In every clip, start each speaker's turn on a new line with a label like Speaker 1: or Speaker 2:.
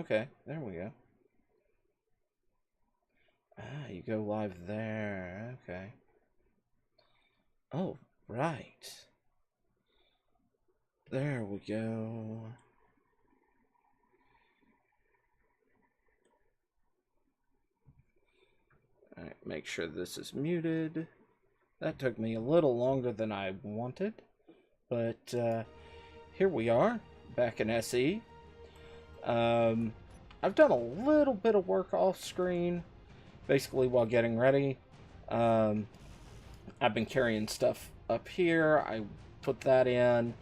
Speaker 1: Okay, there we go. Ah, you go live there. Okay. Oh, right. There we go. Alright, make sure this is muted. That took me a little longer than I wanted, but here we are, back in SE. I've done a little bit of work off screen, basically while getting ready. I've been carrying stuff up here. I put that in,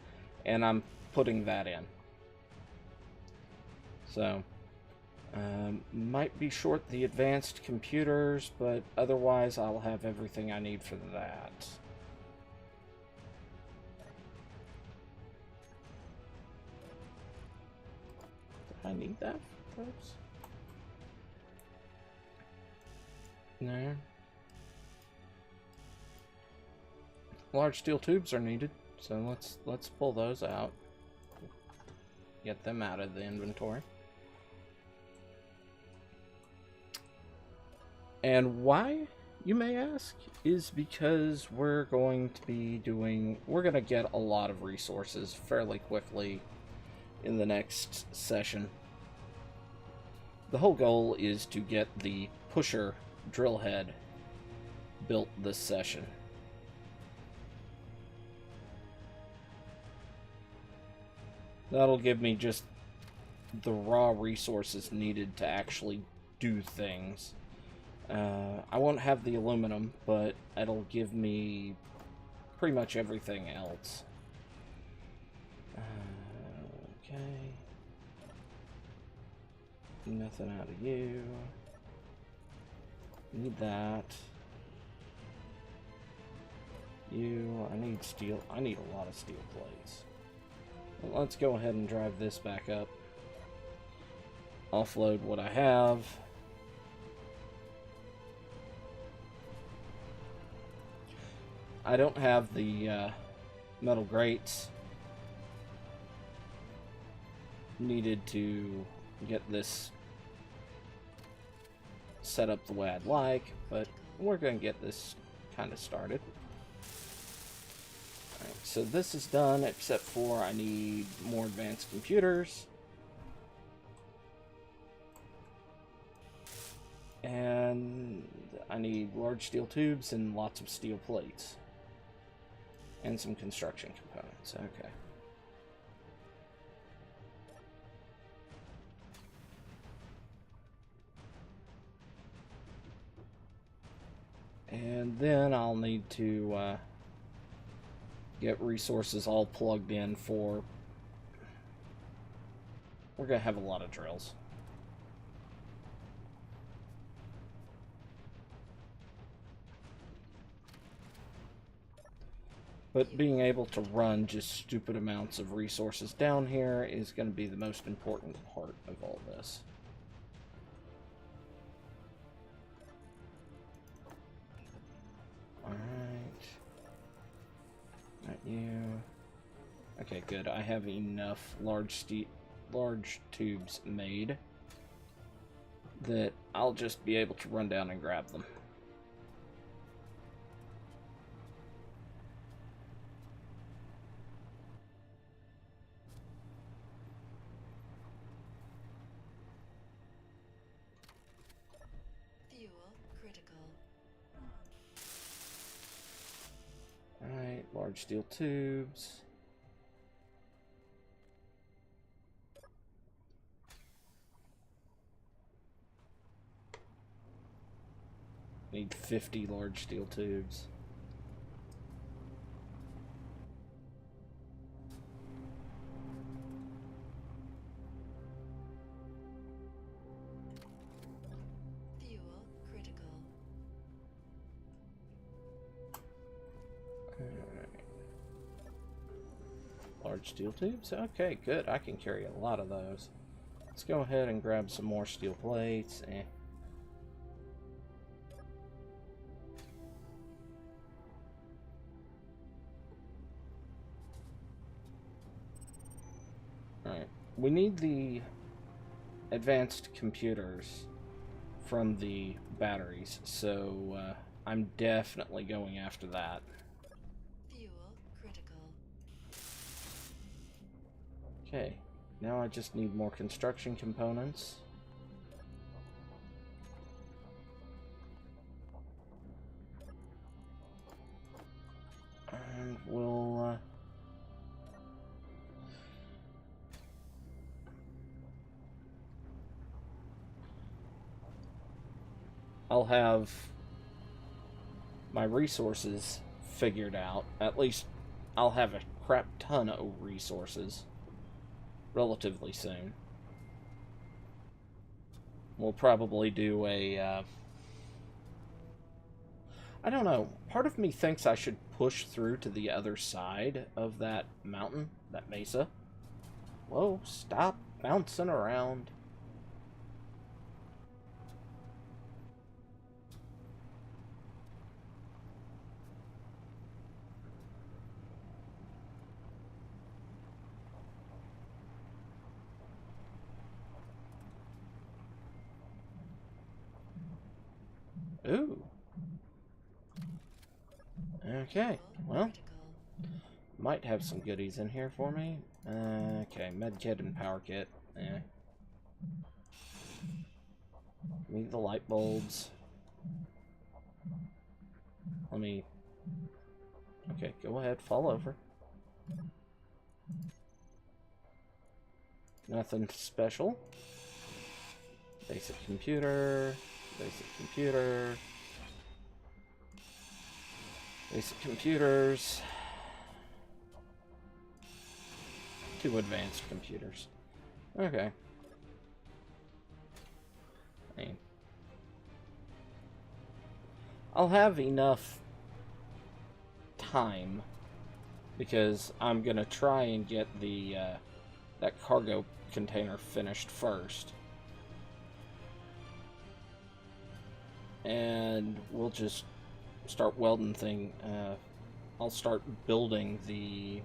Speaker 1: and I'm putting that in. So, might be short the advanced computers, but otherwise I'll have everything I need for that. Did I need that for those? No. Large steel tubes are needed, so let's pull those out. Get them out of the inventory. And why, you may ask, is because we're going to get a lot of resources fairly quickly in the next session. The whole goal is to get the pusher drill head built this session. That'll give me just the raw resources needed to actually do things. I won't have the aluminum, but it'll give me pretty much everything else. Okay. Nothing out of you. Need that. You, I need steel. I need a lot of steel plates. Well, let's go ahead and drive this back up. Offload what I have. I don't have the metal grates needed to get this set up the way I'd like, but we're going to get this kind of started. Alright, so this is done, except for I need more advanced computers. And I need large steel tubes and lots of steel plates. And some construction components. Okay. And then I'll need to get resources all plugged in for... We're going to have a lot of drills. But being able to run just stupid amounts of resources down here is going to be the most important part of all this. Alright. Not you. Okay, good. I have enough large tubes made that I'll just be able to run down and grab them. Alright, large steel tubes. Need 50 large steel tubes. Large steel tubes? Okay, good. I can carry a lot of those. Let's go ahead and grab some more steel plates. Alright. We need the advanced computers from the batteries, so I'm definitely going after that.
Speaker 2: Fuel critical.
Speaker 1: Okay, now I just need more construction components. And we'll I'll have my resources figured out. At least I'll have a crap ton of resources relatively soon. We'll probably do a I don't know. Part of me thinks I should push through to the other side of that mountain, that mesa. Whoa, stop bouncing around. Ooh. Okay, well, might have some goodies in here for me. Okay, medkit and power kit. Need the light bulbs. Let me... Okay, go ahead, fall over. Nothing special. Basic computer. Basic computer. Basic computers. 2 advanced computers. Okay. I'll have enough time because I'm gonna try and get the that cargo container finished first, and we'll just start welding thing. I'll start building the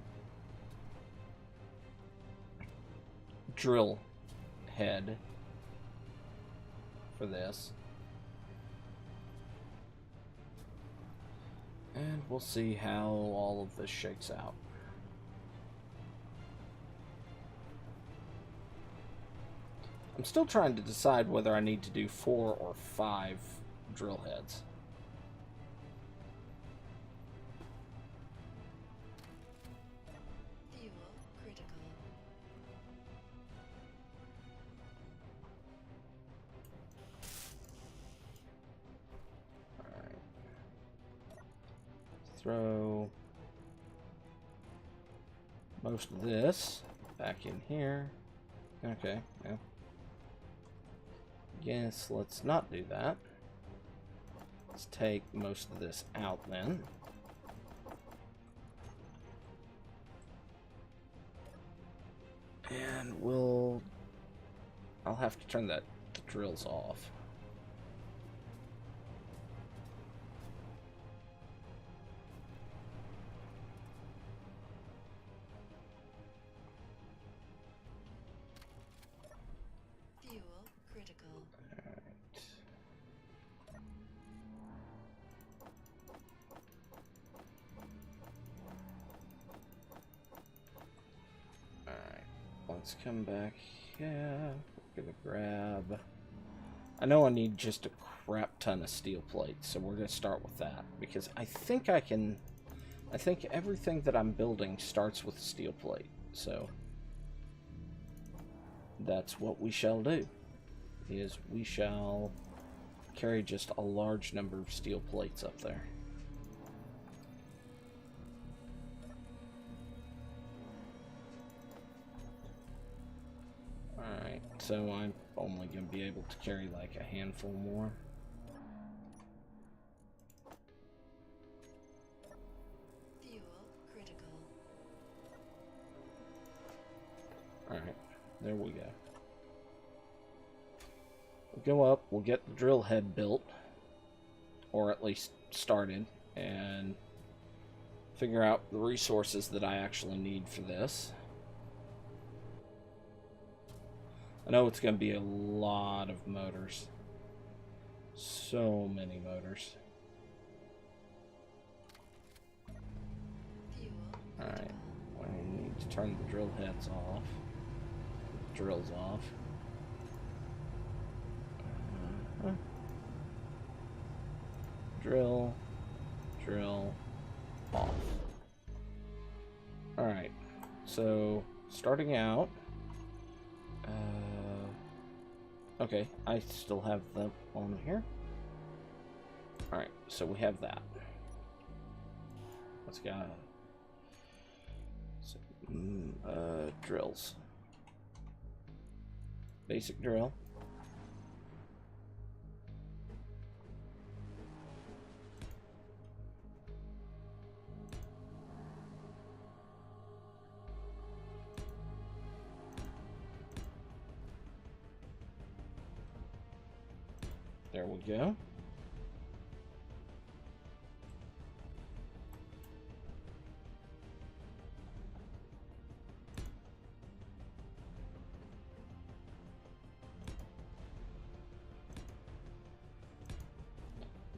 Speaker 1: drill head for this. And we'll see how all of this shakes out. I'm still trying to decide whether I need to do 4 or 5 drill heads.
Speaker 2: Fuel critical.
Speaker 1: Alright. Throw most of this back in here. Okay, yeah. Guess let's not do that. Let's take most of this out then. And I'll have to turn the drills off.
Speaker 2: Fuel critical.
Speaker 1: Alright, let's come back here. We're gonna grab... I know I need just a crap ton of steel plates, so we're gonna start with that. Because I think I think everything that I'm building starts with steel plate, so... That's what we shall do, is we shall carry just a large number of steel plates up there. Alright, so I'm only going to be able to carry like a handful more.
Speaker 2: Fuel critical.
Speaker 1: Alright, there we go. We'll go up, we'll get the drill head built, or at least started, and figure out the resources that I actually need for this. I know it's going to be a lot of motors. So many motors.
Speaker 2: Fuel
Speaker 1: Alright,
Speaker 2: critical.
Speaker 1: I need to turn the drill heads off. Drills off. Drill. Drill. Off. Alright, so starting out. Okay, I still have them on here. Alright, so we have that. Let's go. Drills. Basic drill. There we go.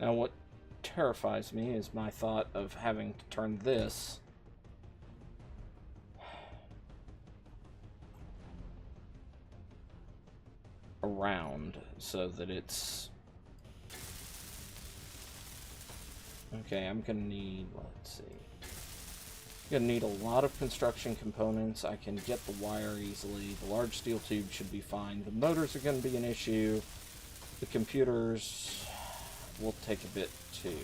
Speaker 1: Now what terrifies me is my thought of having to turn this around so that it's... Okay, I'm gonna need, let's see. I'm gonna need a lot of construction components. I can get the wire easily. The large steel tube should be fine. The motors are gonna be an issue. The computers will take a bit too.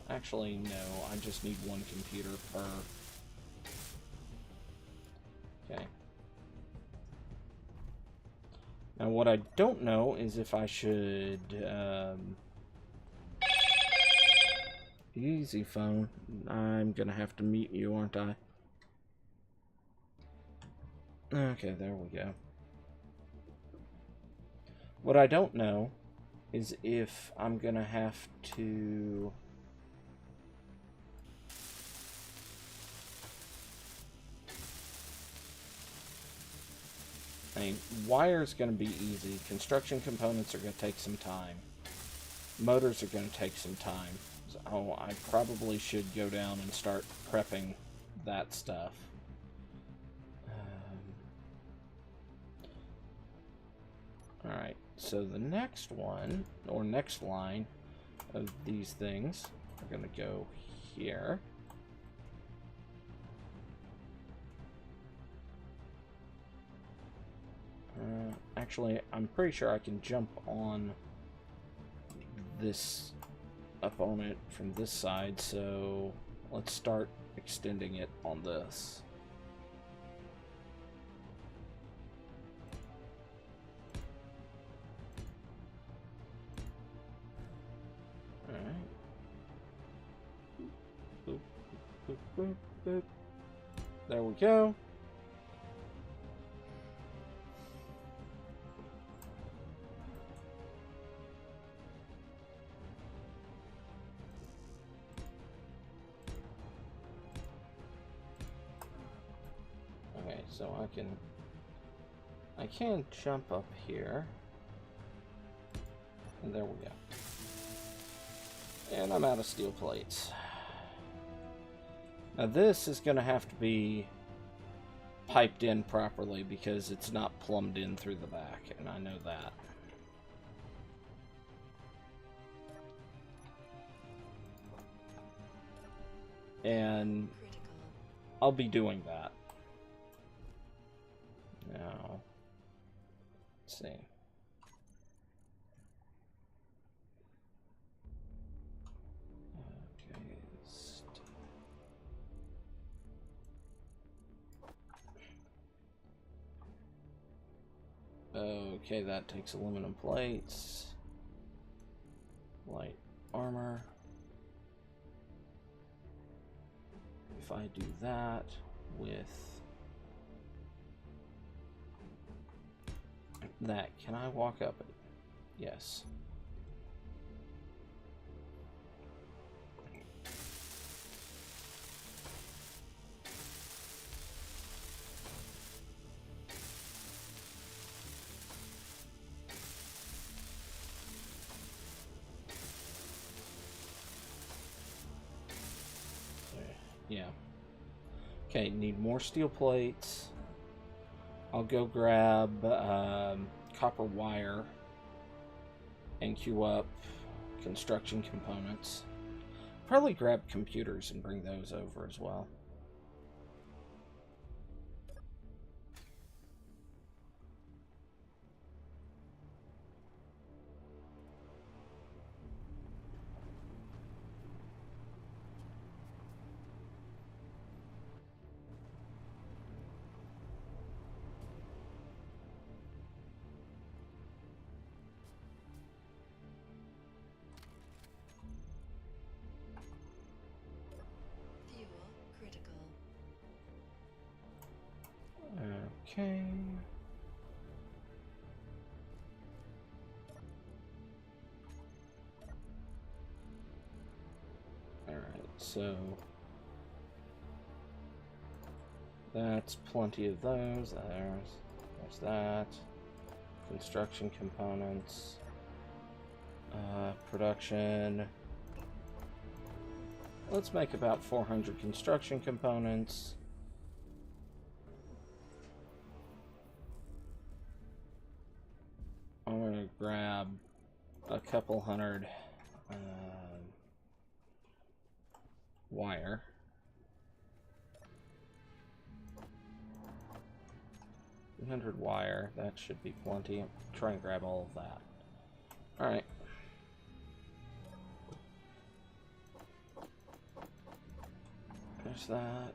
Speaker 1: Actually, no, I just need one computer per. Okay. Now what I don't know is if I should, easy phone. I'm gonna have to meet you, aren't I? Okay, there we go. What I don't know is if I'm gonna have to... I mean, wire's gonna be easy. Construction components are gonna take some time. Motors are gonna take some time. So I probably should go down and start prepping that stuff. Alright, so the next one, or next line of these things are going to go here. Actually, I'm pretty sure I can jump on this, up on it from this side, so let's start extending it on this. Boop, boop, boop, boop. There we go. Okay, so I can jump up here. And there we go. And I'm out of steel plates. Now this is going to have to be piped in properly because it's not plumbed in through the back, and I know that. And I'll be doing that. Now, let's see. Okay, that takes aluminum plates. Light armor. If I do that with that, can I walk up it? Yes. Yeah. Okay, need more steel plates. I'll go grab copper wire and queue up construction components. Probably grab computers and bring those over as well.
Speaker 2: Fuel critical.
Speaker 1: Okay. Alright, so that's plenty of those. There's that. Construction components. Production. Let's make about 400 construction components. I'm gonna grab a couple hundred wire. Wire, that should be plenty. Try and grab all of that. Alright. There's that.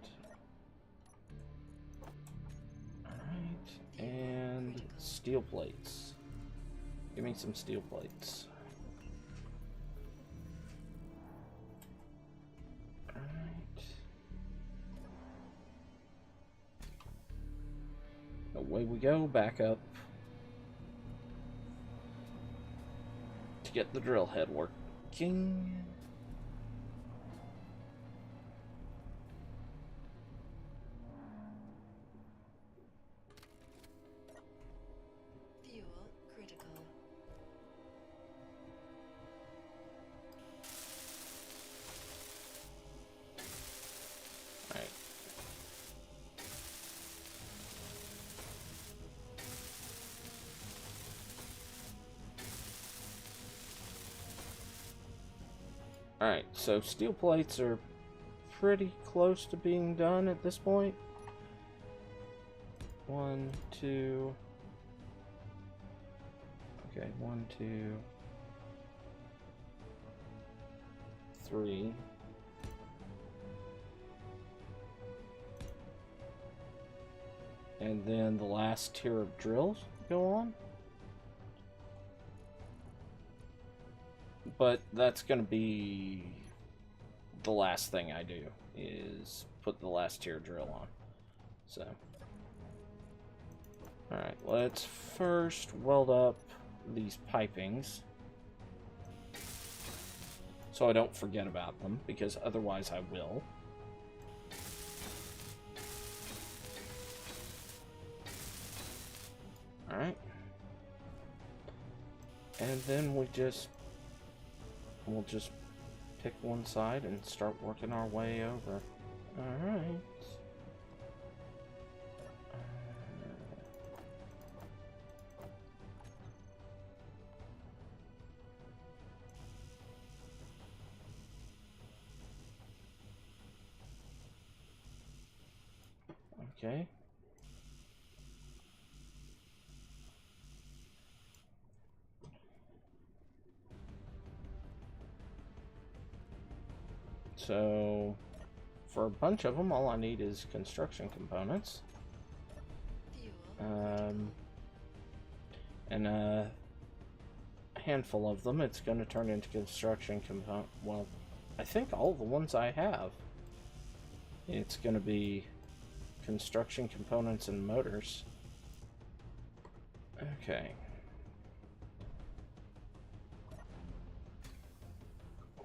Speaker 1: Alright. And steel plates. Give me some steel plates. Alright. Away we go, back up. To get the drill head working.
Speaker 2: Fuel critical.
Speaker 1: Alright. Alright, so steel plates are pretty close to being done at this point. 1, 2. Okay, 1, 2, 3. And then the last tier of drills go on. But that's going to be the last thing I do, is put the last tier drill on. So, alright, let's first weld up these pipings. So I don't forget about them, because otherwise I will. Alright. And then we'll just pick one side and start working our way over. Alright. Okay. So, for a bunch of them, all I need is construction components. And a handful of them, it's going to turn into construction component. Well, I think all the ones I have, it's going to be construction components and motors. Okay.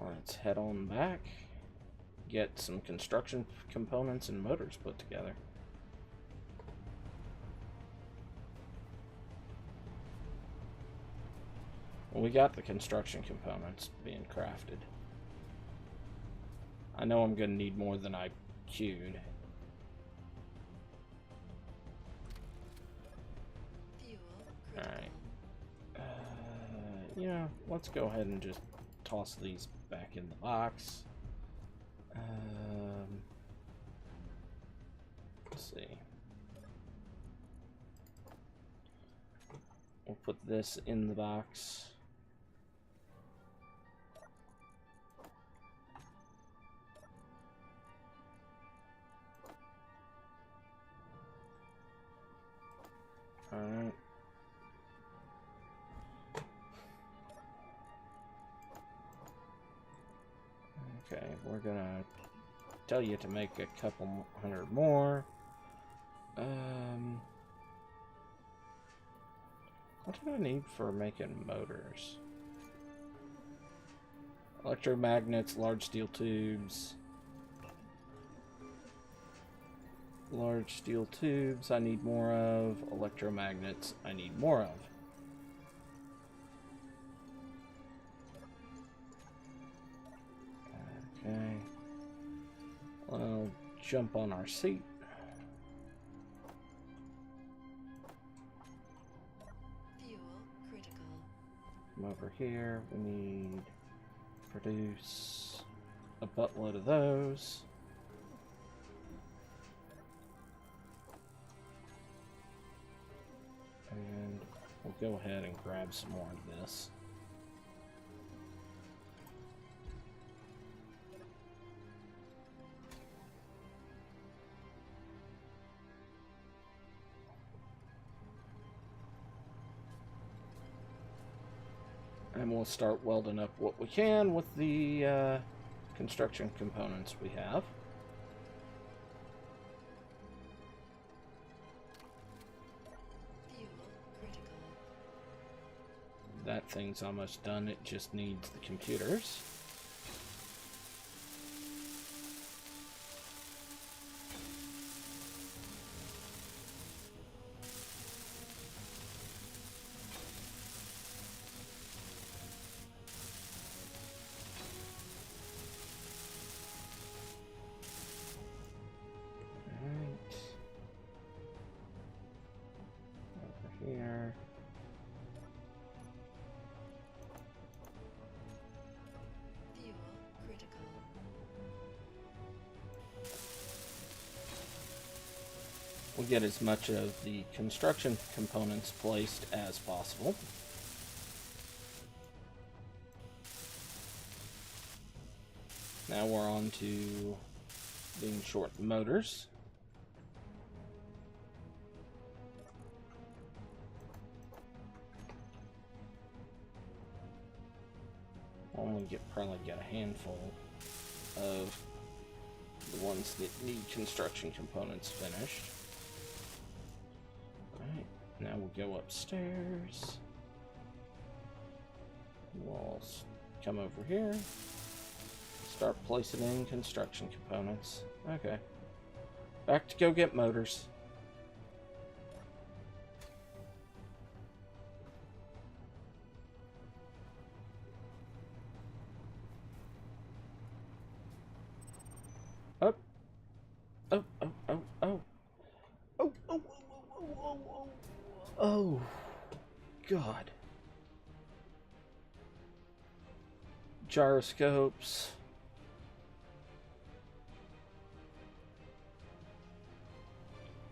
Speaker 1: Let's head on back. Get some construction components and motors put together. Well, we got the construction components being crafted. I know I'm going to need more than I queued.
Speaker 2: Fuel critical.
Speaker 1: Alright. You know, let's go ahead and just toss these back in the box. Let's see. We'll put this in the box. Alright. Okay, we're gonna tell you to make a couple hundred more. What do I need for making motors? Electromagnets, large steel tubes. Large steel tubes I need more of. Electromagnets I need more of. Okay. I'll jump on our seat.
Speaker 2: Fuel critical.
Speaker 1: Come over here. We need to produce a buttload of those. And we'll go ahead and grab some more of this. And we'll start welding up what we can with the construction components we have.
Speaker 2: Fuel critical.
Speaker 1: That thing's almost done. It just needs the computers. Here.
Speaker 2: Fuel critical.
Speaker 1: We'll get as much of the construction components placed as possible. Now we're on to being short motors. Probably get a handful of the ones that need construction components finished. Alright, now we'll go upstairs. We'll come over here. Start placing in construction components. Okay. Back to go get motors. Up. Oh, oh, oh, oh. Oh, oh, oh, oh, oh, oh, oh. Oh, God. Gyroscopes.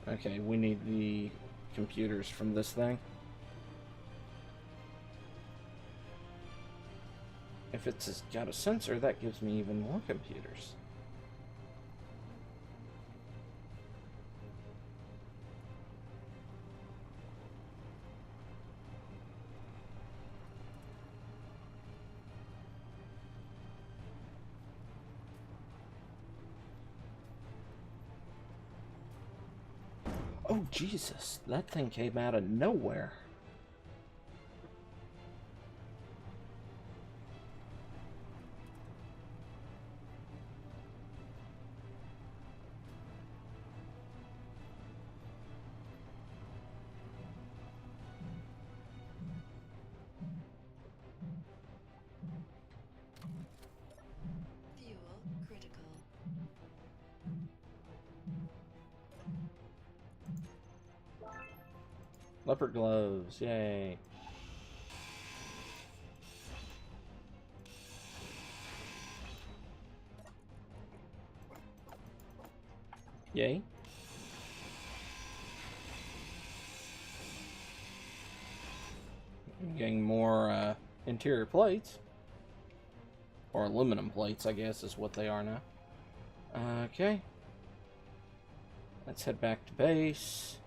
Speaker 1: Okay, we need the computers from this thing. If it's got a sensor, that gives me even more computers. Oh, Jesus. That thing came out of nowhere.
Speaker 2: Fuel critical.
Speaker 1: Leopard gloves, yay. Yay. Getting more interior plates. Or aluminum plates, I guess, is what they are now. Okay. Let's head back to base.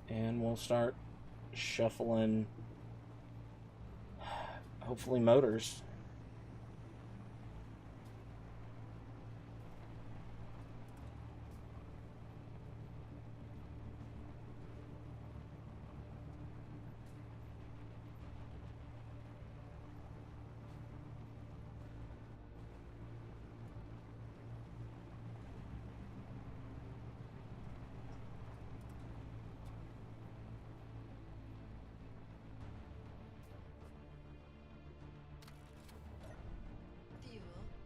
Speaker 1: And we'll start shuffling, hopefully, motors.
Speaker 2: Fuel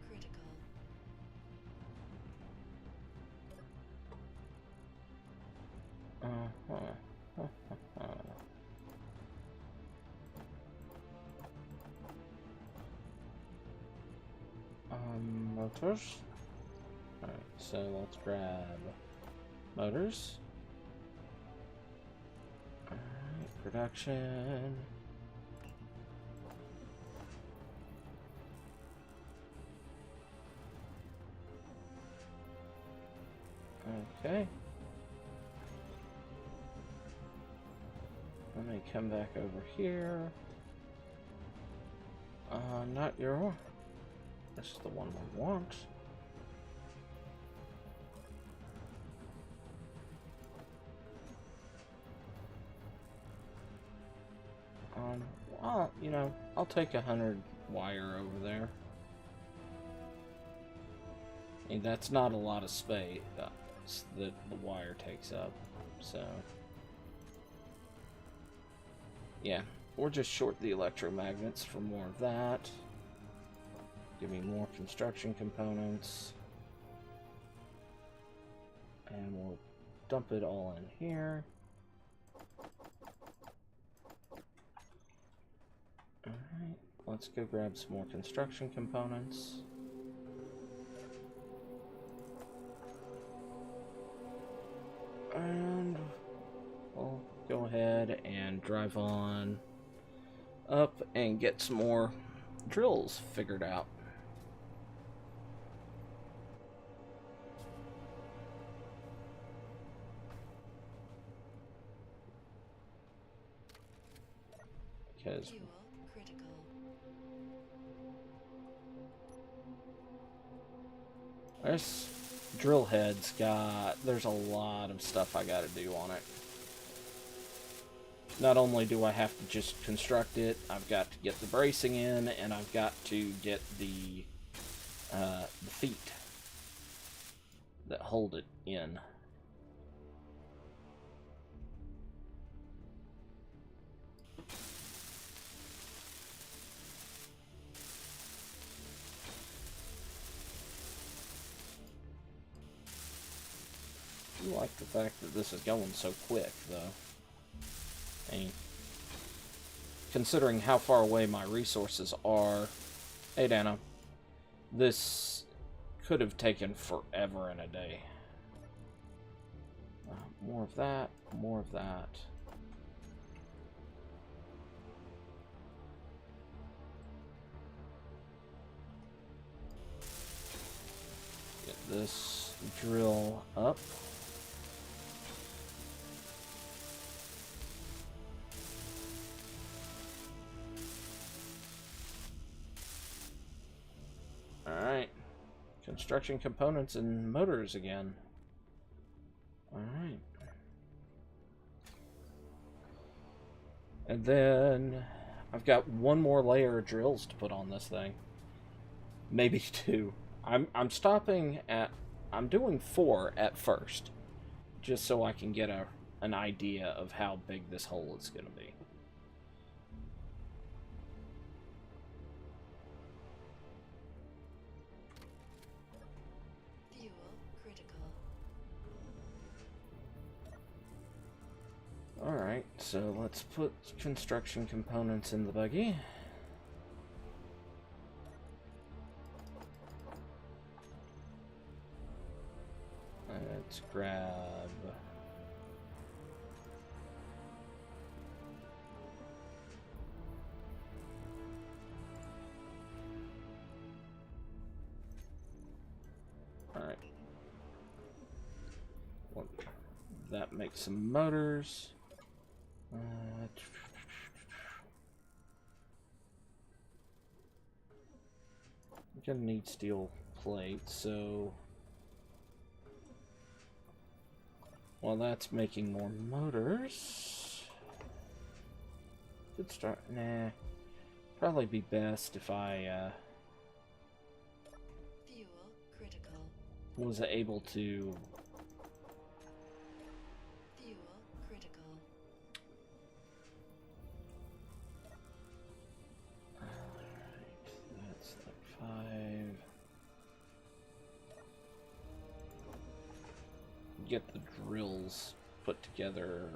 Speaker 2: critical.
Speaker 1: Motors. Alright, so let's grab motors. Alright, production. Okay. Let me come back over here. Not your... This is the one we want. Well, you know, I'll take 100 wire over there. I mean, that's not a lot of space that the wire takes up, so... Yeah, or just short the electromagnets for more of that. Give me more construction components. And we'll dump it all in here. Alright, let's go grab some more construction components. And we'll go ahead and drive on up and get some more drills figured out. Because
Speaker 2: Fuel critical.
Speaker 1: this drill head's there's a lot of stuff I gotta do on it. Not only do I have to just construct it, I've got to get the bracing in, and I've got to get the feet that hold it in. I like the fact that this is going so quick, though. I mean, considering how far away my resources are... Hey, Dana. This could have taken forever in a day. More of that, more of that. Get this drill up. Alright. Construction components and motors again. Alright. And then I've got one more layer of drills to put on this thing. Maybe two. I'm stopping at... I'm doing 4 at first. Just so I can get an idea of how big this hole is going to be. Alright, so let's put construction components in the buggy. Let's grab... Alright. Well, that makes some motors. I'm gonna need steel plates, so... Well, that's making more motors. Could start... Nah. Probably be best if I,
Speaker 2: Fuel critical.
Speaker 1: was able to...
Speaker 2: Fuel critical.
Speaker 1: Alright, that's like 5. Get the drills put together.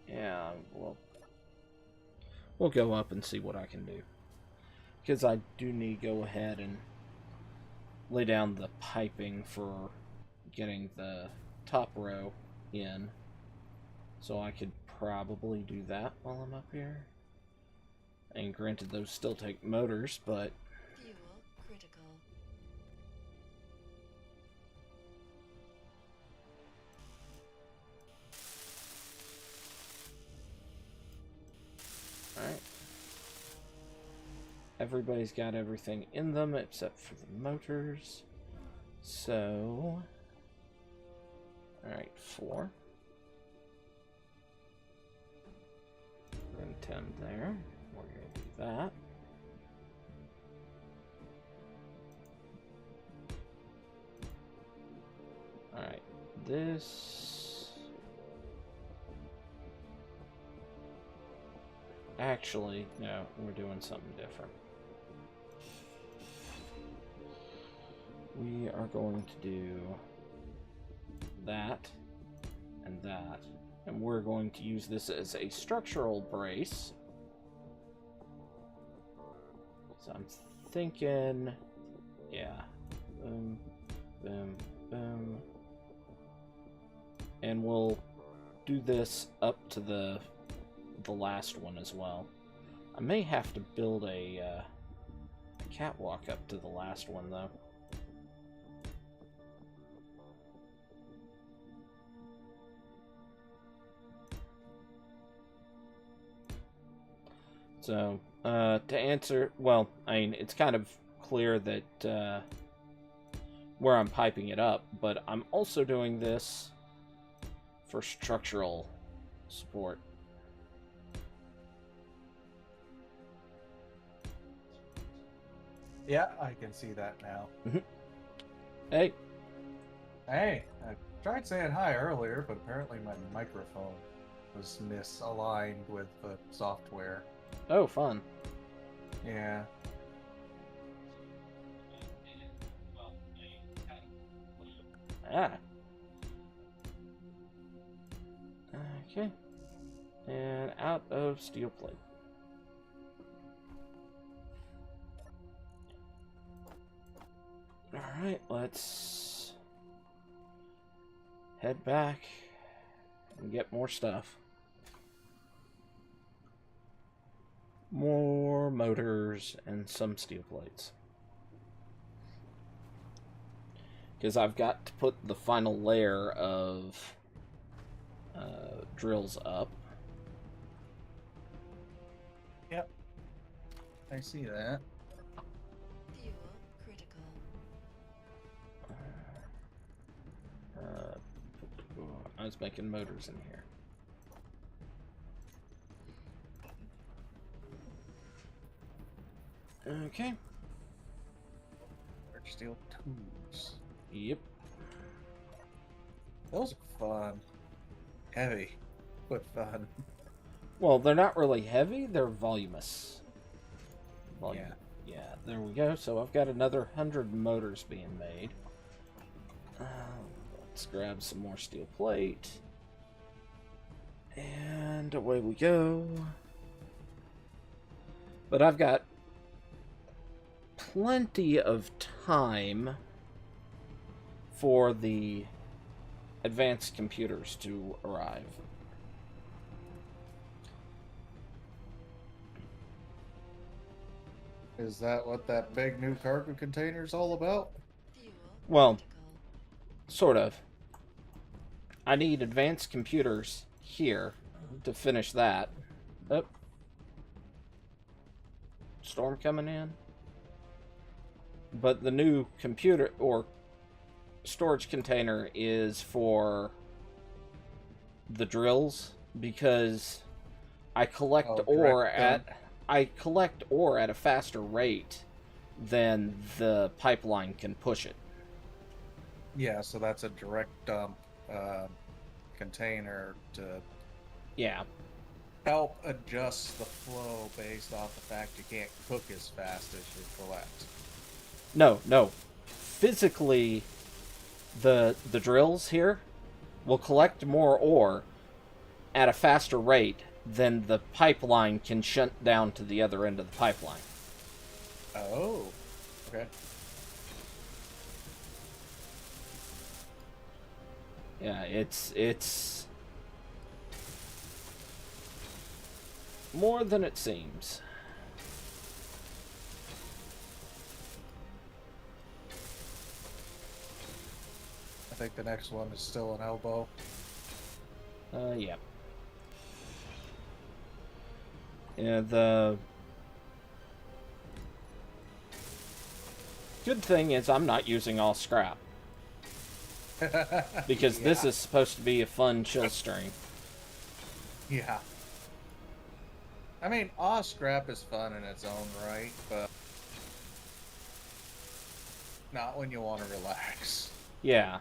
Speaker 1: Yeah, well, we'll go up and see what I can do. Because I do need to go ahead and lay down the piping for getting the top row in. So I could probably do that while I'm up here. And granted, those still take motors, but...
Speaker 2: Fuel critical.
Speaker 1: Alright. Everybody's got everything in them except for the motors. So... Alright, 4. We're going to 10 there. We're going to do that. Alright, this... Actually, no, we're doing something different. We are going to do that and that. And we're going to use this as a structural brace. So I'm thinking, yeah, boom, boom, boom. And we'll do this up to the last one as well. I may have to build a catwalk up to the last one, though. So, to answer, well, I mean, it's kind of clear that where I'm piping it up, but I'm also doing this for structural support.
Speaker 3: Yeah, I can see that now.
Speaker 1: Hey.
Speaker 3: Hey, I tried saying hi earlier, but apparently my microphone was misaligned with the software.
Speaker 1: Oh, fun.
Speaker 3: Yeah.
Speaker 1: Ah. Okay. And out of steel plate. Alright, let's head back and get more stuff. More motors and some steel plates. Because I've got to put the final layer of drills up.
Speaker 3: Yep. I see that.
Speaker 2: Fuel critical.
Speaker 1: I was making motors in here. Okay.
Speaker 3: Large steel tubes.
Speaker 1: Yep.
Speaker 3: Those are fun. Heavy, but fun.
Speaker 1: Well, they're not really heavy, they're voluminous.
Speaker 3: Yeah.
Speaker 1: Yeah, there we go. So I've got another 100 motors being made. Let's grab some more steel plate. And away we go. But I've got plenty of time for the advanced computers to arrive.
Speaker 3: Is that what that big new cargo container is all about?
Speaker 2: Fuel
Speaker 1: Well,
Speaker 2: critical.
Speaker 1: sort of. I need advanced computers here to finish that. Oh. Storm coming in. But the new computer or storage container is for the drills because I collect ore at a faster rate than the pipeline can push it.
Speaker 3: Yeah, so that's a direct dump container to
Speaker 1: Yeah.
Speaker 3: help adjust the flow based off the fact you can't cook as fast as you collect.
Speaker 1: No. Physically, the drills here will collect more ore at a faster rate than the pipeline can shunt down to the other end of the pipeline.
Speaker 3: Oh, okay.
Speaker 1: Yeah, it's more than it seems.
Speaker 3: I think the next one is still an elbow.
Speaker 1: Yeah. Yeah, the good thing is I'm not using all scrap. Because this is supposed to be a fun chill stream.
Speaker 3: Yeah. I mean, aw scrap is fun in its own right, but not when you want to relax.
Speaker 1: Yeah.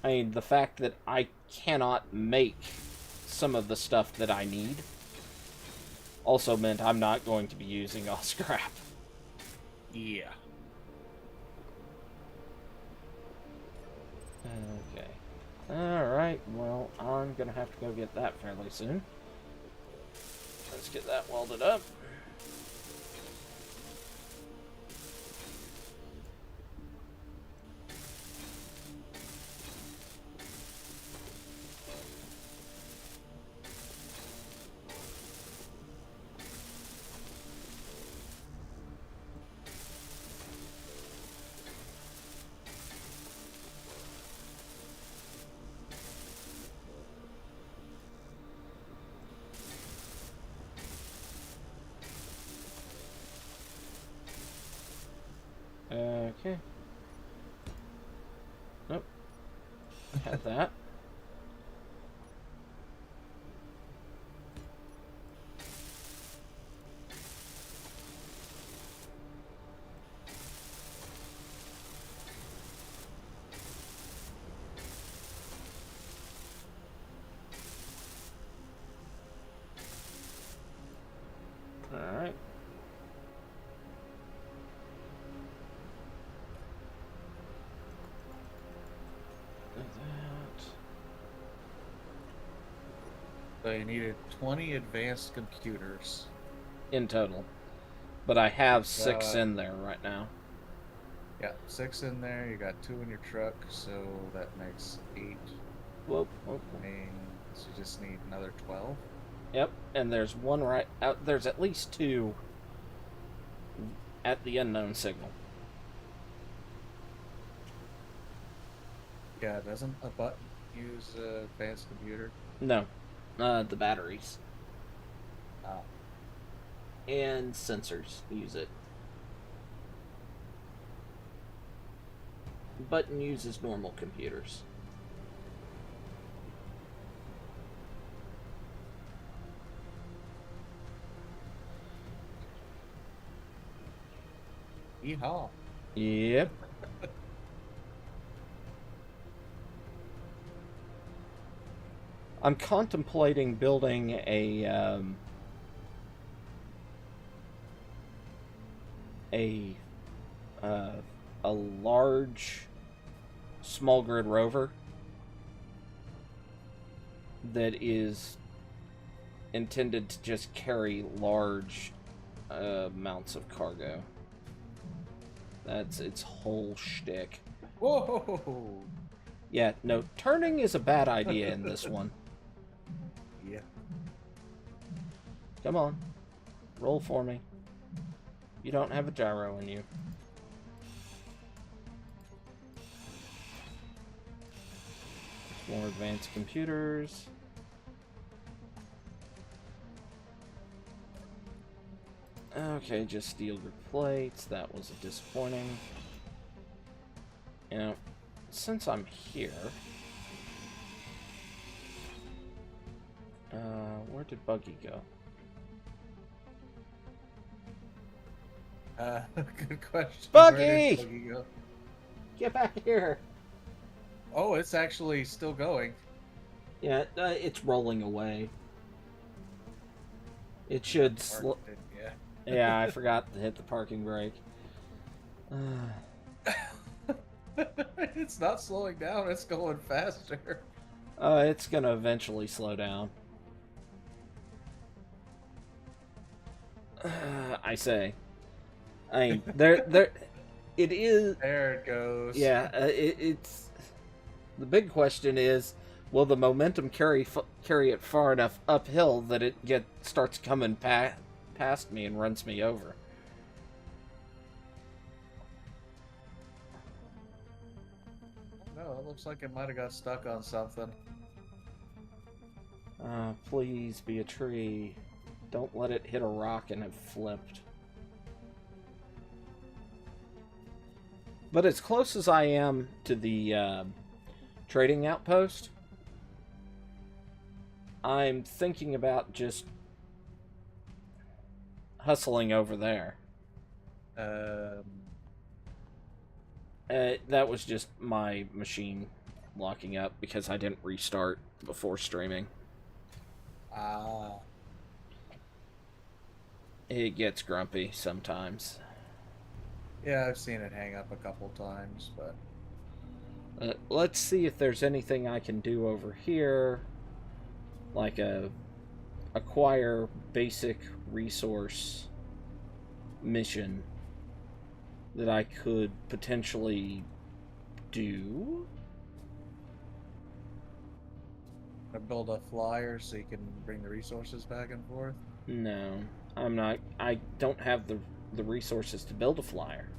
Speaker 1: I mean, the fact that I cannot make some of the stuff that I need also meant I'm not going to be using all scrap.
Speaker 3: Yeah.
Speaker 1: Okay. Alright, well, I'm gonna have to go get that fairly soon. Let's get that welded up. Okay. Nope. Had that. Alright. That.
Speaker 3: So you needed 20 advanced computers.
Speaker 1: In total. But I have 6 in there right now.
Speaker 3: Yeah, 6 in there. You got 2 in your truck, so that makes 8.
Speaker 1: Whoop, whoop.
Speaker 3: And so you just need another 12.
Speaker 1: Yep, and there's one right out. There's at least 2 at the unknown signal.
Speaker 3: Yeah, doesn't a button use advanced computer?
Speaker 1: No, the batteries
Speaker 3: Oh.
Speaker 1: and sensors use it. Button uses normal computers.
Speaker 3: Yeehaw.
Speaker 1: Yep. I'm contemplating building a a large small grid rover that is intended to just carry large amounts of cargo. That's its whole shtick.
Speaker 3: Whoa!
Speaker 1: Yeah, no, turning is a bad idea in this one.
Speaker 3: Yeah.
Speaker 1: Come on. Roll for me. You don't have a gyro in you. More advanced computers. Okay, just steel your plates. That was disappointing. You know, since I'm here... where did Buggy go?
Speaker 3: Good question.
Speaker 1: Buggy!
Speaker 3: Where did Buggy go?
Speaker 1: Get back here!
Speaker 3: Oh, it's actually still going.
Speaker 1: Yeah, it's rolling away. It should
Speaker 3: Parked it, yeah.
Speaker 1: Yeah, I forgot to hit the parking brake.
Speaker 3: It's not slowing down, it's going faster.
Speaker 1: It's gonna eventually slow down. I say. I mean, it is...
Speaker 3: There it goes.
Speaker 1: Yeah, it's... The big question is, will the momentum carry it far enough uphill that it starts coming past me and runs me over?
Speaker 3: No, it looks like it might have got stuck on something.
Speaker 1: Please be a tree. Don't let it hit a rock and have flipped. But as close as I am to the trading outpost, I'm thinking about just hustling over there. That was just my machine locking up because I didn't restart before streaming.
Speaker 3: Ah.
Speaker 1: It gets grumpy sometimes.
Speaker 3: Yeah, I've seen it hang up a couple times, but...
Speaker 1: Let's see if there's anything I can do over here. Like acquire basic resource mission that I could potentially do.
Speaker 3: Build a flyer so you can bring the resources back and forth?
Speaker 1: No, I'm not. I don't have the resources to build a flyer.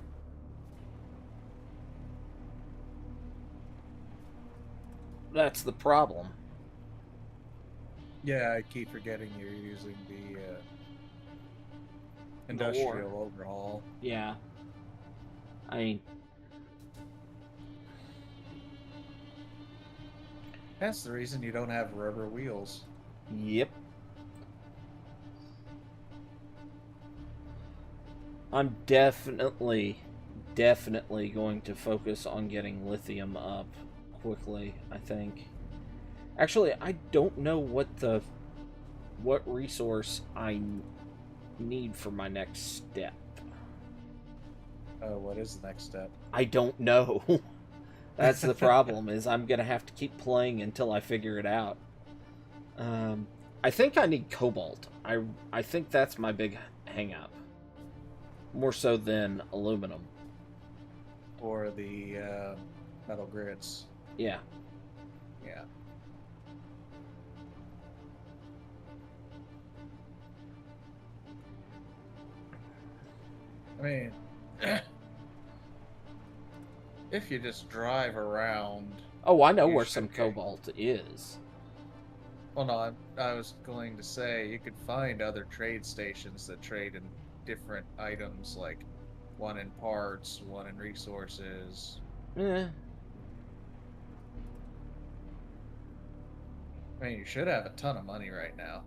Speaker 1: That's the problem.
Speaker 3: Yeah, I keep forgetting you're using the industrial overhaul.
Speaker 1: Yeah. I mean...
Speaker 3: That's the reason you don't have rubber wheels.
Speaker 1: Yep. I'm definitely going to focus on getting lithium up quickly, I think. Actually, I don't know what resource I need for my next step.
Speaker 3: What is the next step?
Speaker 1: I don't know. That's the problem, is I'm going to have to keep playing until I figure it out. I think I need cobalt. I think that's my big hang-up. More so than aluminum.
Speaker 3: Or the metal grids.
Speaker 1: Yeah.
Speaker 3: Yeah. I mean, if you just drive around...
Speaker 1: Oh, I know
Speaker 3: you
Speaker 1: where
Speaker 3: should
Speaker 1: some
Speaker 3: be-
Speaker 1: cobalt is.
Speaker 3: Well, no, I was going to say you could find other trade stations that trade in different items, like one in parts, one in resources.
Speaker 1: Eh.
Speaker 3: I mean, you should have a ton of money right now.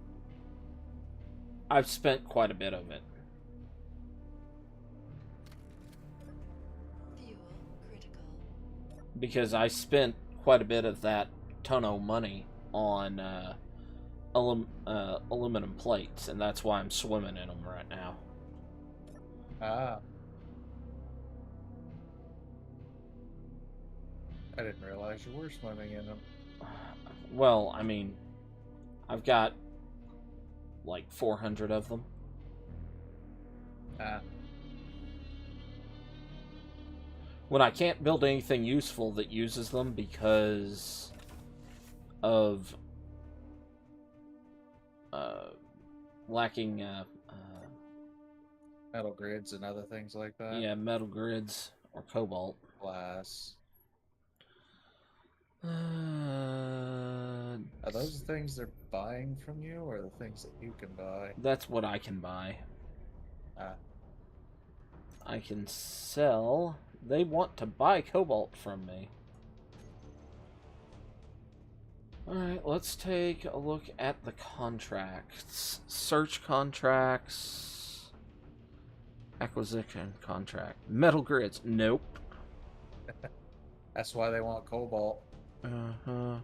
Speaker 1: I've spent quite a bit of it.
Speaker 2: Fuel critical.
Speaker 1: Because I spent quite a bit of that ton of money on aluminum plates, and that's why I'm swimming in them right now.
Speaker 3: Ah. I didn't realize you were swimming in them.
Speaker 1: Well, I mean, I've got like 400 of them.
Speaker 3: Ah,
Speaker 1: When I can't build anything useful that uses them because of lacking
Speaker 3: metal grids and other things like that.
Speaker 1: yeah, metal grids or cobalt.
Speaker 3: Glass.
Speaker 1: Uh,
Speaker 3: Are those the things they're buying from you, or the things that you can buy?
Speaker 1: that's what I can buy.
Speaker 3: Ah,
Speaker 1: I can sell. They want to buy cobalt from me. Alright, let's take a look at the contracts. Search contracts. Acquisition contract. Metal grids. Nope.
Speaker 3: that's why they want cobalt.
Speaker 1: Uh-huh.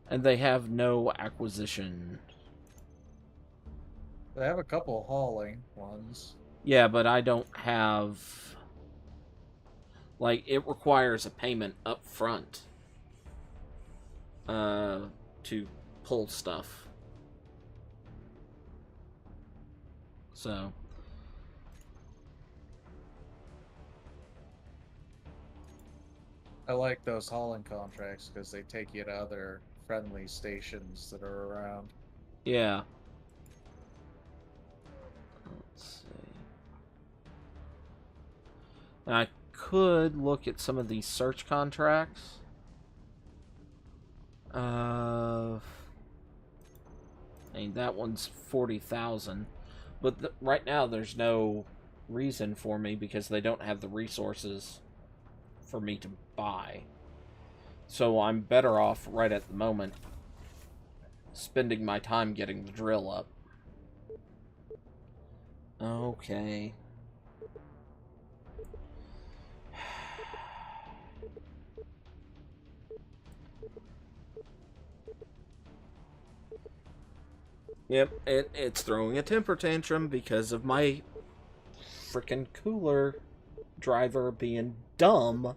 Speaker 1: And they have no acquisition.
Speaker 3: They have a couple hauling ones.
Speaker 1: Yeah, but I don't have... Like, it requires a payment up front. To pull stuff. So...
Speaker 3: I like those hauling contracts because they take you to other friendly stations that are around.
Speaker 1: Yeah. Let's see. I could look at some of these search contracts. I mean, that one's 40,000. But right now, there's no reason for me because they don't have the resources for me to buy. So I'm better off right at the moment spending my time getting the drill up. Okay. Yep, it's throwing a temper tantrum because of my frickin' cooler driver being dumb.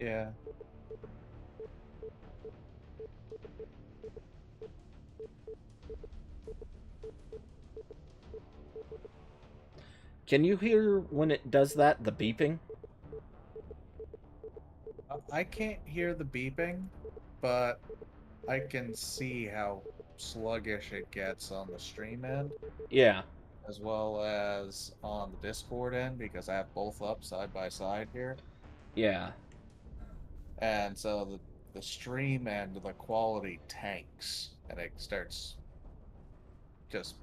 Speaker 3: Yeah.
Speaker 1: Can you hear when it does that, the beeping?
Speaker 3: I can't hear the beeping, but I can see how sluggish it gets on the stream end,
Speaker 1: Yeah,
Speaker 3: as well as on the Discord end, because I have both up side by side here.
Speaker 1: yeah.
Speaker 3: And so the stream end, the quality tanks, and it starts just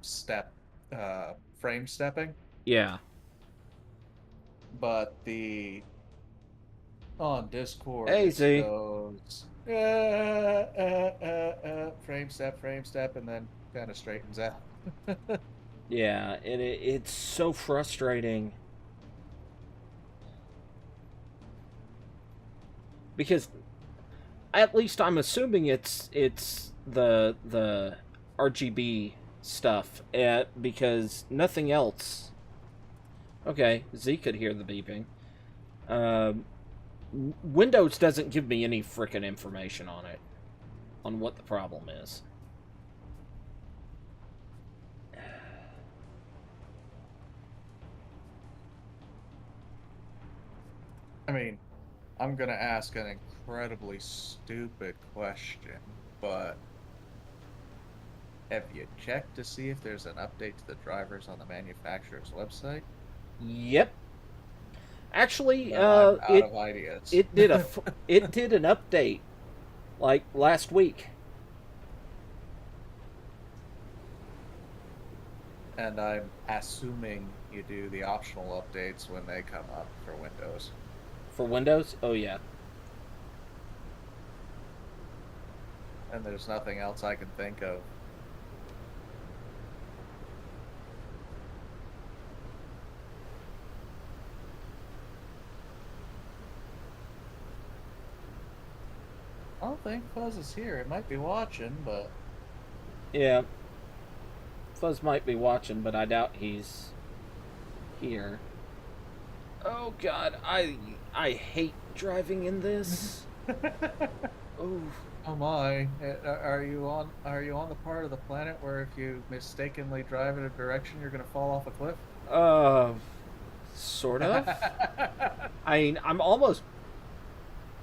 Speaker 3: frame stepping.
Speaker 1: Yeah.
Speaker 3: But the on Discord
Speaker 1: Hey,
Speaker 3: it
Speaker 1: Z.
Speaker 3: goes frame step, and then kind of straightens out.
Speaker 1: Yeah, it's so frustrating. Because at least I'm assuming it's the RGB stuff, because nothing else. Okay, Z could hear the beeping. Windows doesn't give me any frickin' information on it, on what the problem is.
Speaker 3: I mean, I'm gonna ask an incredibly stupid question, but have you checked to see if there's an update to the drivers on the manufacturer's website?
Speaker 1: Yep. Actually,
Speaker 3: I'm out of ideas.
Speaker 1: it did it did an update like last week.
Speaker 3: And I'm assuming you do the optional updates when they come up for Windows.
Speaker 1: For Windows? Oh yeah.
Speaker 3: And there's nothing else I can think of. I don't think Fuzz is here. It might be watching, but
Speaker 1: Yeah. Fuzz might be watching, but I doubt he's here. Oh God, I hate driving in this. Oh,
Speaker 3: Oh my! Are you on the part of the planet where if you mistakenly drive in a direction, you're gonna fall off a cliff?
Speaker 1: uh, sort of. I mean, I'm almost.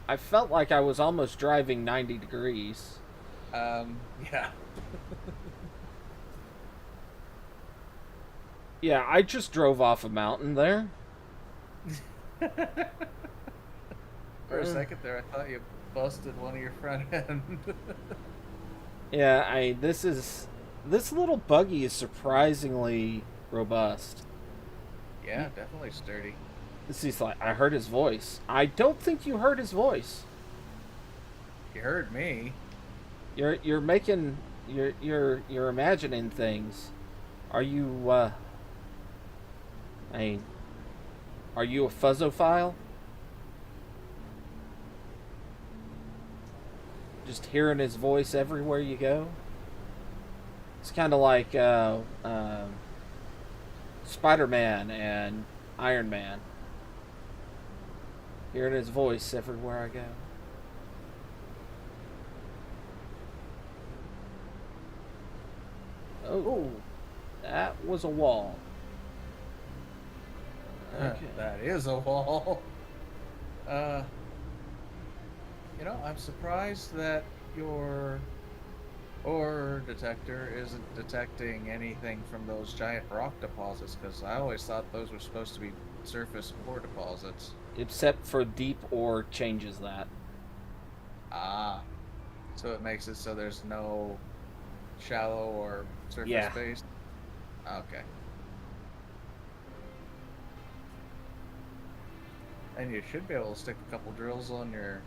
Speaker 1: I felt like I was almost driving 90 degrees.
Speaker 3: Yeah.
Speaker 1: Yeah, I just drove off a mountain there.
Speaker 3: For a
Speaker 1: Uh,
Speaker 3: second there, I thought you busted one of your front end.
Speaker 1: yeah, this little buggy is surprisingly robust.
Speaker 3: Yeah, definitely sturdy.
Speaker 1: This is like I heard his voice. I don't think you heard his voice.
Speaker 3: You heard me.
Speaker 1: You're making you're imagining things. Are you I mean, are you a fuzzophile? Just hearing his voice everywhere you go. It's kind of like Spider-Man and Iron Man. Hearing his voice everywhere I go. Oh, that was a wall. Okay.
Speaker 3: That is a wall. Uh, I'm surprised that your ore detector isn't detecting anything from those giant rock deposits, because I always thought those were supposed to be surface ore deposits.
Speaker 1: Except for deep ore changes that.
Speaker 3: Ah, so it makes it so there's no shallow or surface
Speaker 1: Yeah.
Speaker 3: based. Okay. And you should be able to stick a couple drills on the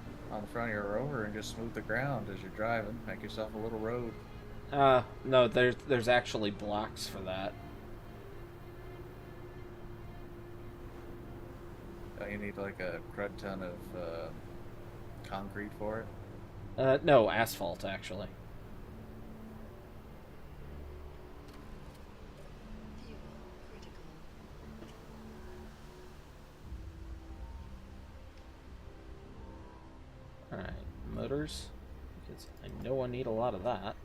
Speaker 3: front of your rover and just smooth the ground as you're driving. Make yourself a little road.
Speaker 1: No, there's actually blocks for that.
Speaker 3: Don't you need like a crud ton of concrete for it?
Speaker 1: No, asphalt actually.
Speaker 2: Fuel critical.
Speaker 1: Alright, motors. Because I know I need a lot of that.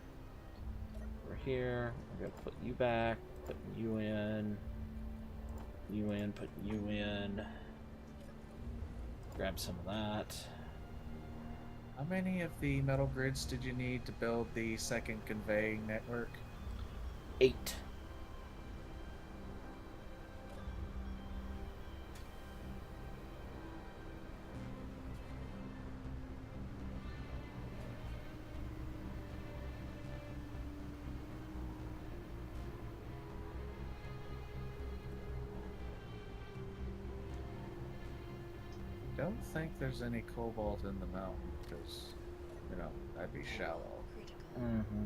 Speaker 1: We're here. We're gonna put you back, putting you in, putting you in. Grab some of that.
Speaker 3: How many of the metal grids did you need to build the second conveying network?
Speaker 1: 8.
Speaker 3: Don't think there's any cobalt in the mountain because, that'd be shallow.
Speaker 2: Critical.
Speaker 1: Mm-hmm.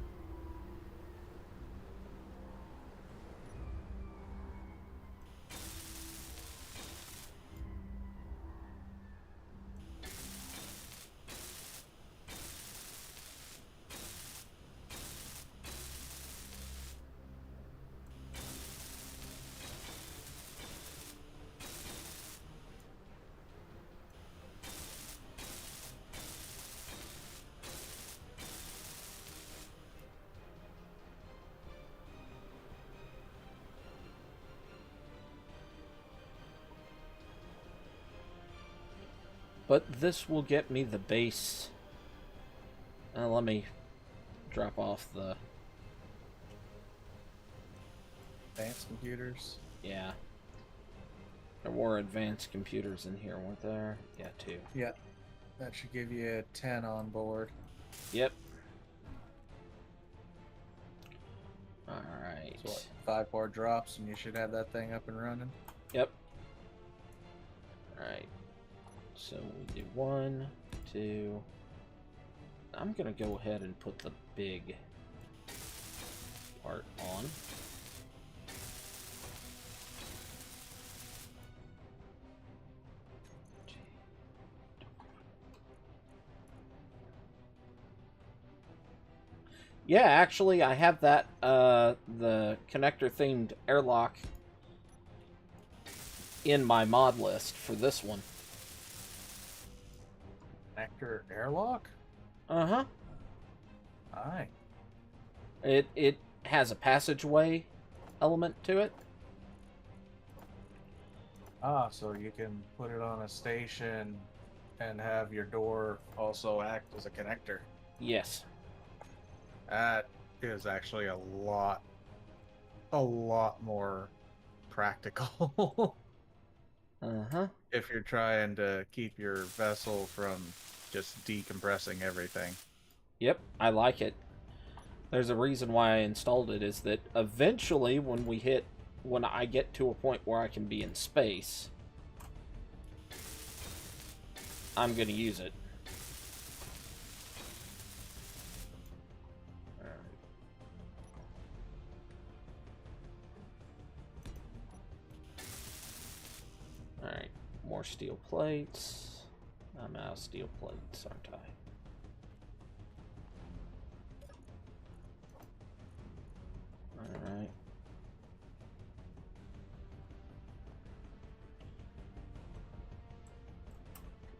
Speaker 1: But this will get me the base. Let me drop off the...
Speaker 3: Advanced computers.
Speaker 1: Yeah. There were advanced computers in here, weren't there? Yeah, 2.
Speaker 3: Yeah, that should give you 10 on board.
Speaker 1: Yep. Alright.
Speaker 3: So what, 5 more drops and you should have that thing up and running.
Speaker 1: Yep. Alright. So we do 1, 2. I'm gonna go ahead and put the big part on. Yeah, actually, I have that, the connector-themed airlock in my mod list for this one.
Speaker 3: Nectar airlock?
Speaker 1: Uh-huh.
Speaker 3: Aye.
Speaker 1: It has a passageway element to it.
Speaker 3: Ah, so you can put it on a station and have your door also act as a connector.
Speaker 1: Yes.
Speaker 3: That is actually a lot more practical.
Speaker 1: Uh-huh.
Speaker 3: If you're trying to keep your vessel from just decompressing everything.
Speaker 1: Yep, I like it. There's a reason why I installed it, is that eventually when I get to a point where I can be in space, I'm going to use it. Alright, more steel plates. I'm out of steel plates, aren't I? Alright.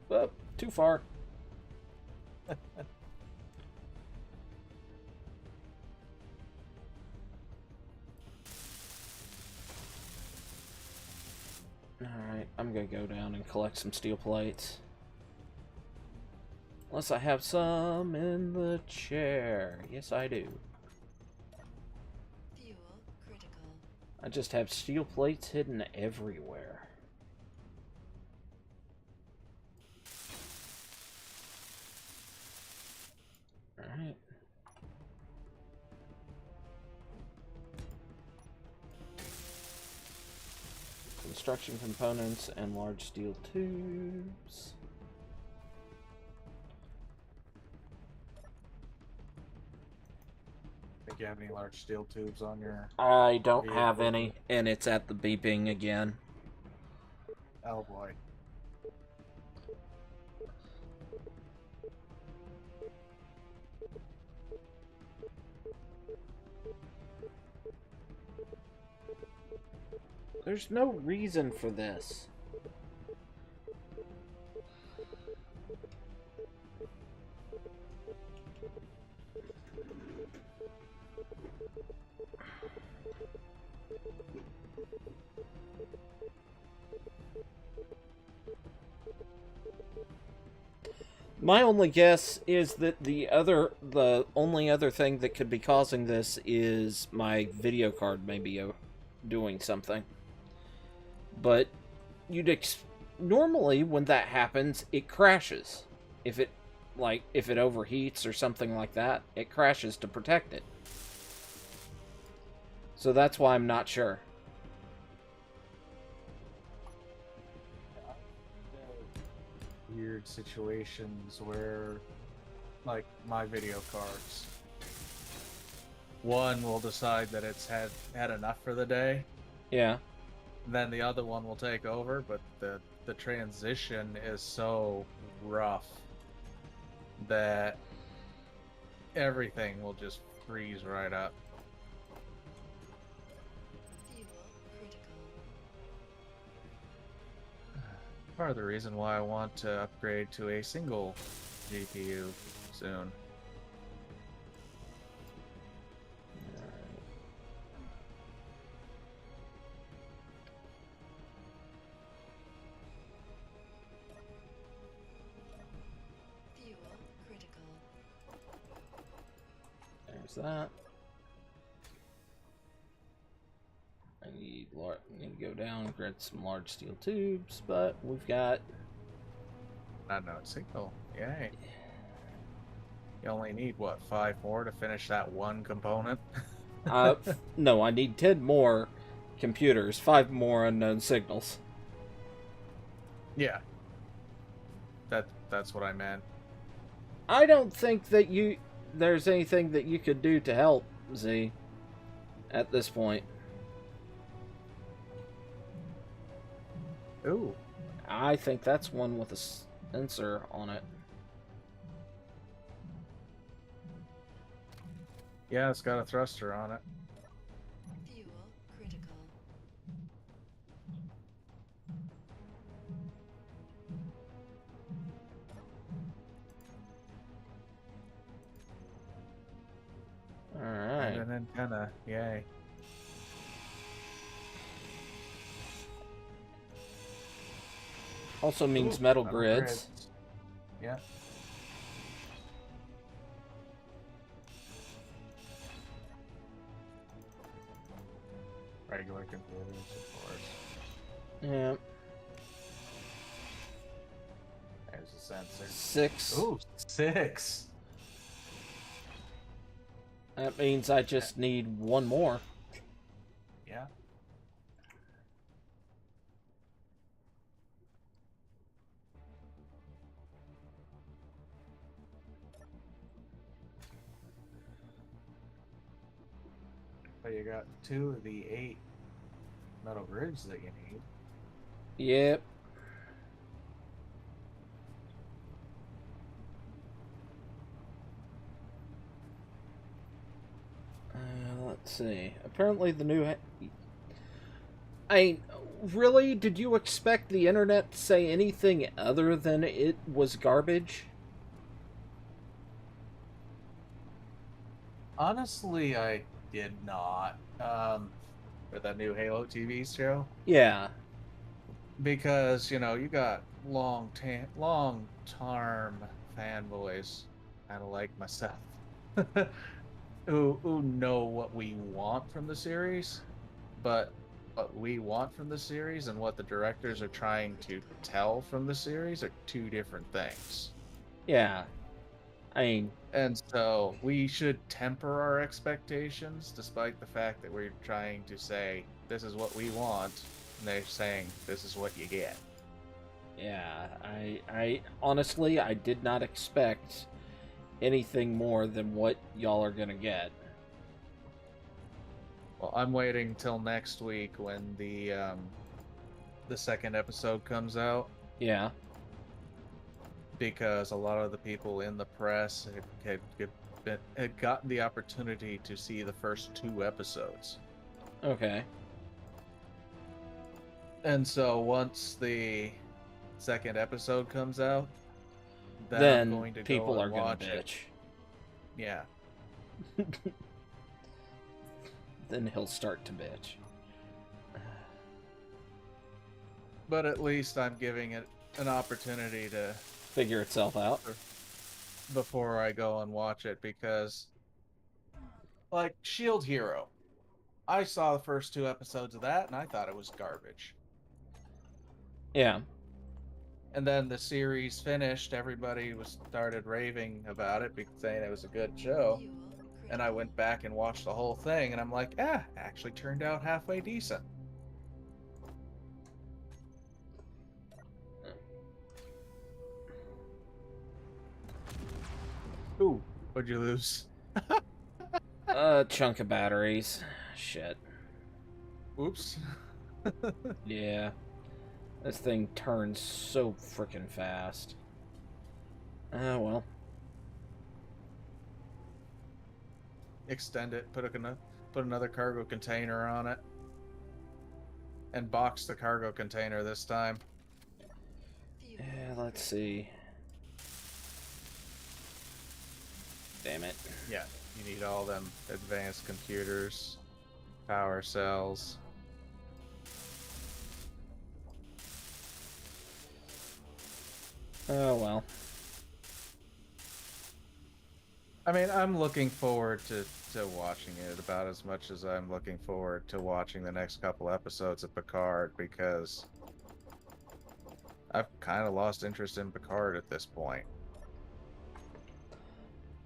Speaker 1: Well, too far. Alright, I'm gonna go down and collect some steel plates. Unless I have some in the chair. Yes, I do.
Speaker 2: Fuel critical.
Speaker 1: I just have steel plates hidden everywhere. Alright. Construction components and large steel tubes.
Speaker 3: Think you have any large steel tubes on your...
Speaker 1: I don't have any, and it's at the beeping again.
Speaker 3: Oh boy.
Speaker 1: There's no reason for this. My only guess is that the only other thing that could be causing this is my video card maybe doing something. But normally when that happens, it crashes. If it overheats or something like that, it crashes to protect it. So that's why I'm not sure.
Speaker 3: Weird situations where, like, my video cards, one will decide that it's had enough for the day,
Speaker 1: Yeah.
Speaker 3: then the other one will take over, but the transition is so rough that everything will just freeze right up.
Speaker 2: Fuel critical.
Speaker 3: Part of the reason why I want to upgrade to a single GPU soon.
Speaker 2: Fuel critical.
Speaker 1: There's that. I need to go down and grab some large steel tubes, but we've got...
Speaker 3: Unknown signal. Yay. You only need, what, 5 more to finish that one component?
Speaker 1: No, I need 10 more computers, 5 more unknown signals.
Speaker 3: Yeah. That's what I meant.
Speaker 1: I don't think that there's anything that you could do to help, Z, at this point.
Speaker 3: Ooh.
Speaker 1: I think that's one with a sensor on it.
Speaker 3: Yeah, it's got a thruster on it.
Speaker 2: Fuel critical.
Speaker 3: kind of yay.
Speaker 1: Also means
Speaker 3: Ooh,
Speaker 1: metal
Speaker 3: metal
Speaker 1: grids.
Speaker 3: Yeah. Regular computers, of course.
Speaker 1: Yeah.
Speaker 3: There's a sensor.
Speaker 1: 6.
Speaker 3: Ooh, 6.
Speaker 1: That means I just need one more.
Speaker 3: Yeah. But you got 2 of the 8 metal grids that you need.
Speaker 1: Yep. Let's see. Apparently the new... really? Did you expect the internet to say anything other than it was garbage?
Speaker 3: Honestly, I did not. For that new Halo TV show.
Speaker 1: Yeah.
Speaker 3: Because, you got long-term fanboys, kind of like myself, who know what we want from the series, but what we want from the series and what the directors are trying to tell from the series are two different things.
Speaker 1: Yeah. I mean...
Speaker 3: And so we should temper our expectations, despite the fact that we're trying to say, this is what we want, and they're saying, this is what you get.
Speaker 1: Yeah, I honestly, I did not expect anything more than what y'all are gonna get.
Speaker 3: Well, I'm waiting till next week when the second episode comes out,
Speaker 1: Yeah.
Speaker 3: because a lot of the people in the press had gotten the opportunity to see the first 2 episodes.
Speaker 1: Okay.
Speaker 3: And so once the second episode comes out,
Speaker 1: Then
Speaker 3: I'm going to
Speaker 1: people
Speaker 3: go
Speaker 1: are
Speaker 3: and
Speaker 1: gonna
Speaker 3: watch it.
Speaker 1: bitch.
Speaker 3: Yeah.
Speaker 1: Then he'll start to bitch.
Speaker 3: But at least I'm giving it an opportunity to
Speaker 1: Figure itself out.
Speaker 3: before I go and watch it, because like Shield Hero, I saw the first 2 episodes of that and I thought it was garbage.
Speaker 1: Yeah.
Speaker 3: And then the series finished, everybody started raving about it, saying it was a good show.
Speaker 2: Fuel
Speaker 3: And I went back and watched the whole thing, and I'm like, actually turned out halfway decent. Ooh, what'd you lose?
Speaker 1: A chunk of batteries. Shit.
Speaker 3: Oops.
Speaker 1: Yeah. This thing turns so freaking fast. Oh, well.
Speaker 3: Extend it, put another cargo container on it. And box the cargo container this time.
Speaker 2: fuel
Speaker 1: Yeah, let's see. Damn it.
Speaker 3: Yeah, you need all them advanced computers, power cells.
Speaker 1: Oh, well.
Speaker 3: I mean, I'm looking forward to watching it about as much as I'm looking forward to watching the next couple episodes of Picard, because I've kind of lost interest in Picard at this point.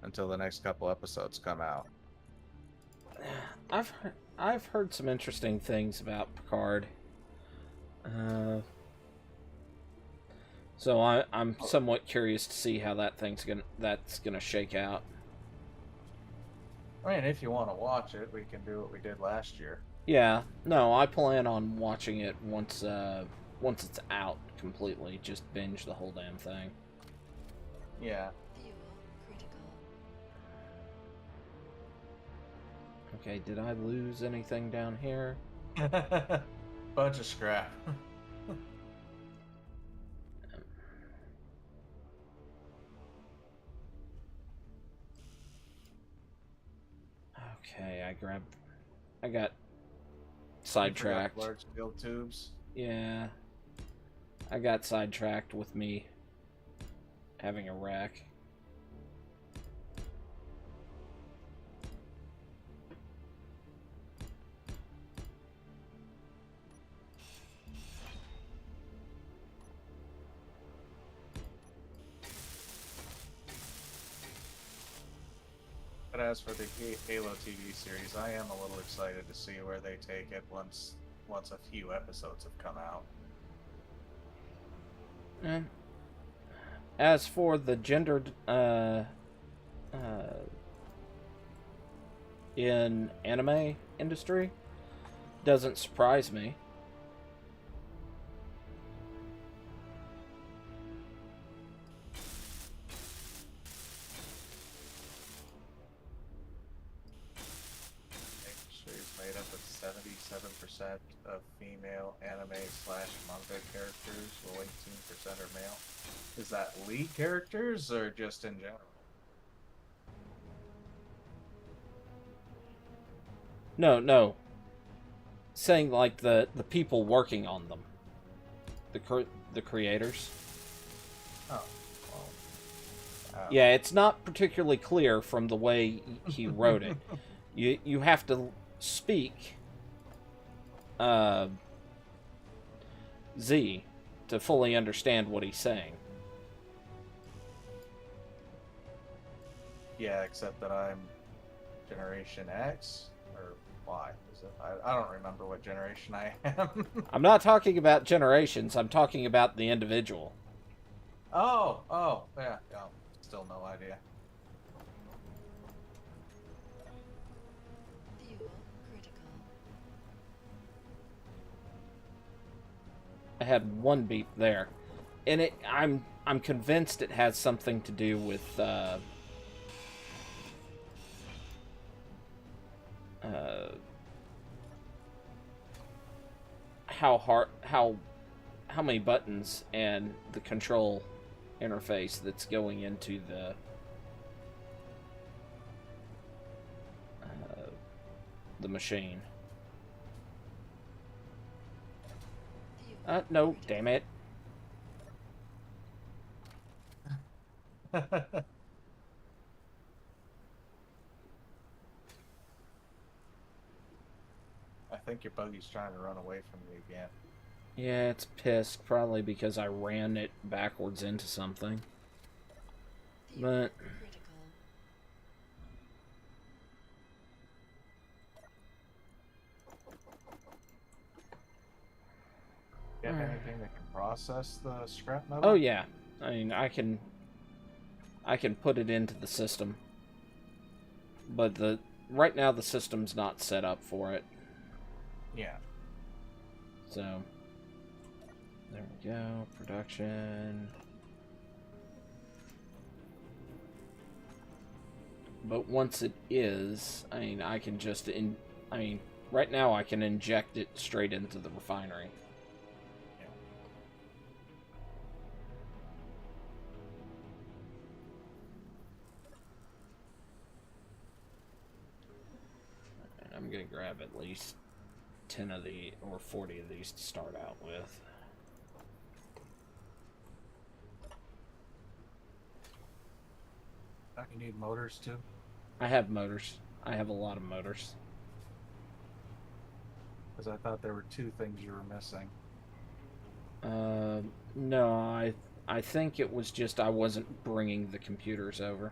Speaker 3: Until the next couple episodes come out.
Speaker 1: I've heard some interesting things about Picard. So I'm somewhat curious to see how that's gonna shake out.
Speaker 3: I mean, if you want to watch it, we can do what we did last year.
Speaker 1: Yeah, no, I plan on watching it once it's out completely. Just binge the whole damn thing.
Speaker 3: Yeah.
Speaker 2: fuel critical.
Speaker 1: Okay, did I lose anything down here?
Speaker 3: Bunch of scrap.
Speaker 1: Okay, I got sidetracked.
Speaker 3: Large steel tubes.
Speaker 1: Yeah. I got sidetracked with me having a wreck.
Speaker 3: But as for the Halo TV series, I am a little excited to see where they take it once a few episodes have come out.
Speaker 1: And as for the gendered in anime industry, doesn't surprise me.
Speaker 3: The industry is made up of 77% of female anime/manga characters, while 18% are male. Is that lead characters or just in general?
Speaker 1: No. Saying like the people working on them. The creators.
Speaker 3: Oh, well.
Speaker 1: Yeah, it's not particularly clear from the way he wrote it. You have to speak Z to fully understand what he's saying.
Speaker 3: Yeah, except that I'm Generation X or Y. Is it? I don't remember what generation I am.
Speaker 1: I'm not talking about generations, I'm talking about the individual.
Speaker 3: Oh, yeah. Still no idea.
Speaker 2: Fuel critical.
Speaker 1: I had one beep there. And I'm convinced it has something to do with how many buttons and the control interface that's going into the machine.
Speaker 2: Fuel
Speaker 1: No,
Speaker 2: critical.
Speaker 1: damn it.
Speaker 3: I think your buggy's trying to run away from you again.
Speaker 1: Yeah, it's pissed, probably because I ran it backwards into something.
Speaker 2: Fuel
Speaker 1: But
Speaker 2: critical.
Speaker 3: You have anything that can process the scrap metal?
Speaker 1: oh yeah, I mean I can put it into the system, but right now the system's not set up for it.
Speaker 3: Yeah.
Speaker 1: So there we go, production. But once it is, I mean, I can just right now I can inject it straight into the refinery. I'm gonna grab at least 10 of the or 40 of these to start out with.
Speaker 3: You need motors too?
Speaker 1: I have motors. I have a lot of motors.
Speaker 3: Because I thought there were two things you were missing.
Speaker 1: No, I think it was just I wasn't bringing the computers over.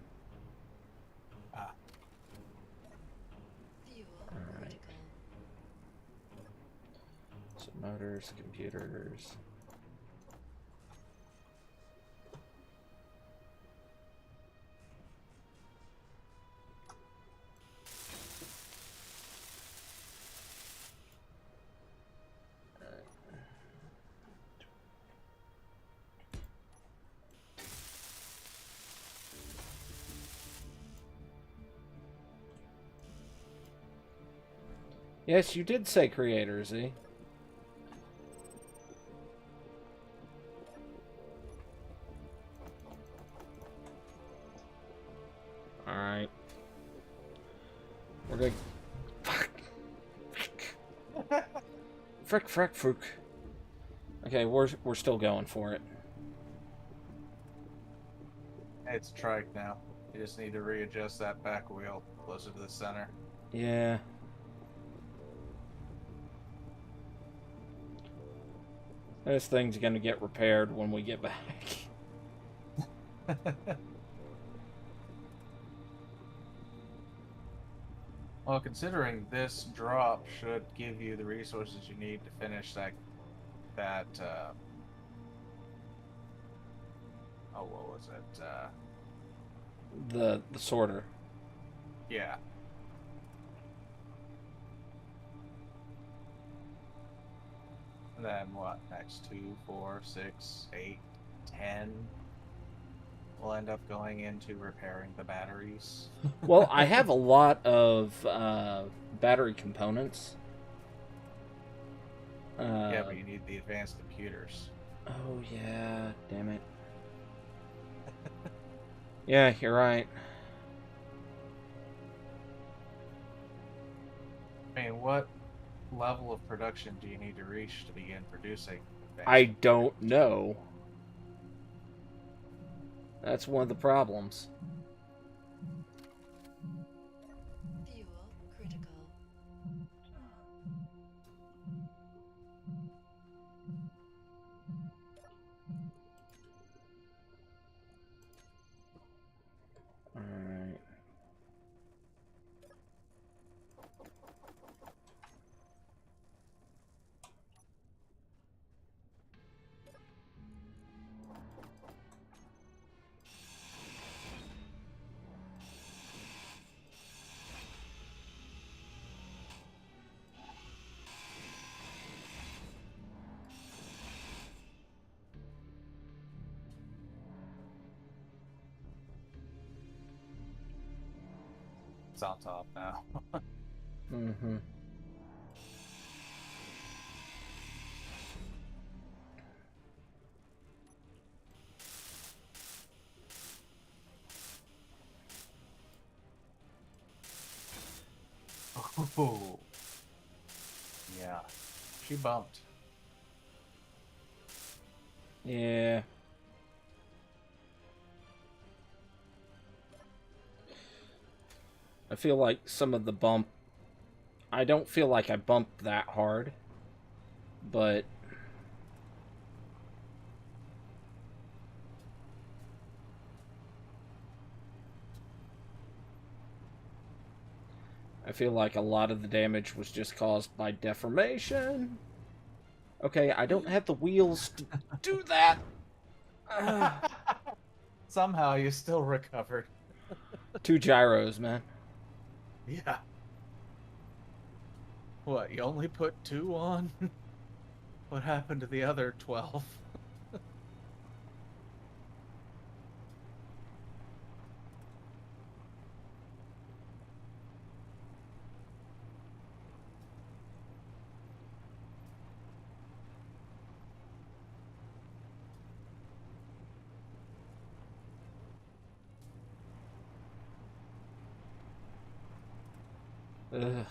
Speaker 3: Ah.
Speaker 2: Fuel
Speaker 1: Alright.
Speaker 2: critical.
Speaker 1: So motors, computers. Yes, you did say creators, eh? Alright. We're good. Frick, frick, fruck. Okay, we're still going for it.
Speaker 3: It's trike now. You just need to readjust that back wheel closer to the center.
Speaker 1: Yeah. This thing's gonna get repaired when we get back.
Speaker 3: Well, considering this drop should give you the resources you need to finish that oh, what was it?
Speaker 1: The sorter.
Speaker 3: Yeah. And then what? Next 2, 4, 6, 8, 10. We'll end up going into repairing the batteries.
Speaker 1: Well, I have a lot of battery components.
Speaker 3: Yeah, but you need the advanced computers.
Speaker 1: Oh, yeah. Damn it. Yeah, you're right.
Speaker 3: I mean, what level of production do you need to reach to begin producing advanced
Speaker 1: I
Speaker 3: computers?
Speaker 1: don't know. That's one of the problems.
Speaker 2: Fuel critical.
Speaker 1: Alright.
Speaker 3: It's on top now.
Speaker 1: Mm-hmm.
Speaker 3: Oh. Yeah. She bumped.
Speaker 1: Yeah. I feel like some of the bump... I don't feel like I bumped that hard, but... I feel like a lot of the damage was just caused by deformation. Okay, I don't have the wheels to do that.
Speaker 3: Somehow you still recovered.
Speaker 1: 2 gyros, man.
Speaker 3: Yeah. What, you only put 2 on? What happened to the other 12?
Speaker 1: Ugh.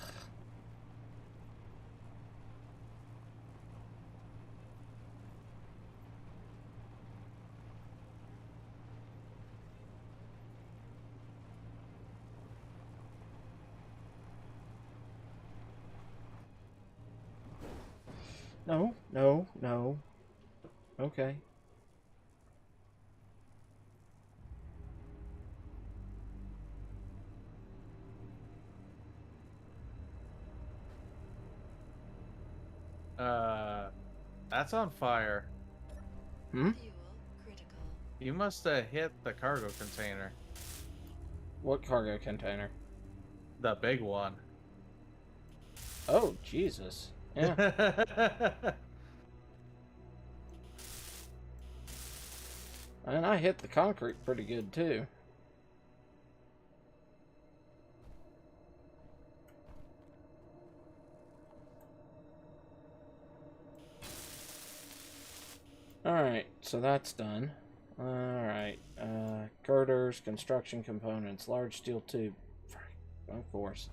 Speaker 1: No, no, no. Okay.
Speaker 3: That's on fire.
Speaker 1: Hmm?
Speaker 2: Fuel critical.
Speaker 3: You must have hit the cargo container.
Speaker 1: What cargo container?
Speaker 3: The big one.
Speaker 1: Oh, Jesus. Yeah. And I hit the concrete pretty good, too. Alright, so that's done. Alright, girders, construction components, large steel tube. Of course.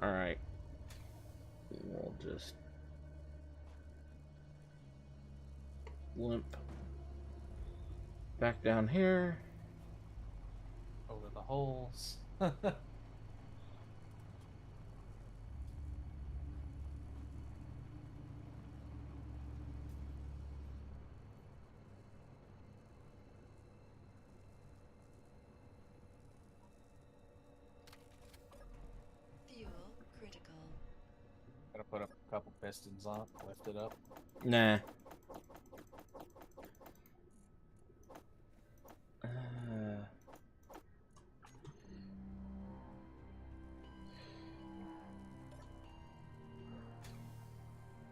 Speaker 1: Alright. We'll just limp back down here.
Speaker 3: Over the holes.
Speaker 2: Fuel critical.
Speaker 3: Gotta put up a couple pistons on it, lift it up.
Speaker 1: Nah.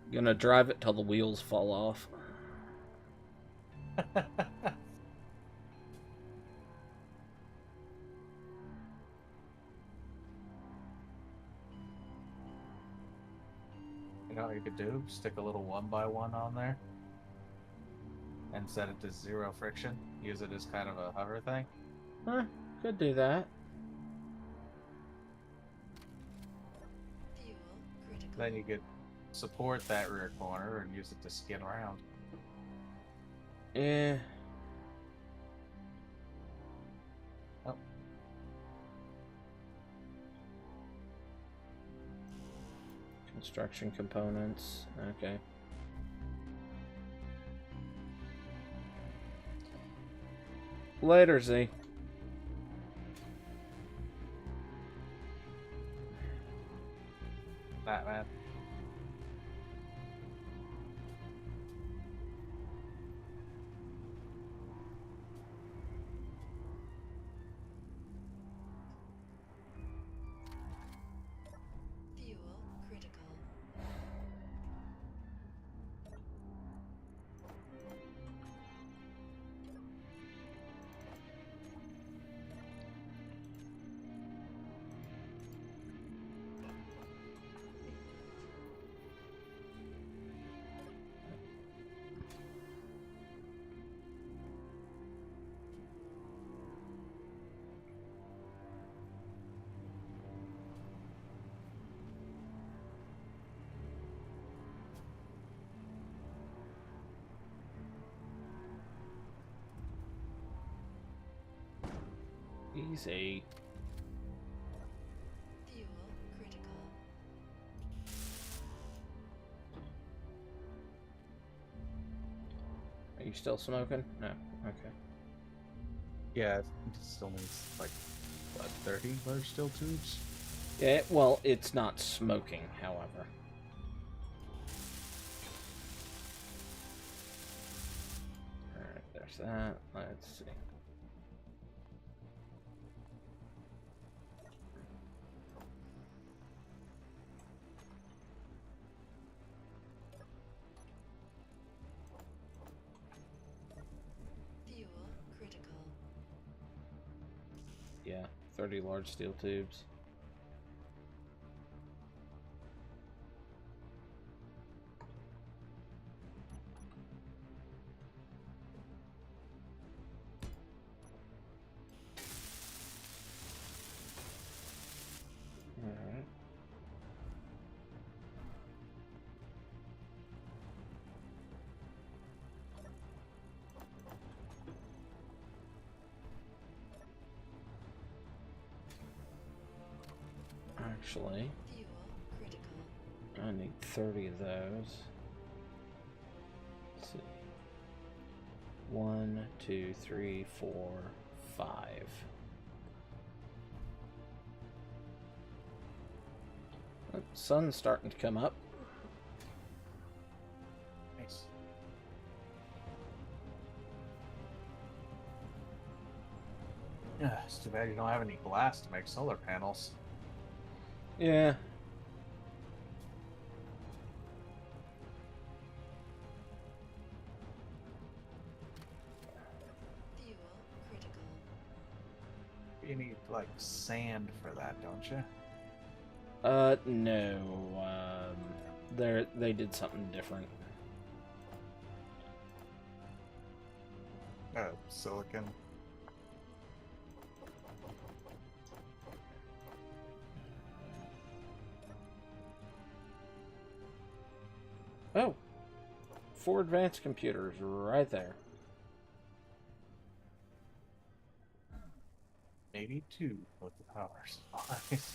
Speaker 1: Gonna drive it till the wheels fall off.
Speaker 3: You know what you could do? Stick a little 1x1 on there and set it to 0 friction. Use it as kind of a hover thing.
Speaker 1: Huh, could do that.
Speaker 2: Fuel critical.
Speaker 3: Then you could support that rear corner and use it to skin around.
Speaker 1: Eh.
Speaker 3: Oh.
Speaker 1: Construction components. Okay. Later, Z.
Speaker 3: That man.
Speaker 2: Fuel critical.
Speaker 1: Easy.
Speaker 2: Fuel critical.
Speaker 1: Are you still smoking? No. Okay.
Speaker 3: Yeah, it still needs like what, 30 large steel tubes.
Speaker 1: Yeah, well, it's not smoking, however. Alright, there's that. Let's see.
Speaker 2: Fuel critical.
Speaker 1: Yeah, 30 large steel tubes. Alright. Actually,
Speaker 2: Fuel critical.
Speaker 1: I need 30 of those. Let's see. 1, 2, 3, 4, 5. Oh, sun's starting to come up.
Speaker 3: Nice. Yeah, it's too bad you don't have any glass to make solar panels.
Speaker 1: Yeah.
Speaker 2: Fuel critical.
Speaker 3: You need like sand for that, don't you?
Speaker 1: No. They did something different.
Speaker 3: Silicon.
Speaker 1: Oh, 4 advanced computers right there.
Speaker 3: Maybe 2 with the power supplies.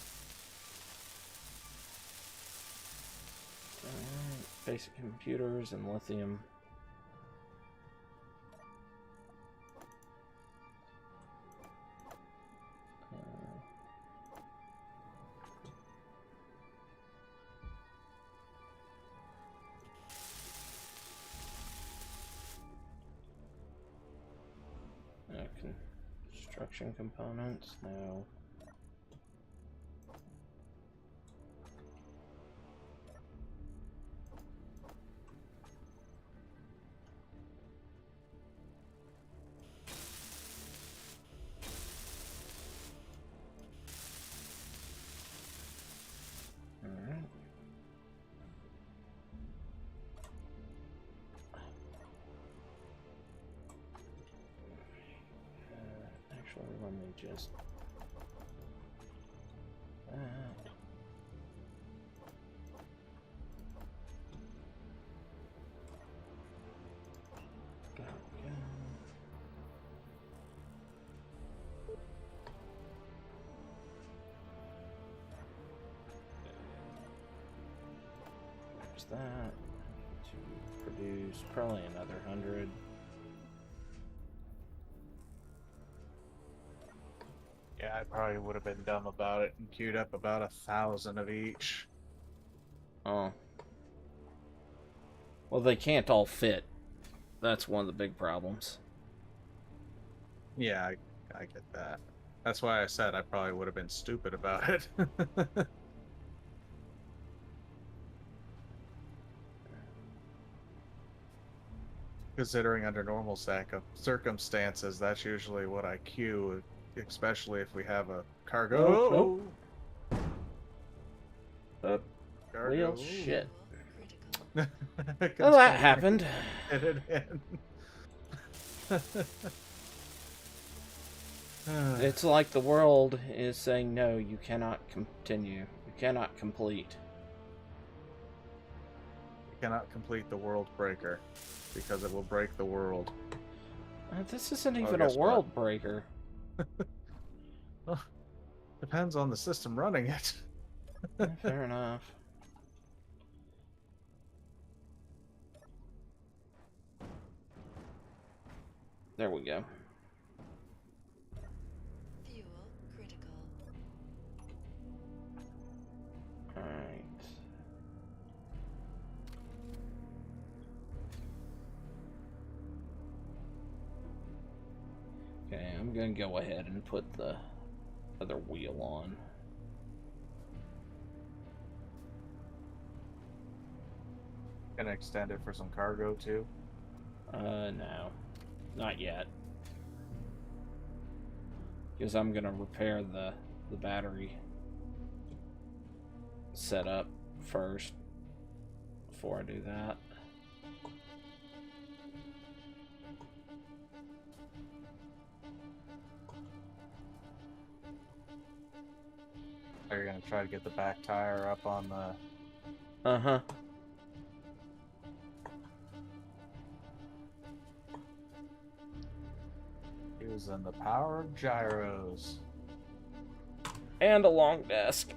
Speaker 1: Alright, basic computers and lithium. Construction components, no. Alright. Actually, let me just... that. Go, go. There's that. To produce probably another 100.
Speaker 3: Yeah, I probably would have been dumb about it and queued up about 1,000 of each.
Speaker 1: Oh. Well, they can't all fit. That's one of the big problems.
Speaker 3: Yeah, I get that. That's why I said I probably would have been stupid about it. Considering under normal circumstances, that's usually what I queue, especially if we have a cargo.
Speaker 1: Up.
Speaker 3: Cargo.
Speaker 1: Real shit.
Speaker 2: Fuel critical.
Speaker 1: Well, that happened.
Speaker 3: Get it in.
Speaker 1: It's like the world is saying, no, you cannot continue. You cannot complete.
Speaker 3: You cannot complete the world breaker because it will break the world.
Speaker 1: This isn't even a
Speaker 3: guess
Speaker 1: world breaker.
Speaker 3: Well, depends on the system running it.
Speaker 1: Fair enough. There we go.
Speaker 2: Fuel critical.
Speaker 1: Alright. Okay, I'm gonna go ahead and put the other wheel on.
Speaker 3: Gonna extend it for some cargo too.
Speaker 1: No. Not yet. Because I'm gonna repair the battery setup first before I do that.
Speaker 3: Are you gonna try to get the back tire up on the...
Speaker 1: Uh-huh.
Speaker 3: Using the power of gyros.
Speaker 1: And a long desk.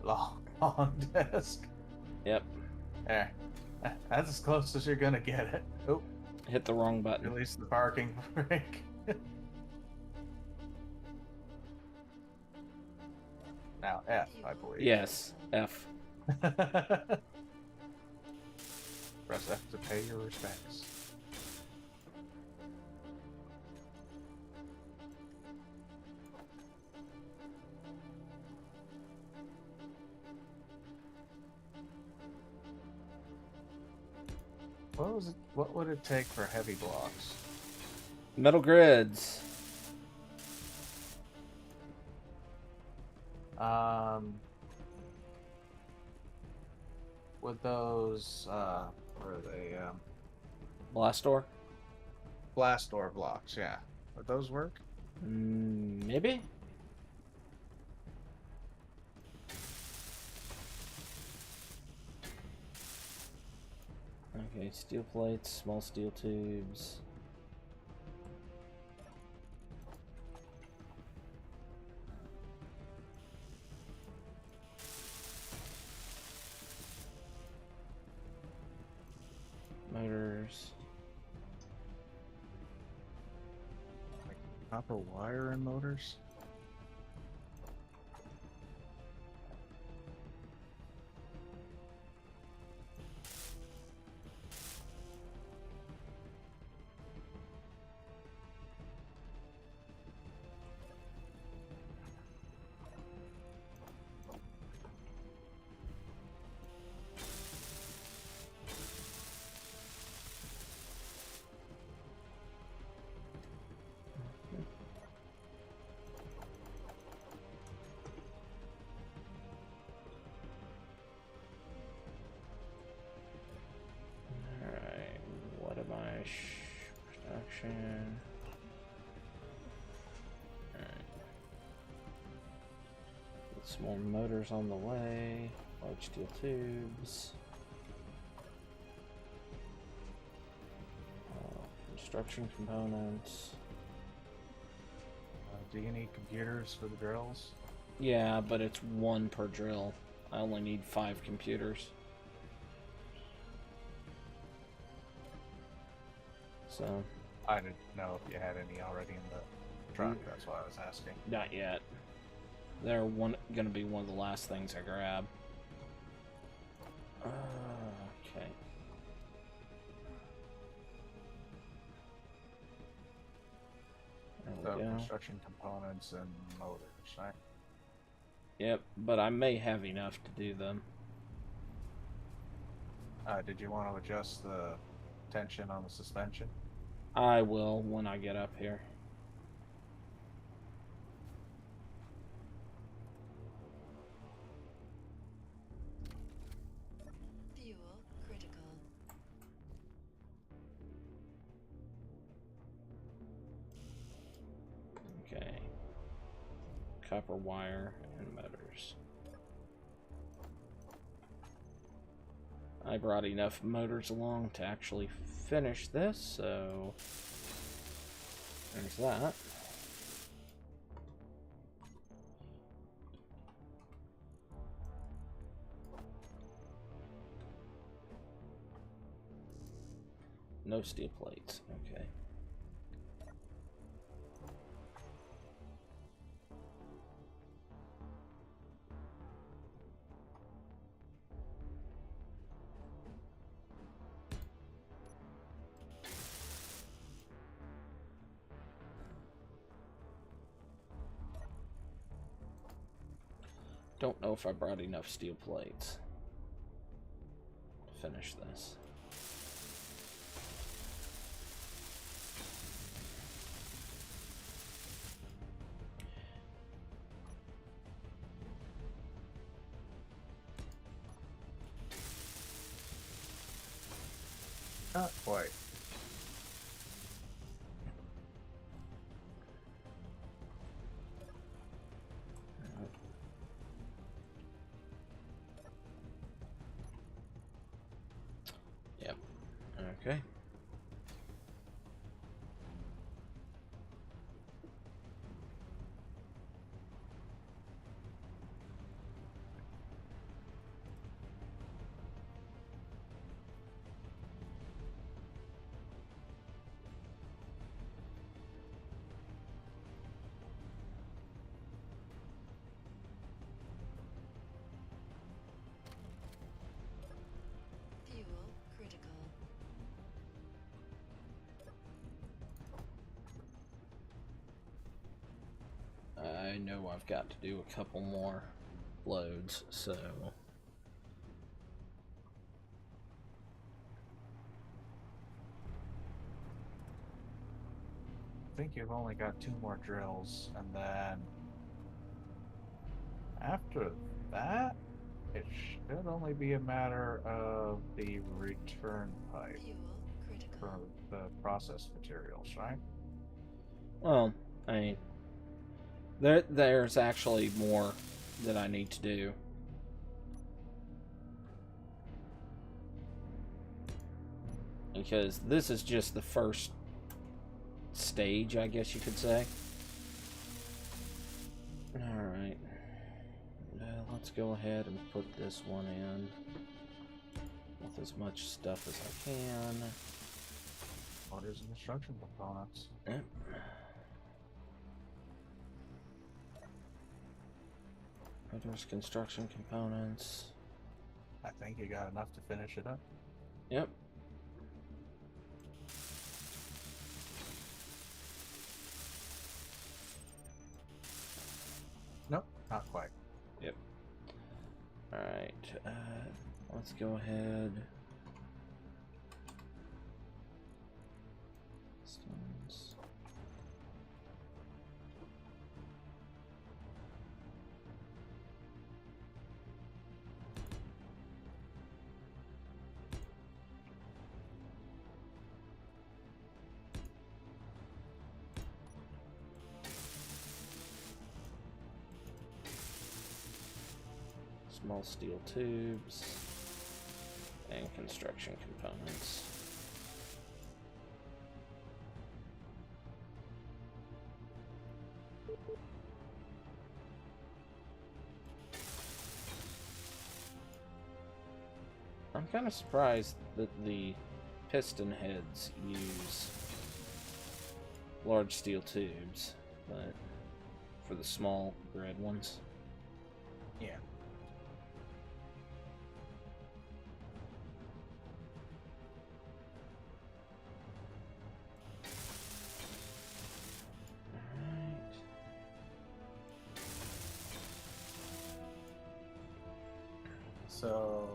Speaker 3: Long desk.
Speaker 1: Yep.
Speaker 3: There. That's as close as you're gonna get it. Oh,
Speaker 1: Hit the wrong button.
Speaker 3: release the parking brake. Now F, I believe.
Speaker 1: Yes. F.
Speaker 3: Press F to pay your respects. What would it take for heavy blocks?
Speaker 1: Metal grids.
Speaker 3: With those, what are they?
Speaker 1: Blast door?
Speaker 3: Blast door blocks, yeah. Would those work?
Speaker 1: Maybe? Okay, steel plates, small steel tubes. Motors.
Speaker 3: Like copper wire and motors?
Speaker 1: Alright, what am I? Production. Alright. Get some more motors on the way. Large steel tubes. Construction components.
Speaker 3: Do you need computers for the drills?
Speaker 1: Yeah, but it's one per drill. I only need 5 computers. So.
Speaker 3: I didn't know if you had any already in the truck. That's why I was asking.
Speaker 1: Not yet. They're gonna be one of the last things I grab. Okay. There
Speaker 3: So
Speaker 1: we go.
Speaker 3: construction components and motors, right?
Speaker 1: Yep, but I may have enough to do them.
Speaker 3: Did you want to adjust the tension on the suspension?
Speaker 1: I will when I get up here.
Speaker 2: Fuel critical.
Speaker 1: Okay. Copper wire and motors. I brought enough motors along to actually finish this, so there's that. No steel plates, okay. Don't know if I brought enough steel plates to finish this.
Speaker 3: Not quite.
Speaker 1: Yep. Okay.
Speaker 2: Fuel critical.
Speaker 1: I know I've got to do a couple more loads, so
Speaker 3: I think you've only got 2 more drills, and then after that, It should only be a matter of the return pipe
Speaker 2: Fuel critical.
Speaker 3: for the process materials, right?
Speaker 1: Well, I mean, there's actually more that I need to do. Because this is just the first stage, I guess you could say. Alright. Let's go ahead and put this one in with as much stuff as I can.
Speaker 3: Orders and construction components.
Speaker 1: Yep. There's construction components.
Speaker 3: I think you got enough to finish it up.
Speaker 1: Yep.
Speaker 3: Nope, not quite.
Speaker 1: Yep. Alright. Let's go ahead. Stones. Small steel tubes and construction components. I'm kind of surprised that the piston heads use large steel tubes, but for the small red ones.
Speaker 3: Yeah.
Speaker 1: Alright.
Speaker 3: So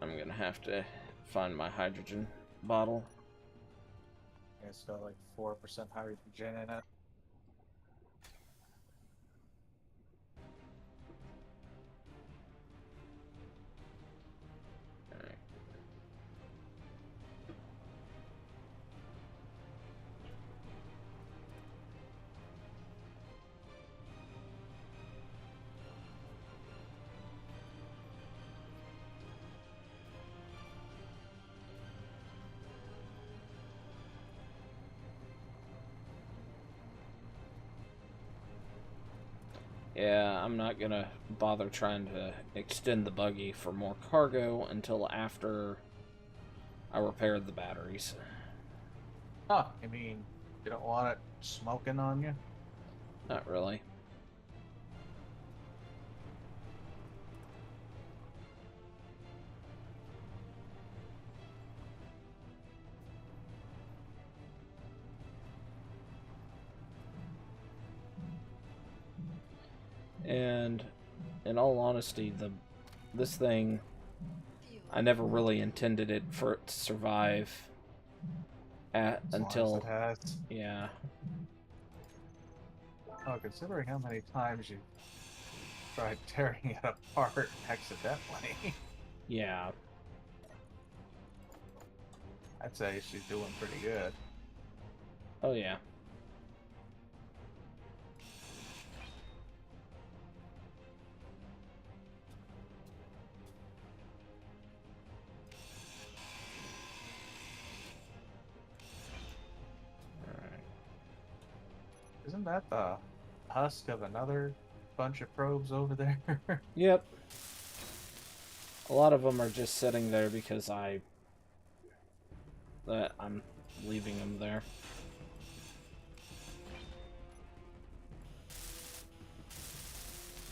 Speaker 1: I'm gonna have to find my hydrogen bottle.
Speaker 3: it's got like 4% hydrogen in it.
Speaker 1: Alright. Yeah, I'm not gonna bother trying to extend the buggy for more cargo until after I repair the batteries.
Speaker 3: Oh, you mean you don't want it smoking on you?
Speaker 1: Not really. And in all honesty, this thing,
Speaker 2: Fuel.
Speaker 1: I never really intended it for it to survive
Speaker 3: As long
Speaker 1: until
Speaker 3: as it has.
Speaker 1: yeah.
Speaker 3: Oh, considering how many times you tried tearing it apart accidentally,
Speaker 1: Yeah.
Speaker 3: I'd say she's doing pretty good.
Speaker 1: Oh yeah. Alright.
Speaker 3: Isn't that the husk of another bunch of probes over there?
Speaker 1: Yep. A lot of them are just sitting there because I'm leaving them there.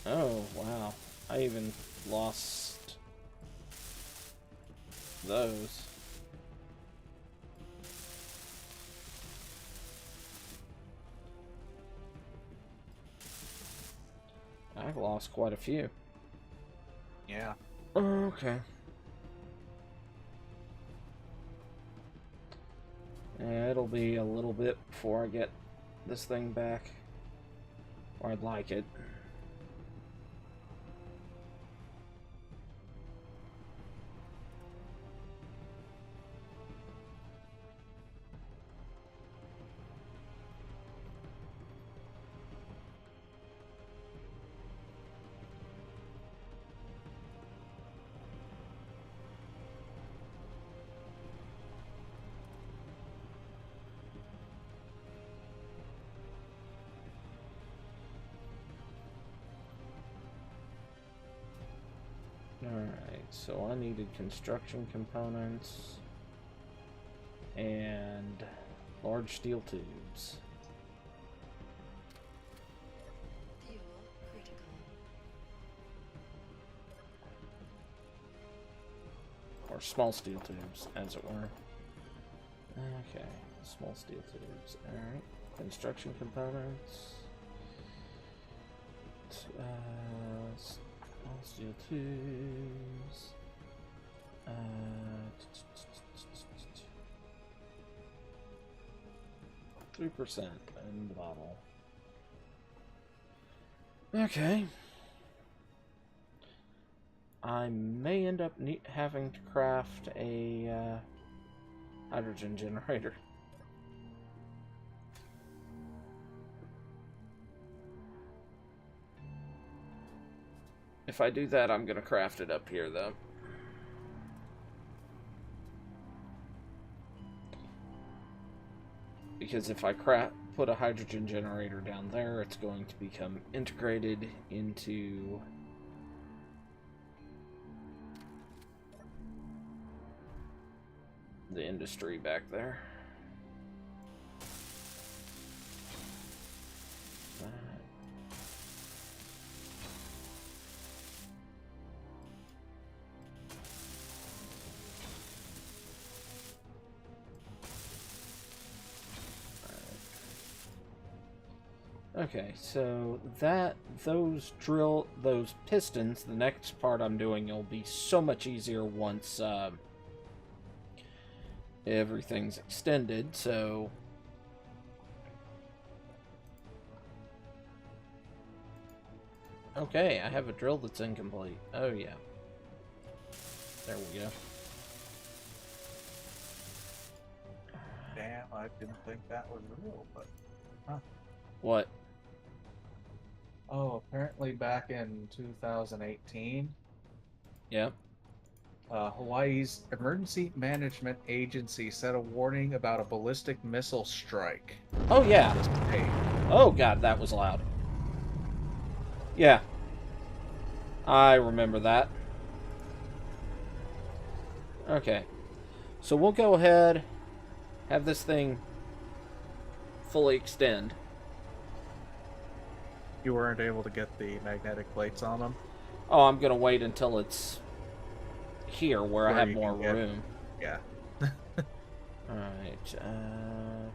Speaker 1: Oh, wow. I even lost those. I've lost quite a few.
Speaker 3: Yeah.
Speaker 1: Okay. Yeah, it'll be a little bit before I get this thing back. Or I'd like it. Alright, so I needed construction components and large steel tubes.
Speaker 2: Fuel critical.
Speaker 1: Or small steel tubes, as it were. Okay, small steel tubes. Alright, construction components. Small steel tubes. 3% in the bottle. Okay. I may end up having to craft a hydrogen generator. If I do that, I'm gonna craft it up here, though. Because if I put a hydrogen generator down there, it's going to become integrated into the industry back there. Okay, so those pistons, the next part I'm doing will be so much easier once everything's extended, so okay, I have a drill that's incomplete. Oh yeah. There we go.
Speaker 3: Damn, I didn't think that was real, but huh.
Speaker 1: What?
Speaker 3: Oh, apparently back in 2018,
Speaker 1: Yeah.
Speaker 3: Hawaii's Emergency Management Agency set a warning about a ballistic missile strike.
Speaker 1: Oh yeah.
Speaker 3: Hey,
Speaker 1: Oh god, that was loud. Yeah. I remember that. Okay. So we'll go ahead, have this thing fully extend.
Speaker 3: you weren't able to get the magnetic plates on them?
Speaker 1: Oh, I'm gonna wait until it's here where I
Speaker 3: Where
Speaker 1: have
Speaker 3: you
Speaker 1: more
Speaker 3: can get-
Speaker 1: room.
Speaker 3: Yeah.
Speaker 1: Alright, I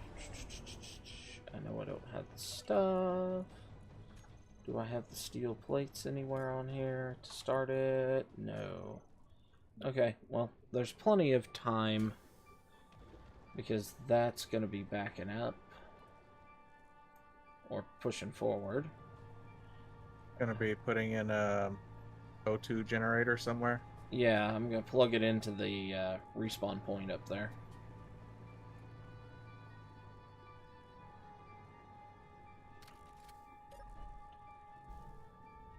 Speaker 1: know I don't have the stuff. Do I have the steel plates anywhere on here to start it? No. Okay, well, there's plenty of time because that's going to be backing up or pushing forward.
Speaker 3: Gonna be putting in a O2 generator somewhere.
Speaker 1: Yeah, I'm going to plug it into the respawn point up there.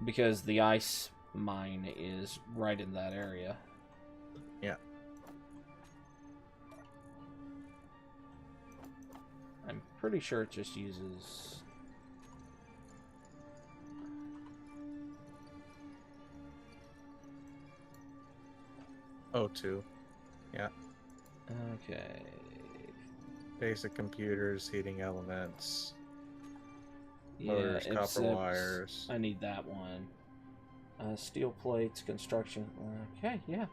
Speaker 1: Because the ice mine is right in that area.
Speaker 3: Yeah.
Speaker 1: I'm pretty sure it just uses...
Speaker 3: O2. Yeah.
Speaker 1: Okay.
Speaker 3: Basic computers, heating elements,
Speaker 1: Yeah,
Speaker 3: motors, copper
Speaker 1: except
Speaker 3: wires.
Speaker 1: I need that one. Steel plates, construction. Okay, yeah.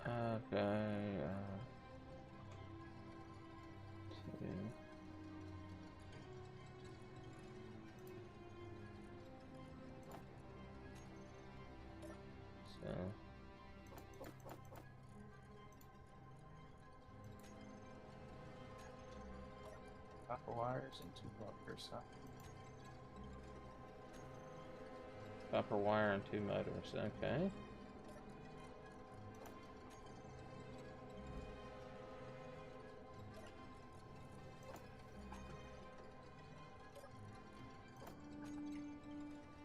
Speaker 1: Okay. So.
Speaker 3: Copper wires and 2 motors, huh?
Speaker 1: Copper wire and 2 motors. Okay.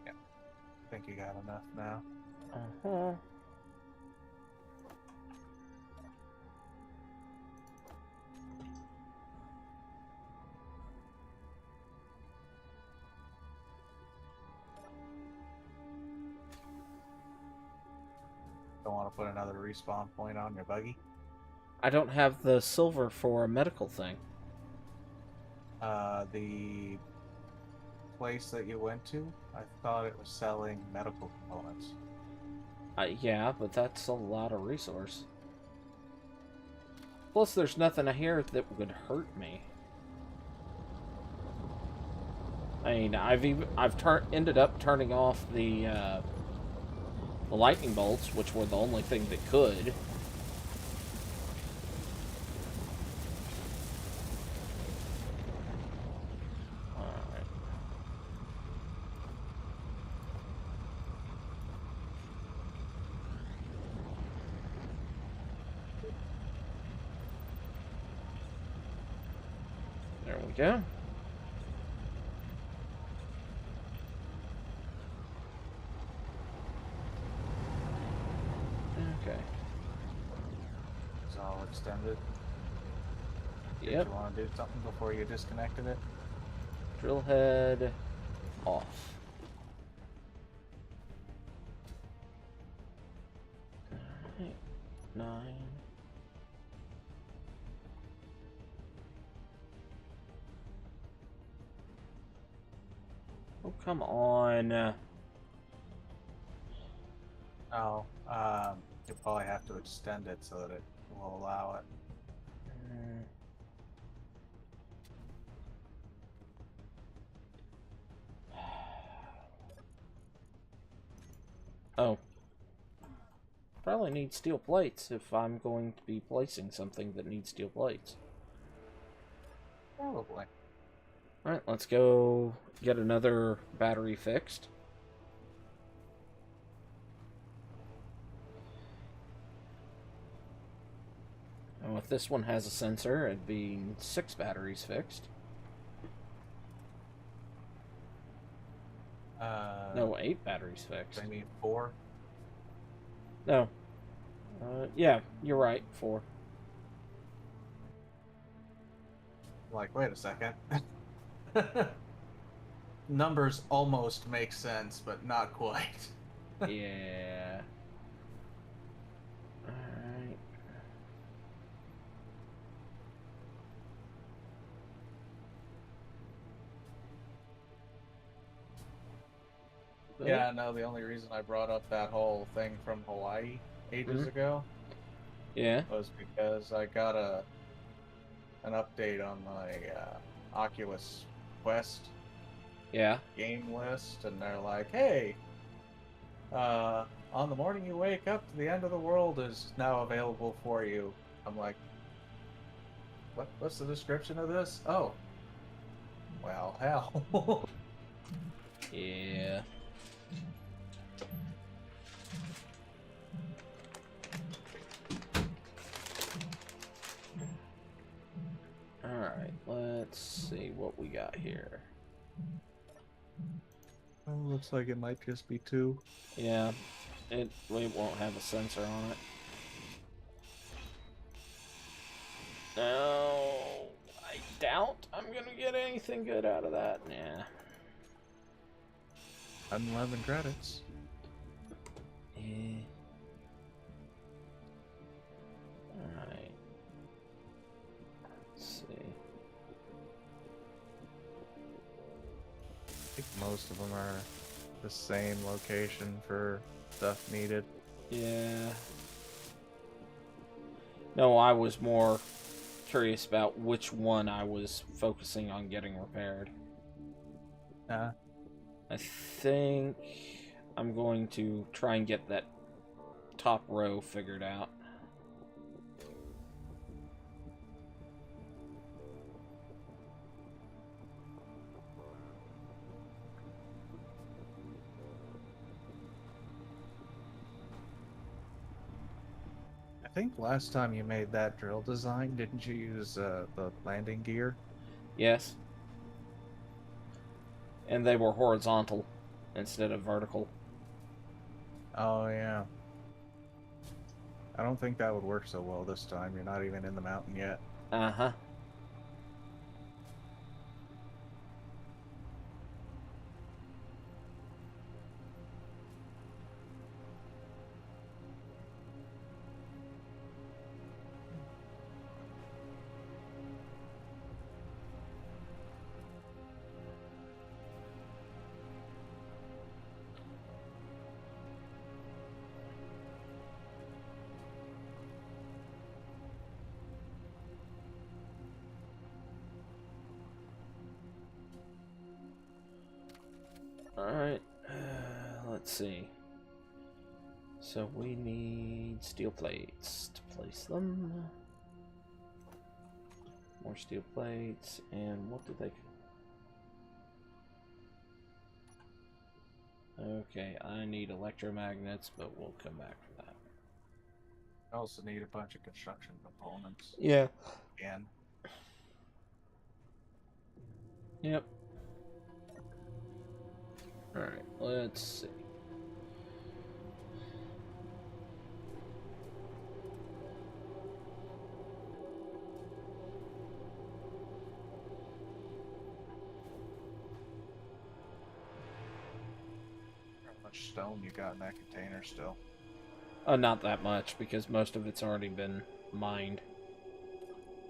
Speaker 3: I think you got enough now.
Speaker 1: Uh-huh.
Speaker 3: Don't want to put another respawn point on your buggy.
Speaker 1: I don't have the silver for a medical thing.
Speaker 3: The place that you went to, I thought it was selling medical components.
Speaker 1: Yeah, but that's a lot of resource. Plus, there's nothing here that would hurt me. I mean, ended up turning off the lightning bolts, which were the only thing that could. Alright. There we go. Okay.
Speaker 3: It's all extended. Did
Speaker 1: Yep.
Speaker 3: you want to do something before you disconnected it?
Speaker 1: Drill head off. Alright. 9. Oh, come on.
Speaker 3: Oh, you'll probably have to extend it so that it will allow it.
Speaker 1: Oh. Probably need steel plates if I'm going to be placing something that needs steel plates.
Speaker 3: Probably.
Speaker 1: Alright, let's go get another battery fixed. And if this one has a sensor, it'd be 6 batteries fixed. No, 8 batteries fixed.
Speaker 3: I mean 4.
Speaker 1: No. Yeah, you're right, 4.
Speaker 3: Like, wait a second. Numbers almost make sense, but not quite.
Speaker 1: Yeah. Alright.
Speaker 3: Yeah, no, the only reason I brought up that whole thing from Hawaii ages ago
Speaker 1: Yeah.
Speaker 3: was because I got an update on my Oculus Quest
Speaker 1: Yeah.
Speaker 3: game list, and they're like, hey, on the morning you wake up, the end of the world is now available for you. I'm like, what's the description of this? Oh, well, hell.
Speaker 1: Yeah. Alright, let's see what we got here.
Speaker 3: Well, looks like it might just be 2.
Speaker 1: Yeah, it won't have a sensor on it. No, I doubt I'm gonna get anything good out of that. Nah.
Speaker 3: 111 credits.
Speaker 1: Yeah. Alright. Let's see.
Speaker 3: I think most of them are the same location for stuff needed.
Speaker 1: Yeah. No, I was more curious about which one I was focusing on getting repaired. I think I'm going to try and get that top row figured out.
Speaker 3: I think last time you made that drill design, didn't you use the landing gear?
Speaker 1: Yes. And they were horizontal instead of vertical.
Speaker 3: Oh, yeah. I don't think that would work so well this time. You're not even in the mountain yet.
Speaker 1: Uh-huh. Alright, let's see. So we need steel plates to place them. More steel plates, and what did they... Okay, I need electromagnets, but we'll come back for that.
Speaker 3: I also need a bunch of construction components.
Speaker 1: Yeah.
Speaker 3: Again.
Speaker 1: Yep. Alright, let's see.
Speaker 3: How much stone you got in that container still?
Speaker 1: Not that much, because most of it's already been mined.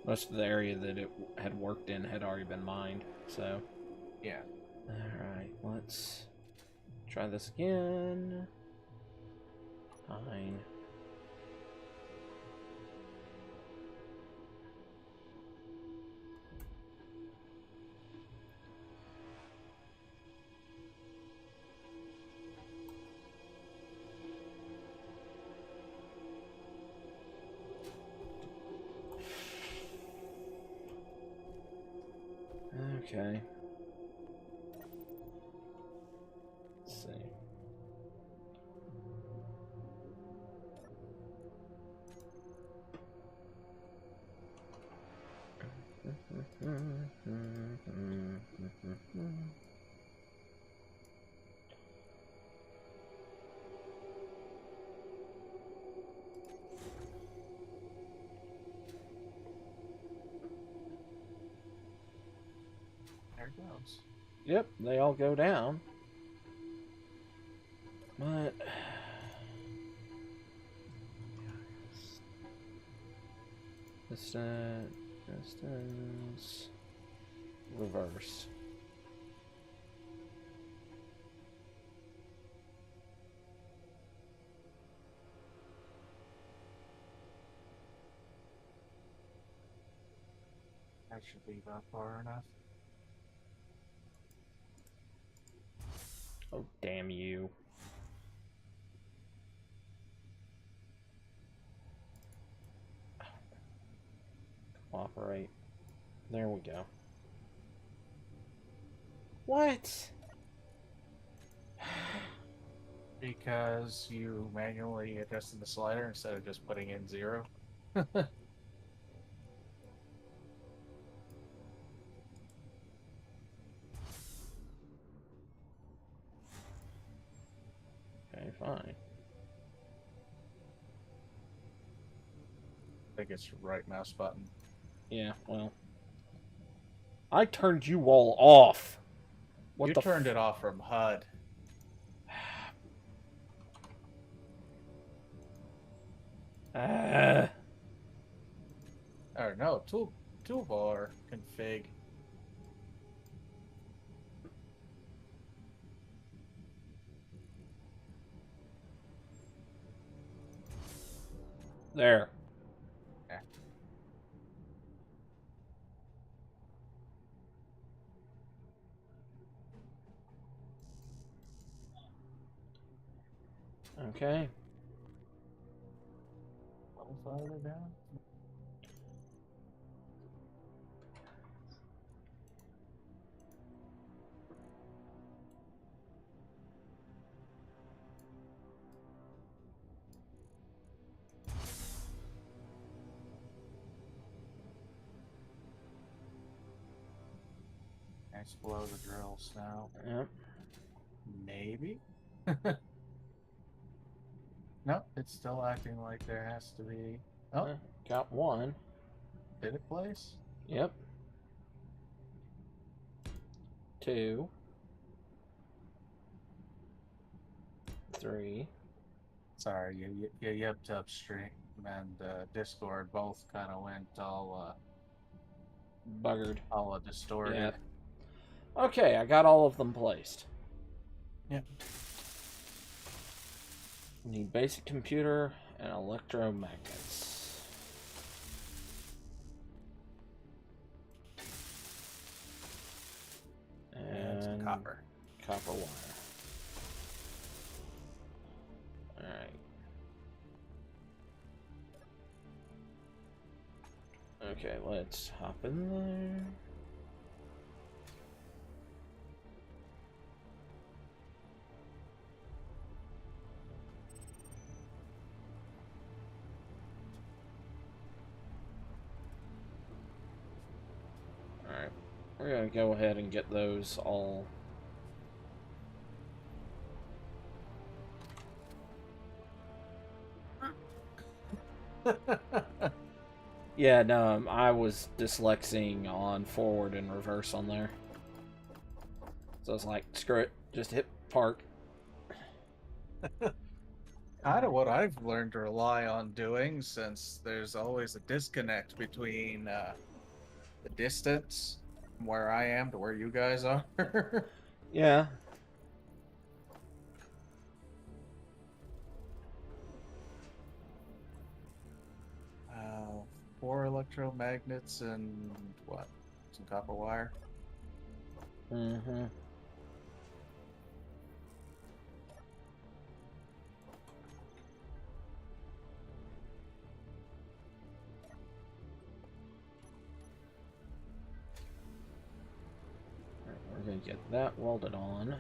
Speaker 1: Most of the area that it had worked in had already been mined, so...
Speaker 3: Yeah.
Speaker 1: Alright, let's try this again. Fine. Okay. Let's see.
Speaker 3: There it goes.
Speaker 1: Yep, they all go down. But... Distance... Reverse.
Speaker 3: That should be about far enough.
Speaker 1: Oh, damn you. Cooperate. There we go. What?
Speaker 3: Because you manually adjusted the slider instead of just putting in 0.
Speaker 1: Okay, fine.
Speaker 3: I think it's right mouse button.
Speaker 1: Yeah, well. I turned you all off. What
Speaker 3: You
Speaker 1: the
Speaker 3: turned it off from HUD. Or no, toolbar config.
Speaker 1: There.
Speaker 3: Yeah.
Speaker 1: Okay.
Speaker 3: farther down? Nice below the drills now.
Speaker 1: Yep.
Speaker 3: Maybe? No, it's still acting like there has to be. Oh,
Speaker 1: Got one.
Speaker 3: did it place?
Speaker 1: Yep. 2. 3.
Speaker 3: Sorry, you yipped upstream and Discord both kind of went
Speaker 1: Buggered.
Speaker 3: all distorted.
Speaker 1: Yep. Okay, I got all of them placed.
Speaker 3: Yep.
Speaker 1: Need basic computer and electromagnets.
Speaker 3: And some copper.
Speaker 1: Copper wire. Alright. Okay, let's hop in there. Alright, we're gonna go ahead and get those all. Yeah, no, I was dyslexing on forward and reverse on there. So I was like, screw it, just hit park.
Speaker 3: Kind of what I've learned to rely on doing, since there's always a disconnect between the distance from where I am to where you guys are.
Speaker 1: Yeah.
Speaker 3: uh, 4 electromagnets and what? Some copper wire.
Speaker 1: Mm-hmm. We're gonna get that welded on.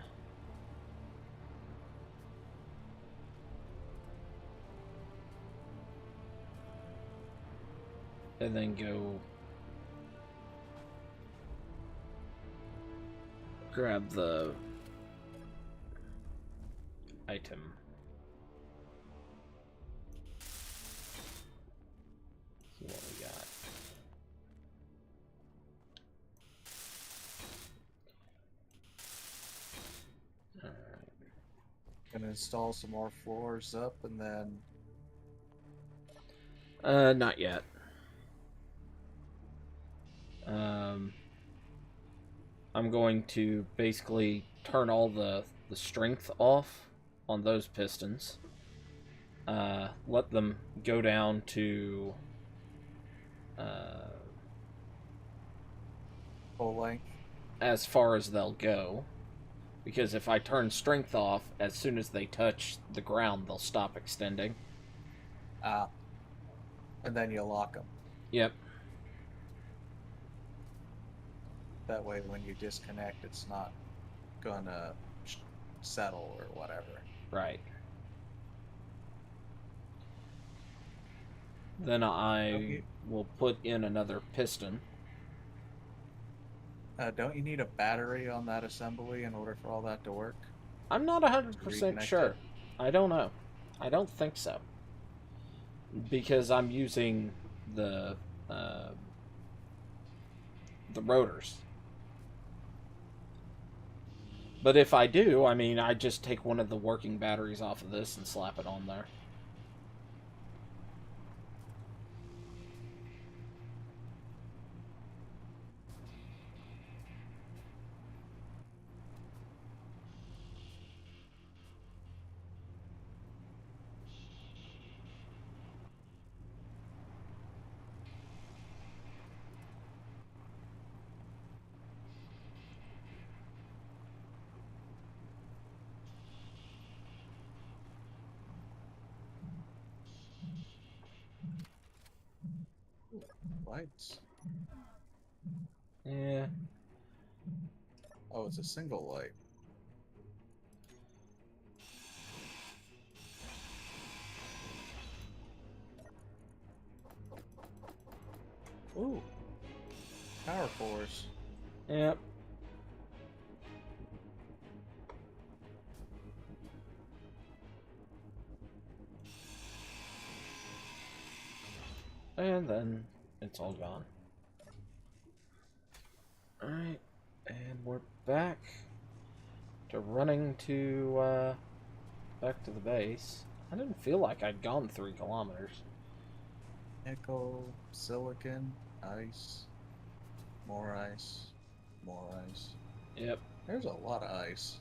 Speaker 1: And then go grab the item. See what we got.
Speaker 3: Gonna install some more floors up and then.
Speaker 1: Not yet. I'm going to basically turn all the strength off on those pistons. Let them go down to
Speaker 3: Full length.
Speaker 1: as far as they'll go. Because if I turn strength off, as soon as they touch the ground, they'll stop extending.
Speaker 3: And then you lock them.
Speaker 1: Yep.
Speaker 3: That way, when you disconnect, it's not gonna settle or whatever.
Speaker 1: Right. Then I will put in another piston.
Speaker 3: Don't you need a battery on that assembly in order for all that to work?
Speaker 1: I'm not 100% sure. I don't know. I don't think so. Because I'm using the rotors. But if I do, I mean, I just take one of the working batteries off of this and slap it on there.
Speaker 3: Lights.
Speaker 1: Yeah.
Speaker 3: Oh, it's a single light. Ooh. Power force.
Speaker 1: Yep. And then it's all gone. Alright, and we're back to running to, back to the base. I didn't feel like I'd gone 3 kilometers.
Speaker 3: Nickel, silicon, ice, more ice, more ice.
Speaker 1: Yep.
Speaker 3: There's a lot of ice.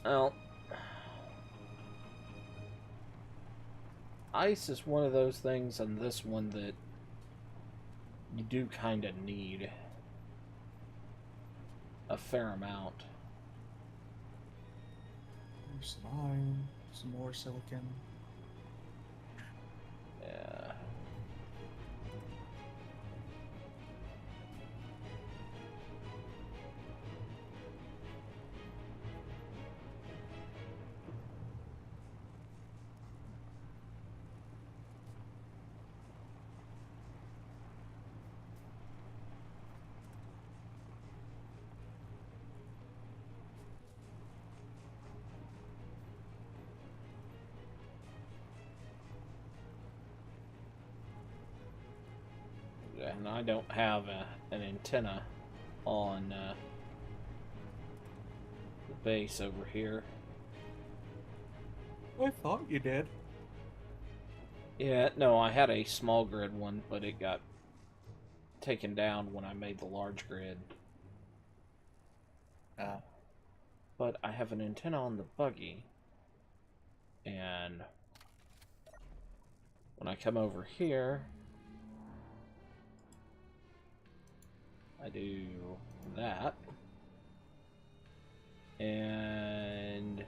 Speaker 1: Well, ice is one of those things on this one that you do kind of need a fair amount.
Speaker 3: There's some iron, some more silicon.
Speaker 1: Yeah. And I don't have an antenna on the base over here.
Speaker 3: I thought you did.
Speaker 1: Yeah, no, I had a small grid one, but it got taken down when I made the large grid. But I have an antenna on the buggy, and when I come over here, I do that, and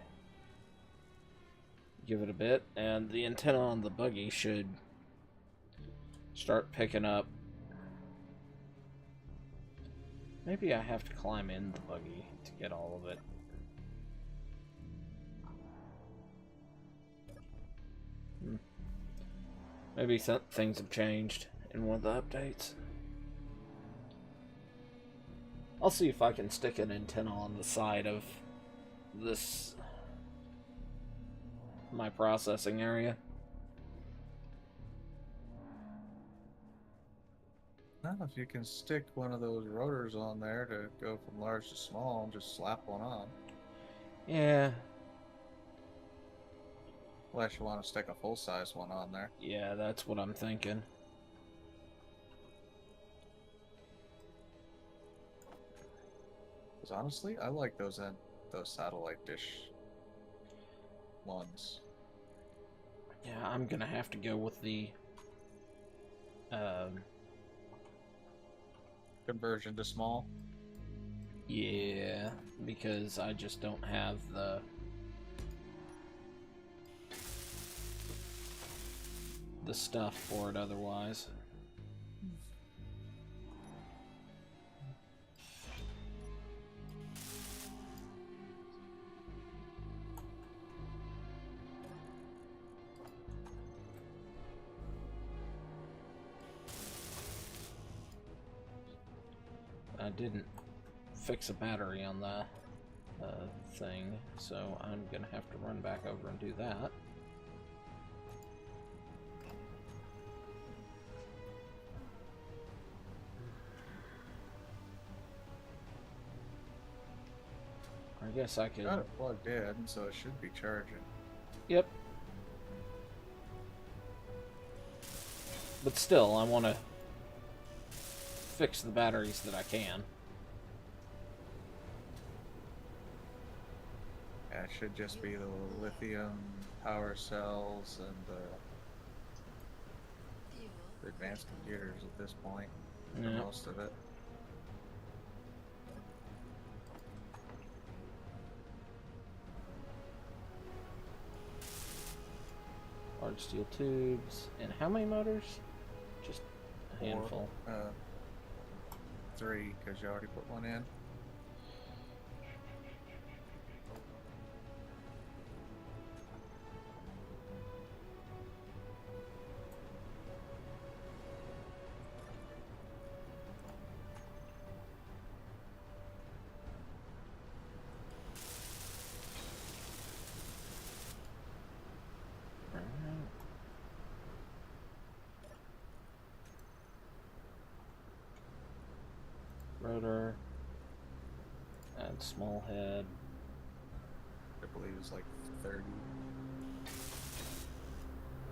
Speaker 1: give it a bit, and the antenna on the buggy should start picking up. Maybe I have to climb in the buggy to get all of it. Maybe some things have changed in one of the updates. I'll see if I can stick an antenna on the side of this, my processing area.
Speaker 3: Well, if you can stick one of those rotors on there to go from large to small and just slap one on.
Speaker 1: Yeah.
Speaker 3: Unless you want to stick a full-size one on there.
Speaker 1: Yeah, that's what I'm thinking.
Speaker 3: Because honestly, I like those satellite dish ones.
Speaker 1: Yeah, I'm gonna have to go with the
Speaker 3: Conversion to small.
Speaker 1: yeah, because I just don't have the stuff for it otherwise. I didn't fix a battery on the thing, so I'm gonna have to run back over and do that. I guess I could.
Speaker 3: Got it plugged in, so it should be charging.
Speaker 1: Yep. But still, I want to fix the batteries that I can.
Speaker 3: Yeah, it should just be the lithium power cells and the advanced computers at this point. For
Speaker 1: Yeah.
Speaker 3: most of it.
Speaker 1: Large steel tubes. And how many motors? handful.
Speaker 3: 3, because you already put one in.
Speaker 1: Rotor. And small head.
Speaker 3: I believe it's like 30.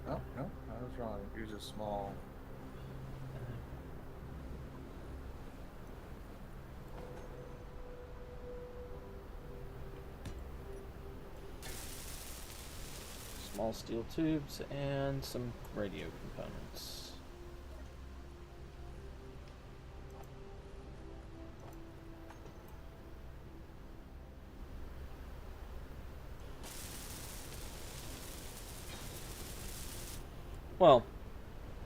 Speaker 3: Oh, no, I was wrong. Use a small.
Speaker 1: Small steel tubes and some radio components. Well,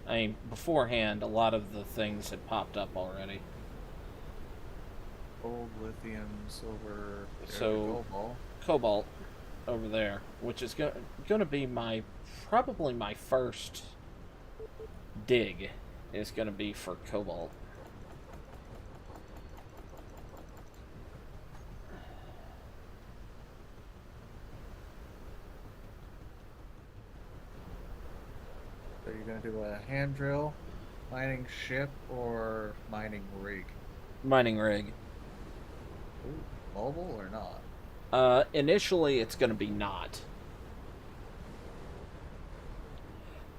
Speaker 1: I mean, beforehand, a lot of the things had popped up already.
Speaker 3: Gold, lithium, silver,
Speaker 1: So,
Speaker 3: cobalt.
Speaker 1: Cobalt over there, which is going to be probably my first dig, is going to be for cobalt.
Speaker 3: So you're going to do a hand drill, mining ship, or mining rig?
Speaker 1: Mining rig.
Speaker 3: Ooh, mobile or not?
Speaker 1: Initially, it's going to be not.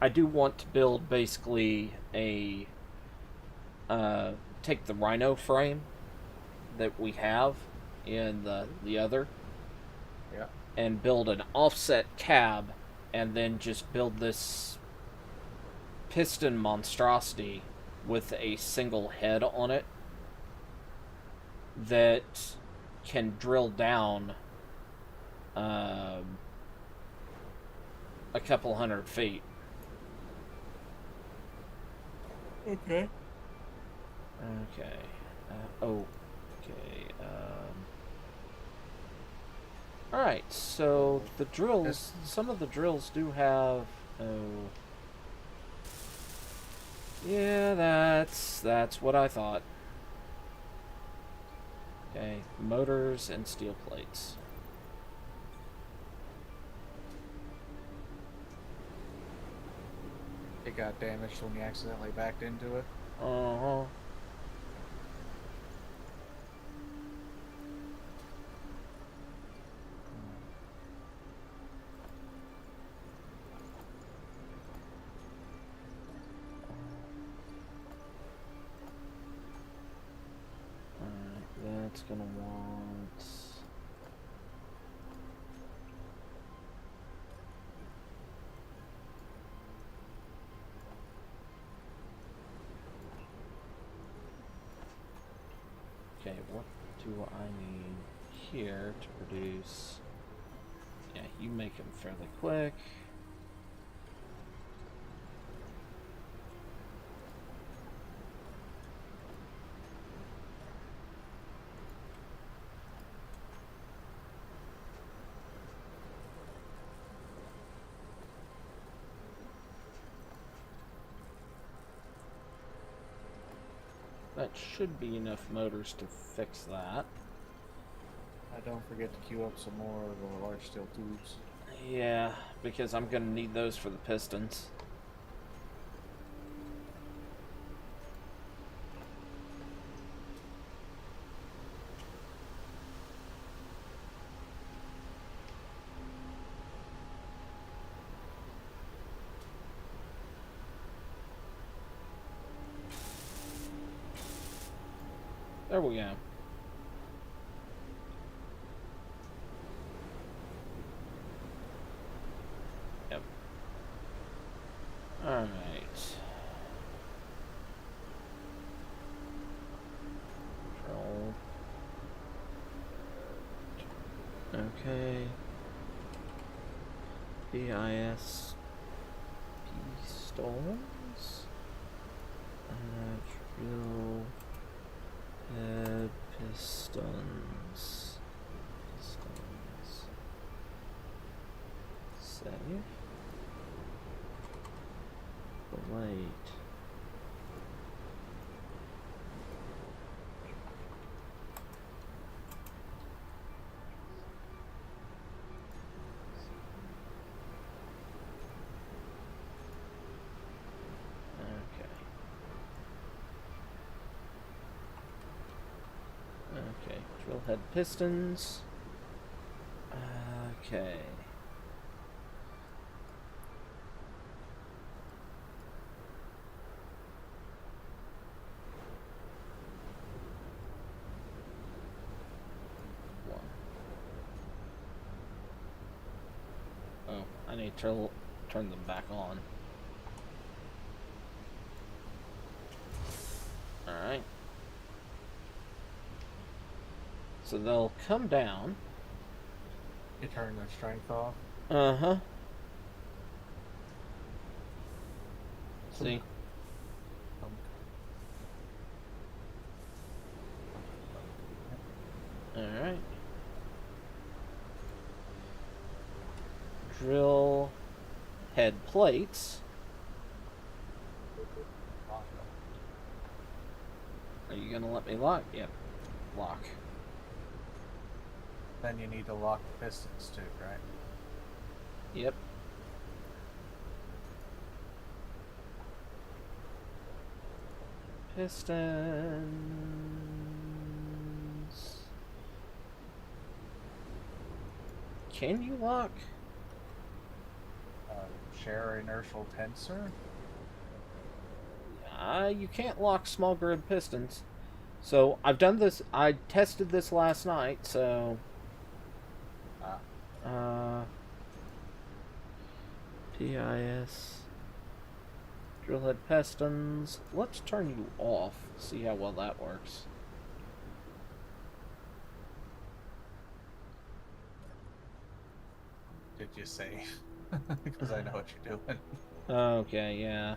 Speaker 1: I do want to build basically a take the Rhino frame that we have in the other,
Speaker 3: Yeah.
Speaker 1: and build an offset cab, and then just build this piston monstrosity with a single head on it that can drill down a couple 100 feet.
Speaker 3: Okay.
Speaker 1: Okay. Okay. Alright, so the drills, some of the drills do have... Oh. Yeah, that's what I thought. Okay, motors and steel plates.
Speaker 3: It got damaged when you accidentally backed into it.
Speaker 1: Uh-huh. Alright, that's gonna want... Okay, what do I need here to produce? Yeah, you make them fairly quick. That should be enough motors to fix that.
Speaker 3: Don't forget to queue up some more of the large steel tubes.
Speaker 1: Yeah, because I'm gonna need those for the pistons. There we go. Yep. Alright. Control. Okay. BIS. Pistols. Drill head pistons. Okay. Oh, I need to turn them back on. Alright. So they'll come down.
Speaker 3: You turn their strength off.
Speaker 1: Uh-huh. See? Alright. Drill head plates. Are you gonna let me lock? Yep. Lock.
Speaker 3: Then you need to lock the pistons too, right?
Speaker 1: Yep. Pistons. Can you lock?
Speaker 3: Share inertial tensor?
Speaker 1: You can't lock small grid pistons. So I've done this. I tested this last night. So. PIS. Drill head pistons. Let's turn you off. See how well that works.
Speaker 3: Did you save? Because I know what you're doing.
Speaker 1: Okay, yeah.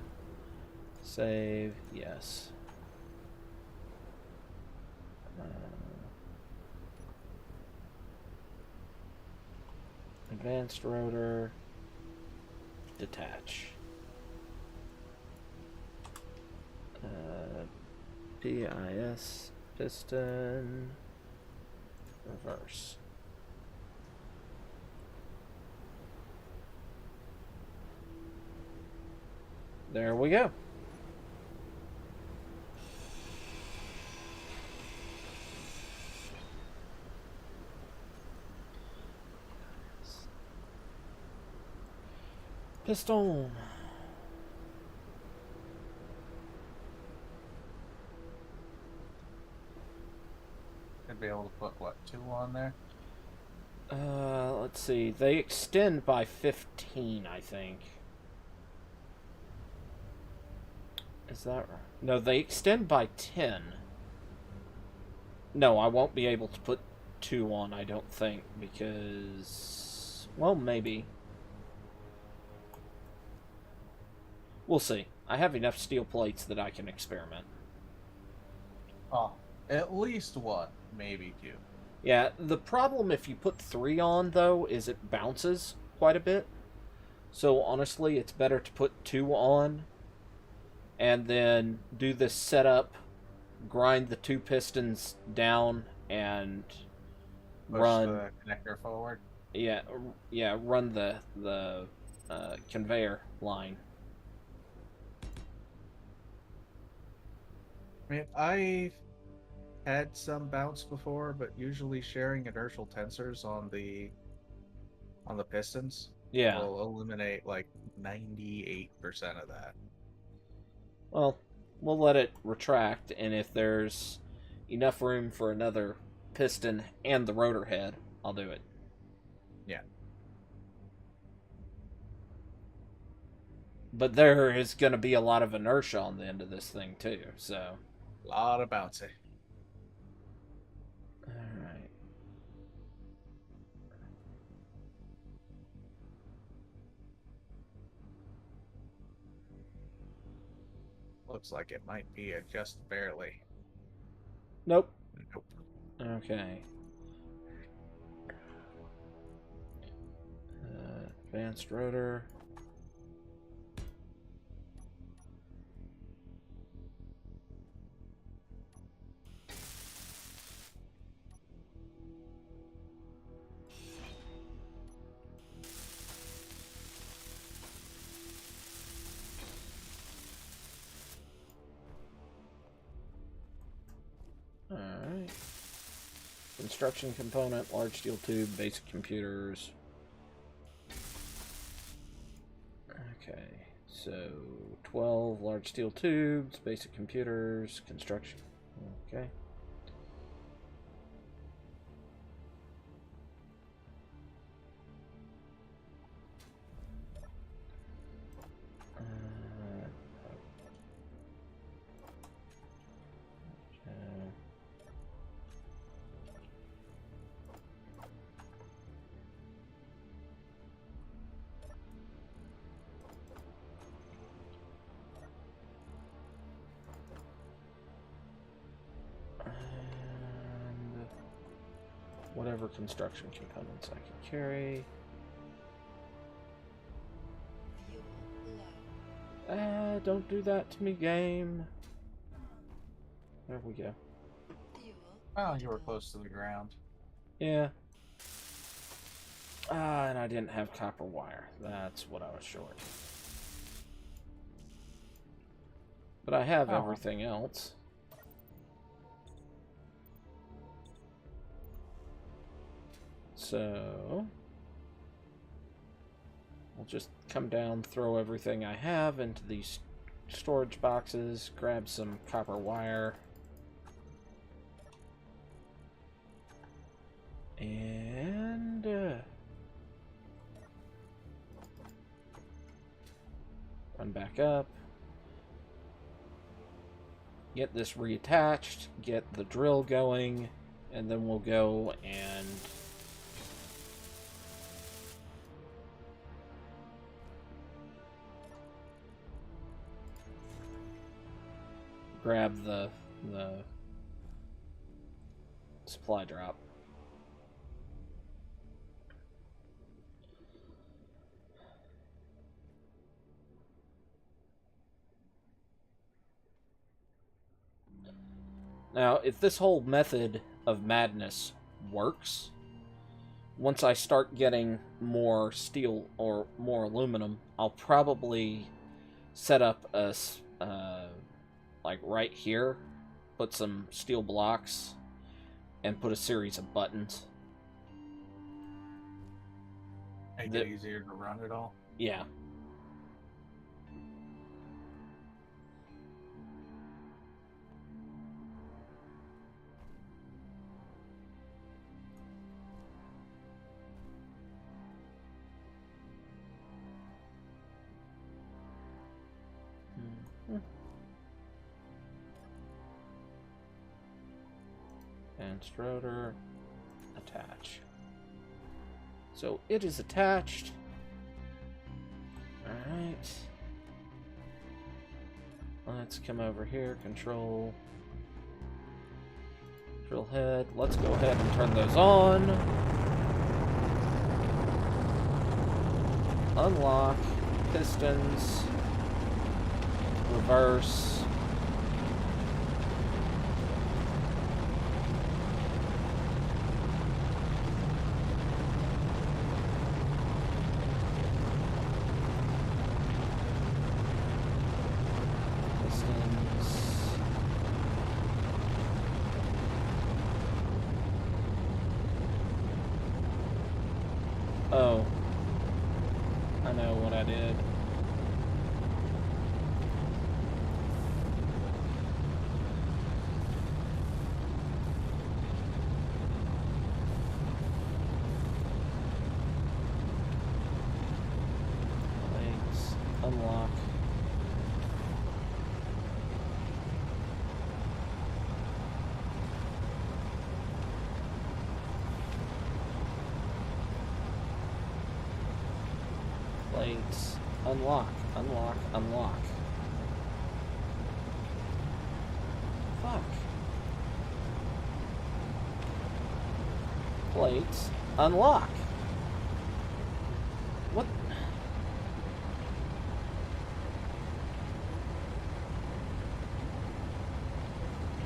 Speaker 1: Save, yes. Advanced rotor. Detach. PIS. Piston. Reverse. There we go. Piston.
Speaker 3: Should be able to put, what, 2 on there?
Speaker 1: Let's see. They extend by 15, I think. Is that right? No, they extend by 10. No, I won't be able to put 2 on, I don't think, because... Well, maybe. We'll see. I have enough steel plates that I can experiment.
Speaker 3: Oh, at least 1, maybe 2.
Speaker 1: Yeah, the problem if you put 3 on, though, is it bounces quite a bit. So, honestly, it's better to put 2 on, and then do this setup, grind the 2 pistons down, and
Speaker 3: Push
Speaker 1: run
Speaker 3: the connector forward.
Speaker 1: Yeah, run the conveyor line.
Speaker 3: I mean, I've had some bounce before, but usually sharing inertial tensors on the pistons
Speaker 1: Yeah.
Speaker 3: will eliminate like 98% of that.
Speaker 1: Well, we'll let it retract, and if there's enough room for another piston and the rotor head, I'll do it.
Speaker 3: Yeah.
Speaker 1: But there is going to be a lot of inertia on the end of this thing, too, so...
Speaker 3: A lot of bouncing.
Speaker 1: Alright.
Speaker 3: Looks like it might be a just barely.
Speaker 1: Nope.
Speaker 3: Nope.
Speaker 1: Okay. Advanced rotor. Alright. Construction component, large steel tube, basic computers. Okay, so 12 large steel tubes, basic computers, construction. Okay. And whatever construction components I can carry.
Speaker 2: Fuel low.
Speaker 1: Don't do that to me, game. There we go.
Speaker 2: Fuel
Speaker 3: Well, you were
Speaker 2: critical.
Speaker 3: close to the ground.
Speaker 1: Yeah. And I didn't have copper wire. That's what I was short. But I have
Speaker 3: Oh.
Speaker 1: everything else. So I'll just come down, throw everything I have into these storage boxes, grab some copper wire, and run back up, get this reattached, get the drill going, and then we'll go and grab the supply drop. Now, if this whole method of madness works, once I start getting more steel or more aluminum, I'll probably set up a like right here, put some steel blocks, and put a series of buttons.
Speaker 3: Make it easier to run it all.
Speaker 1: Yeah. And rotor, attach. So it is attached. Alright. Let's come over here, control, drill head. Let's go ahead and turn those on. Unlock, pistons, reverse. Oh, I know what I did. Legs, unlock. Plates. Unlock. Unlock. Unlock. Fuck. Plates. Unlock. What?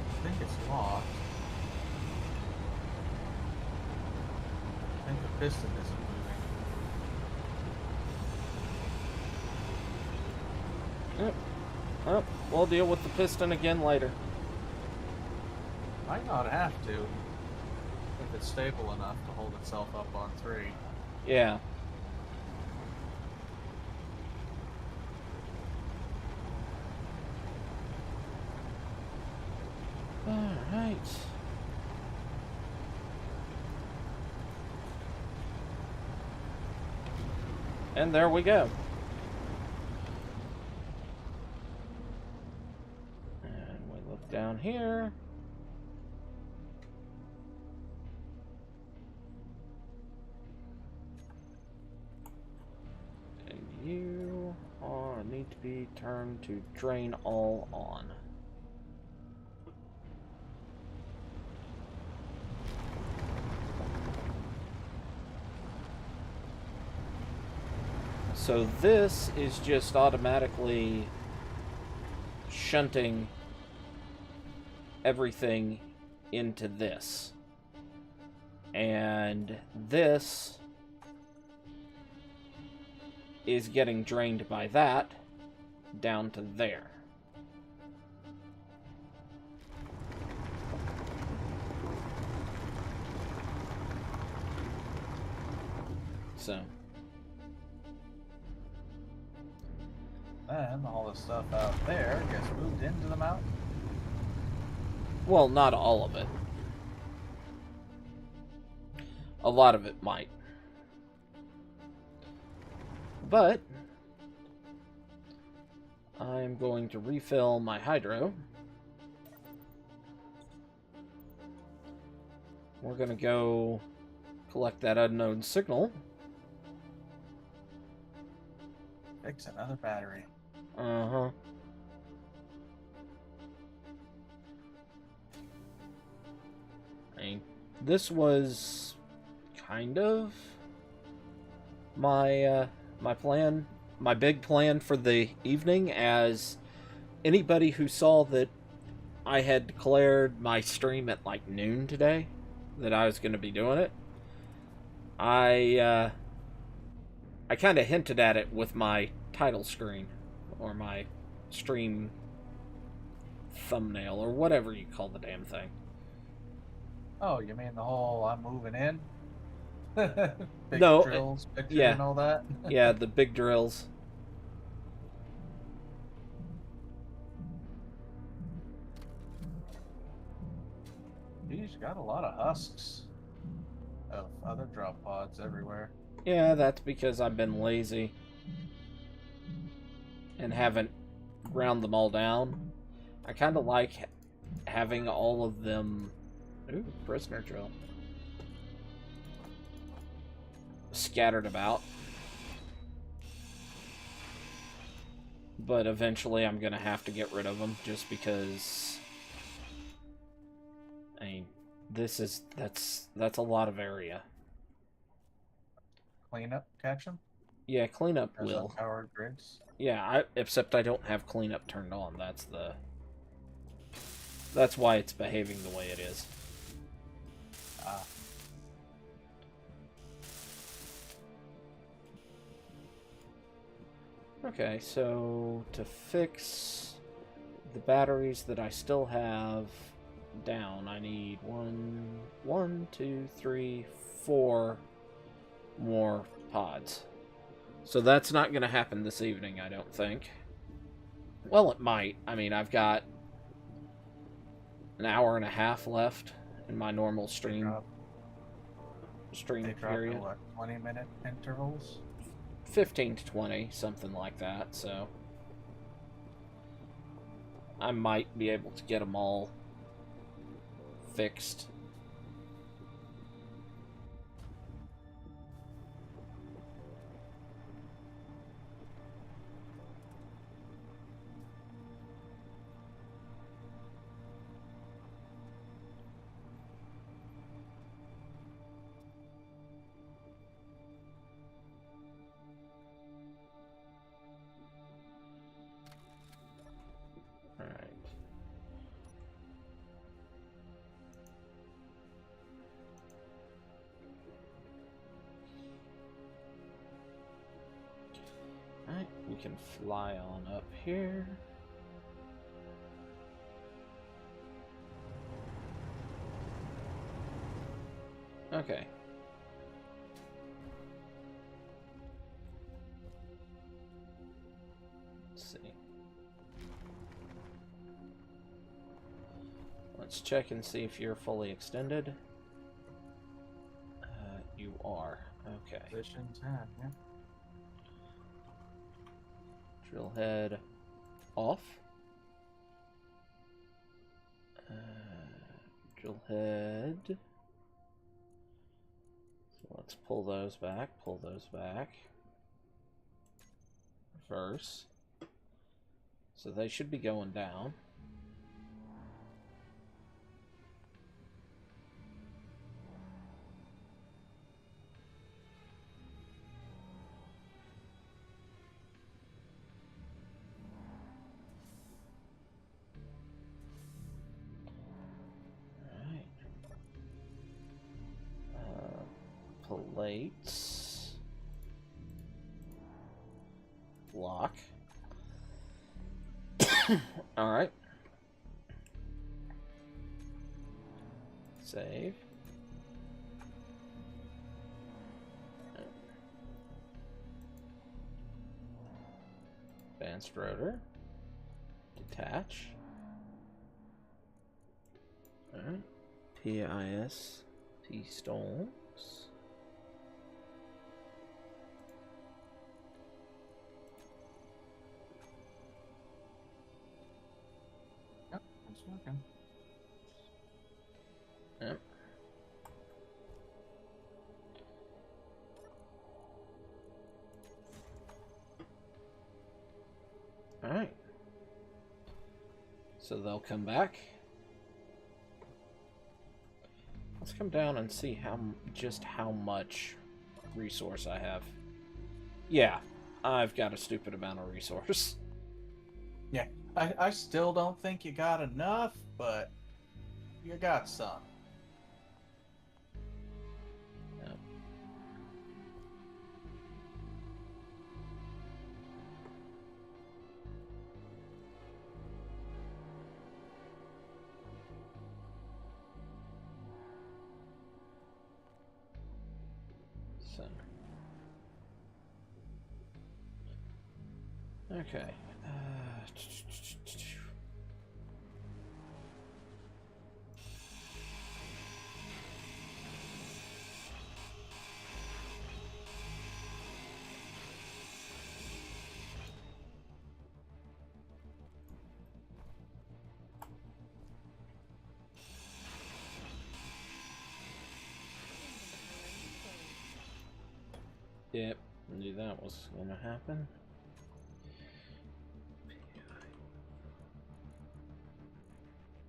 Speaker 3: I think it's locked. I think the piston isn't moving.
Speaker 1: Yep. Well, we'll deal with the piston again later.
Speaker 3: Might not have to. if it's stable enough to hold itself up on 3.
Speaker 1: Yeah. Alright. And there we go. And we look down here. And you need to be turned to drain all on. So this is just automatically shunting everything into this. And this is getting drained by that down to there. So
Speaker 3: Then all the stuff out there gets moved into the mountain.
Speaker 1: well, not all of it. A lot of it might. But I'm going to refill my hydro. We're going to go collect that unknown signal.
Speaker 3: Fix another battery.
Speaker 1: Uh-huh. I mean, this was kind of my my plan, my big plan for the evening, as anybody who saw that I had declared my stream at like noon today that I was going to be doing it. I kind of hinted at it with my title screen, or my stream thumbnail, or whatever you call the damn thing.
Speaker 3: Oh, you mean the whole I'm moving in? Big
Speaker 1: No,
Speaker 3: drills, picture
Speaker 1: yeah.
Speaker 3: and all that?
Speaker 1: Yeah, the big drills.
Speaker 3: Geez, you got a lot of husks of other drop pods everywhere.
Speaker 1: Yeah, that's because I've been lazy and haven't ground them all down. I kind of like having all of them... Ooh, prisoner drill. Scattered about. But eventually I'm going to have to get rid of them, just because... I mean, that's a lot of area.
Speaker 3: Cleanup, catch them?
Speaker 1: Yeah, cleanup
Speaker 3: As
Speaker 1: will.
Speaker 3: powered grids?
Speaker 1: Yeah, except I don't have cleanup turned on. That's why it's behaving the way it is.
Speaker 3: Ah.
Speaker 1: Okay, so to fix the batteries that I still have down, I need 1, 2, 3, 4 more pods. So that's not going to happen this evening, I don't think. Well, it might. I mean, I've got an hour and a half left in my normal stream
Speaker 3: They drop
Speaker 1: period.
Speaker 3: in what, 20-minute intervals?
Speaker 1: 15 to 20, something like that, so I might be able to get them all fixed. Alright. Alright, we can fly on up here. Okay. Let's see. Let's check and see if you're fully extended. You are. Okay.
Speaker 3: Position 10, yeah.
Speaker 1: Drill head off. Drill head. So let's pull those back. Pull those back. Reverse. So they should be going down. Plates. Lock. Alright. Save. Advanced rotor. Detach. Alright. PIS. P-stones.
Speaker 3: Yep, it's working.
Speaker 1: Yep. Alright. So they'll come back. Let's come down and see just how much resource I have. Yeah, I've got a stupid amount of resource.
Speaker 3: Yeah, I still don't think you got enough, but you got some.
Speaker 1: Yep. So. Okay. Yep, knew that was gonna happen.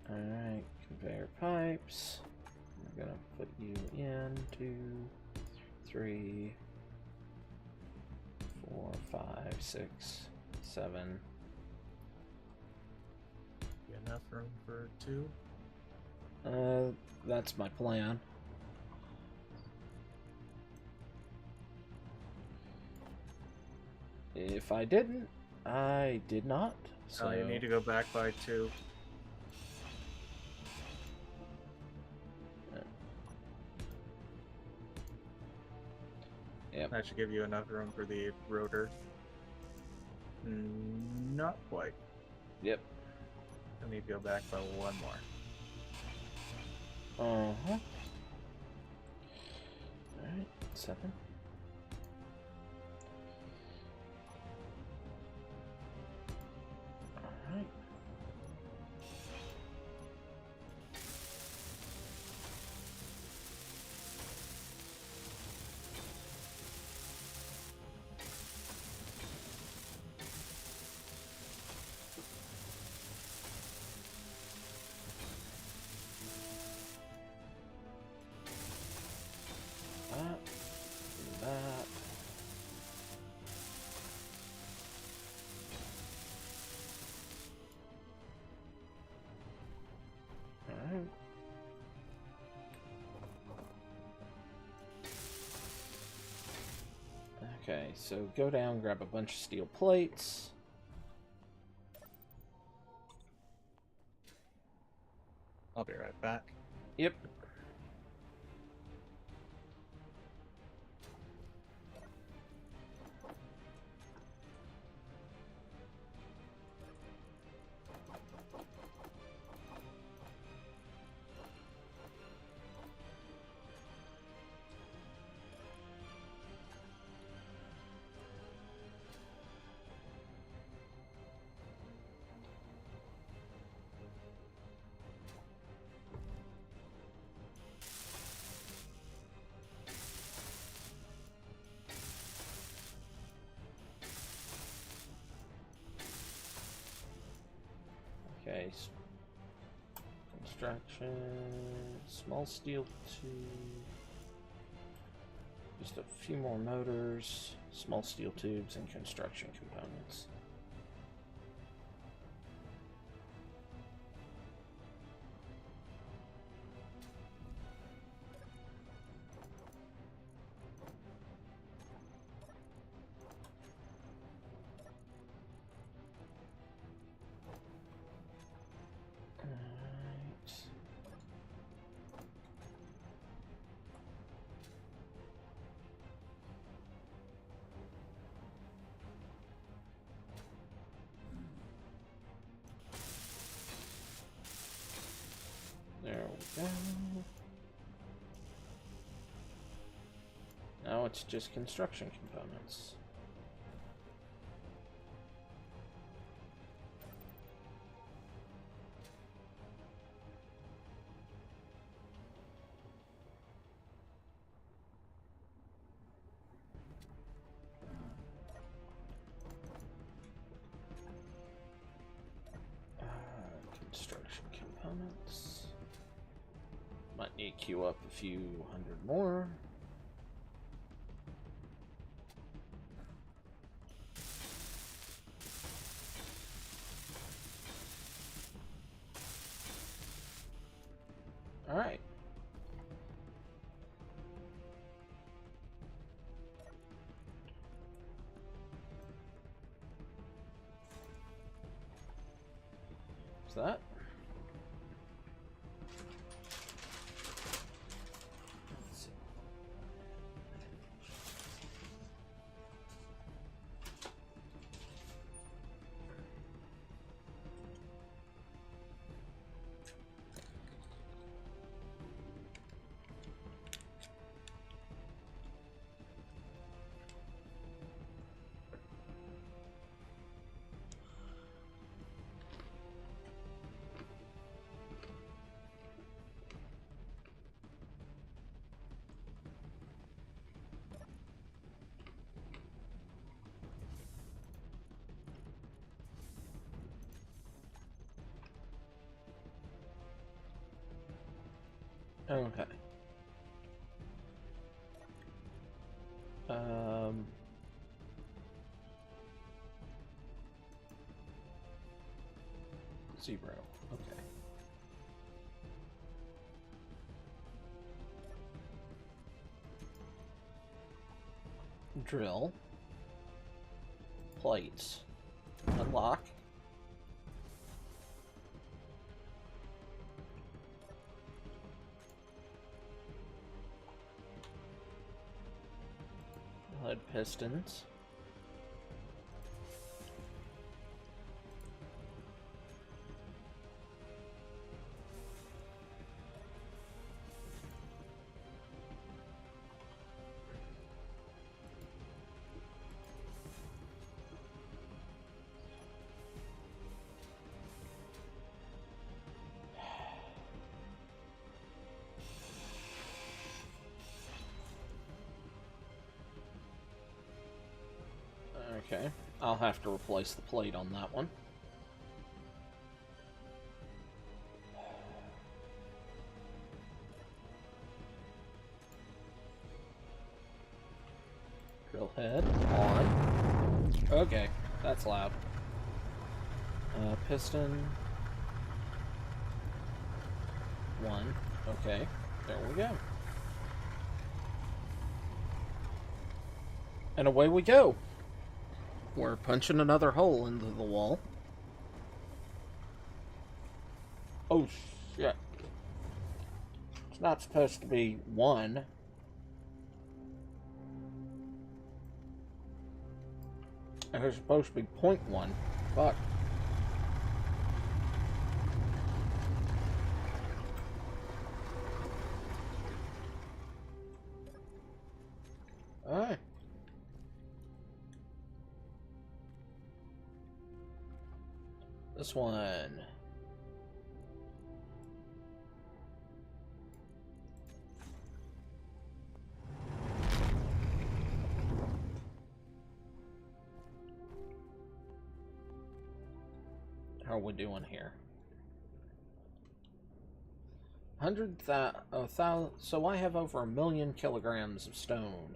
Speaker 1: Alright, conveyor pipes. We're gonna put you in 2, 3, 4, 5, 6, 7.
Speaker 3: Enough room for 2?
Speaker 1: That's my plan. If I didn't, I did not. So
Speaker 3: you need to go back by 2.
Speaker 1: Yep.
Speaker 3: That should give you enough room for the rotor. Not quite.
Speaker 1: Yep.
Speaker 3: I need to go back by 1 more.
Speaker 1: Uh-huh. Alright, 7. Alright. That. Alright. Okay, so go down, grab a bunch of steel plates.
Speaker 3: I'll be right back.
Speaker 1: Yep. Extraction, small steel tube. Just a few more motors, small steel tubes, and construction components. There we go. Now it's just construction components. Construction components. Might need to queue up a few hundred more. All right. What's that? Let's see. Okay. Zero. Okay. Drill. Plates. Unlock. Lead pistons. Okay, I'll have to replace the plate on that one. Drill head on. Okay, that's loud. Piston. One. Okay, there we go. And away we go. We're punching another hole into the wall. Oh, shit. It's not supposed to be one. And it's supposed to be 0.1. Fuck. Alright. This one. How are we doing here? So I have over 1,000,000 kilograms of stone.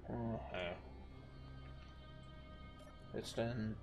Speaker 1: Okay. Piston.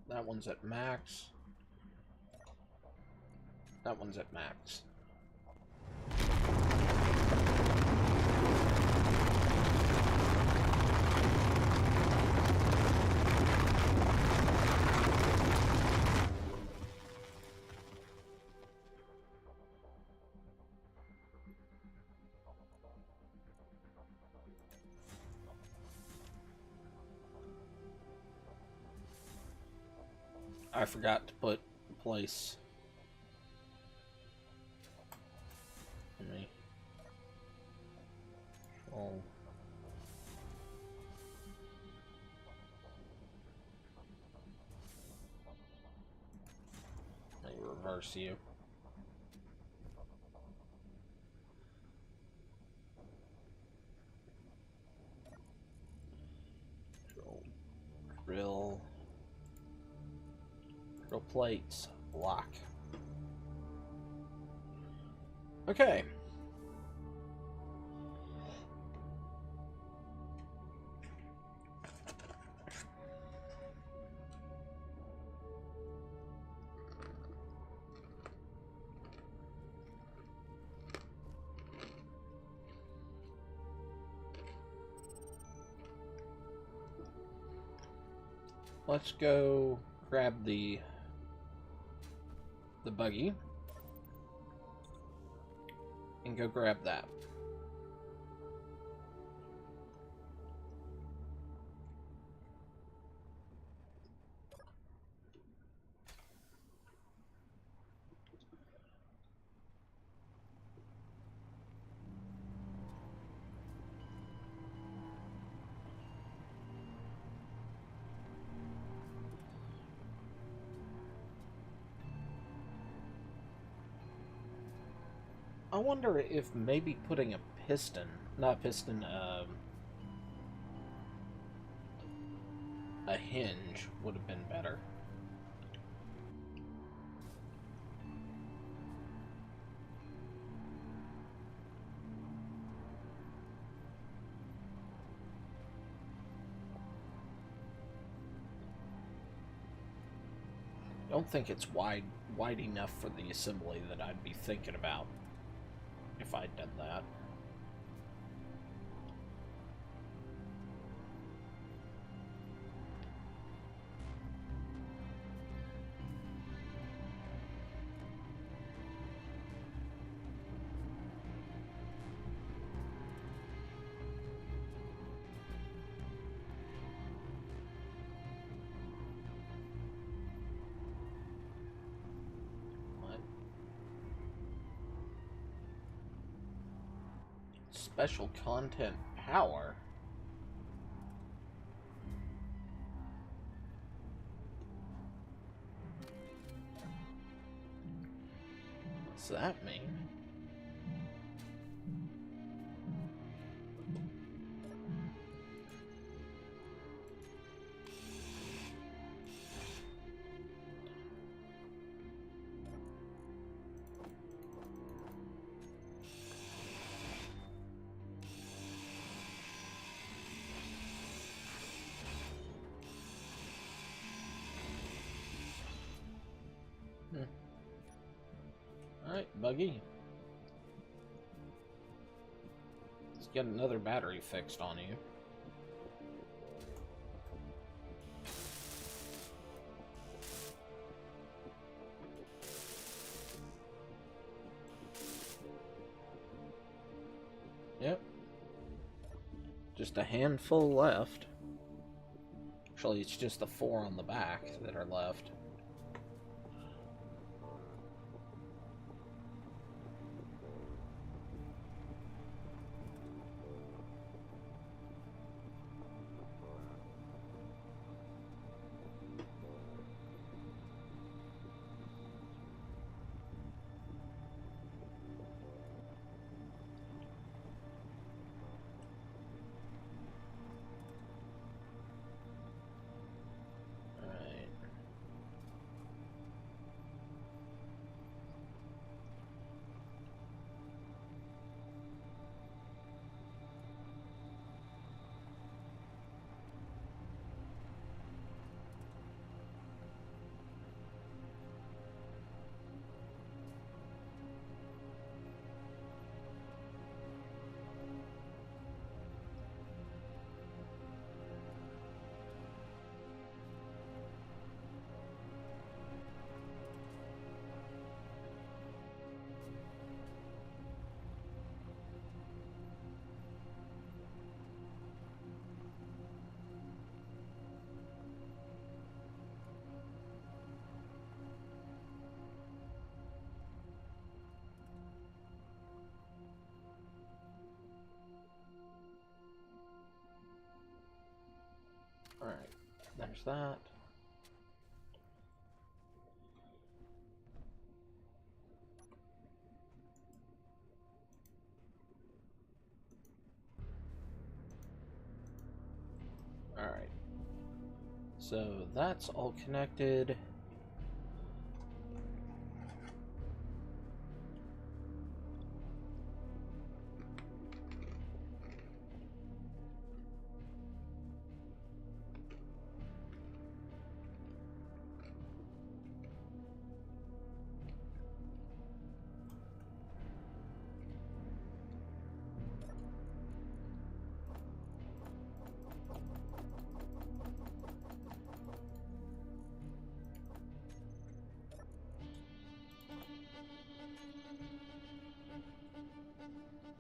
Speaker 1: That one's at max. That one's at max. I forgot to put place. Let me. Oh. Let me reverse you. Drill. Drill plates. Block. Okay. Let's go grab the buggy and go grab that. I wonder if maybe putting a piston, not piston, a hinge would have been better. I don't think it's wide enough for the assembly that I'd be thinking about if I'd done that. Special content power. What's that mean? Buggy. Let's get another battery fixed on you. Yep. Just a handful left. Actually, it's just the 4 on the back that are left. Alright, there's that. Alright. So that's all connected.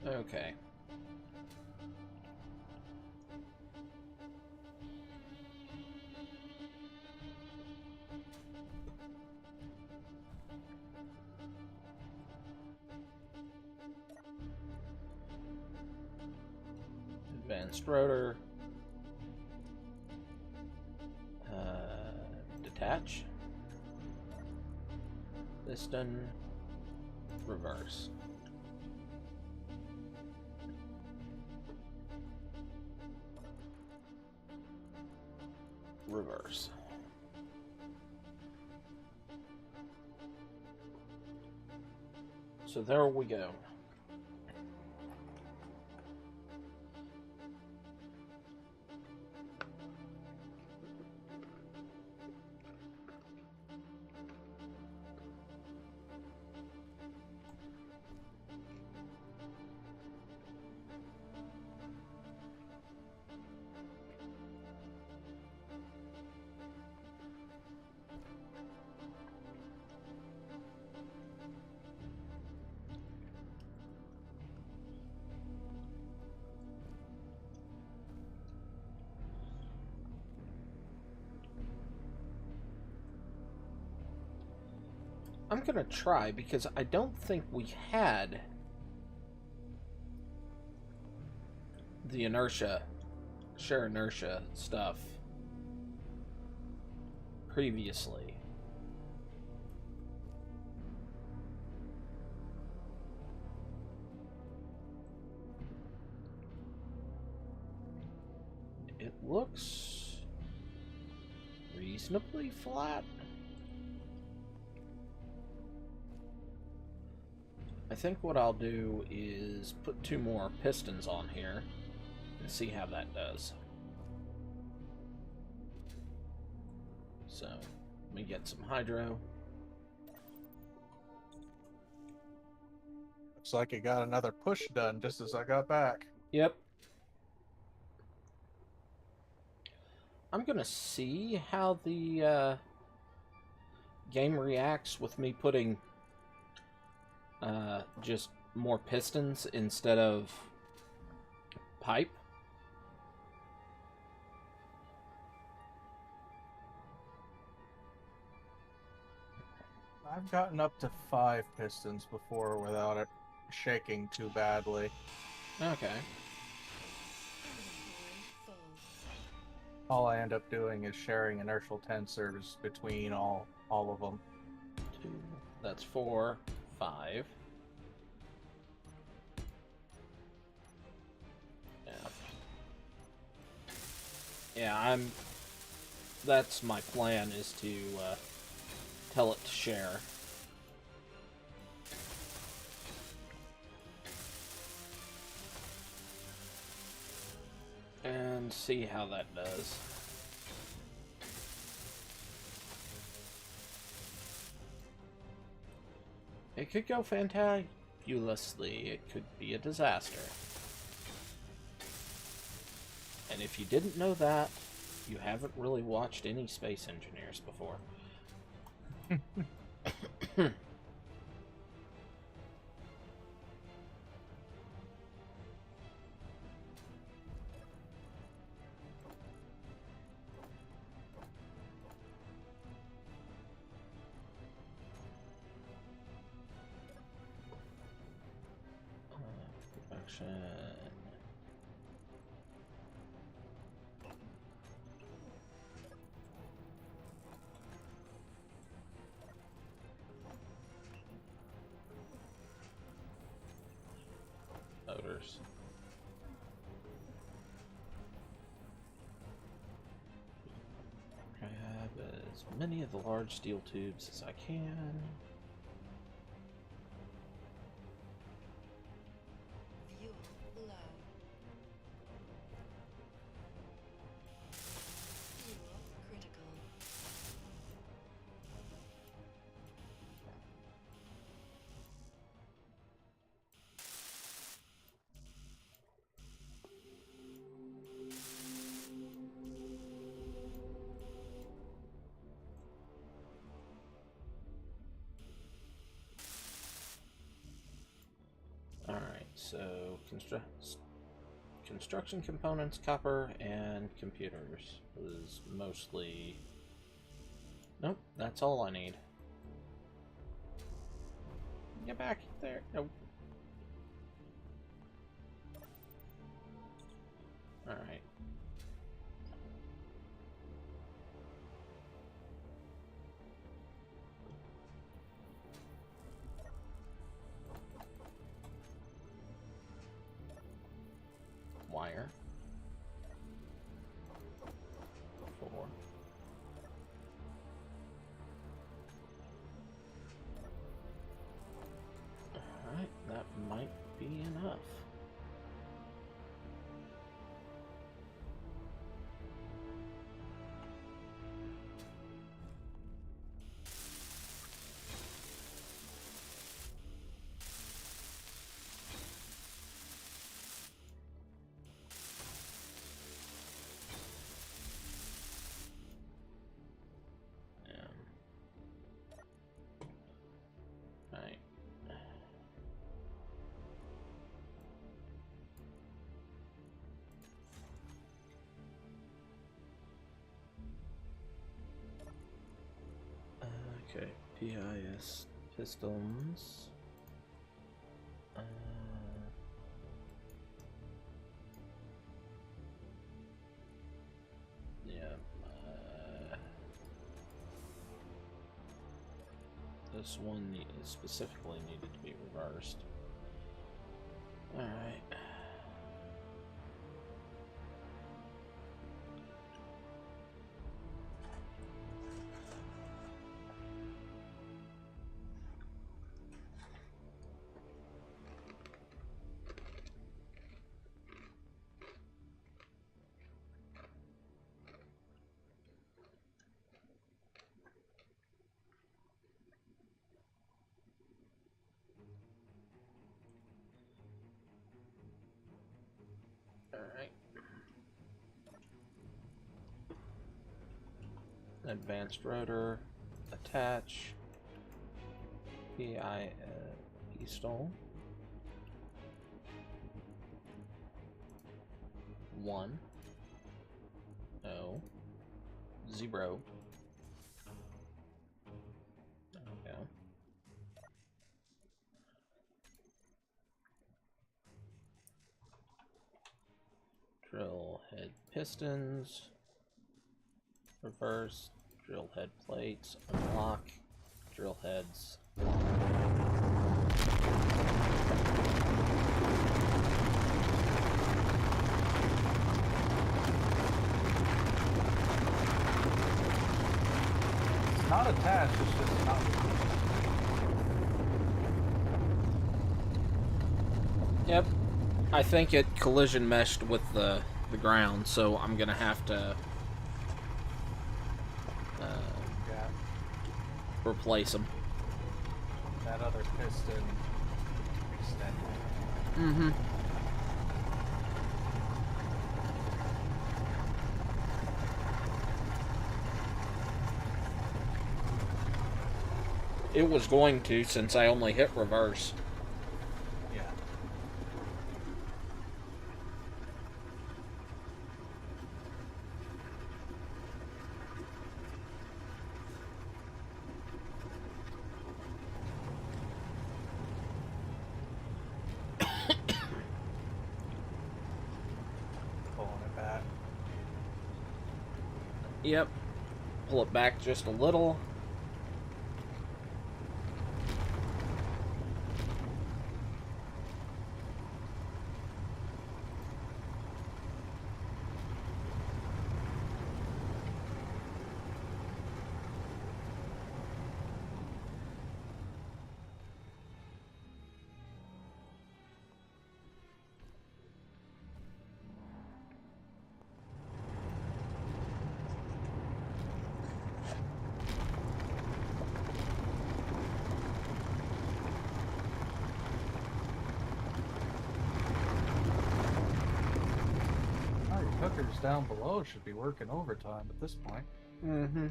Speaker 1: Okay. Advanced rotor. Detach. Piston. Reverse. Reverse. So there we go. I'm gonna try because I don't think we had the inertia, share inertia stuff previously. It looks reasonably flat. I think what I'll do is put 2 more pistons on here and see how that does. So, let me get some hydro.
Speaker 3: Looks like it got another push done just as I got back.
Speaker 1: Yep. I'm gonna see how the game reacts with me putting just more pistons instead of pipe.
Speaker 3: I've gotten up to 5 pistons before without it shaking too badly.
Speaker 1: Okay.
Speaker 3: All I end up doing is sharing inertial tensors between all of them.
Speaker 1: 2, that's 4, 5. Yeah. Yeah, that's my plan, is to tell it to share. And see how that does. It could go fantabulously. It could be a disaster. And if you didn't know that, you haven't really watched any Space Engineers before. Production. Motors. Grab as many of the large steel tubes as I can.
Speaker 2: Fuel low. Fuel critical.
Speaker 1: Alright, so construction components, copper, and computers is mostly... Nope, that's all I need. Get back there. Nope. Alright. Wire. 4. Alright, that might be enough. Right. Okay, PIS pistons. Yeah. This one specifically needed to be reversed. Alright. Advanced rotor. Attach. PI pistol. 1 0 0. There we go. Drill head pistons. Reverse. Drill head plates. Unlock. Drill heads.
Speaker 3: It's not attached, it's just not.
Speaker 1: Yep. I think it collision meshed with the ground, so I'm gonna have to
Speaker 3: Yeah,
Speaker 1: replace them.
Speaker 3: that other piston extended.
Speaker 1: Mm-hmm. It was going to, since I only hit reverse.
Speaker 3: Yeah. Pulling it back.
Speaker 1: Yep. Pull it back just a little.
Speaker 3: Oh, your cookers down below should be working overtime at this point.
Speaker 1: Mm-hmm.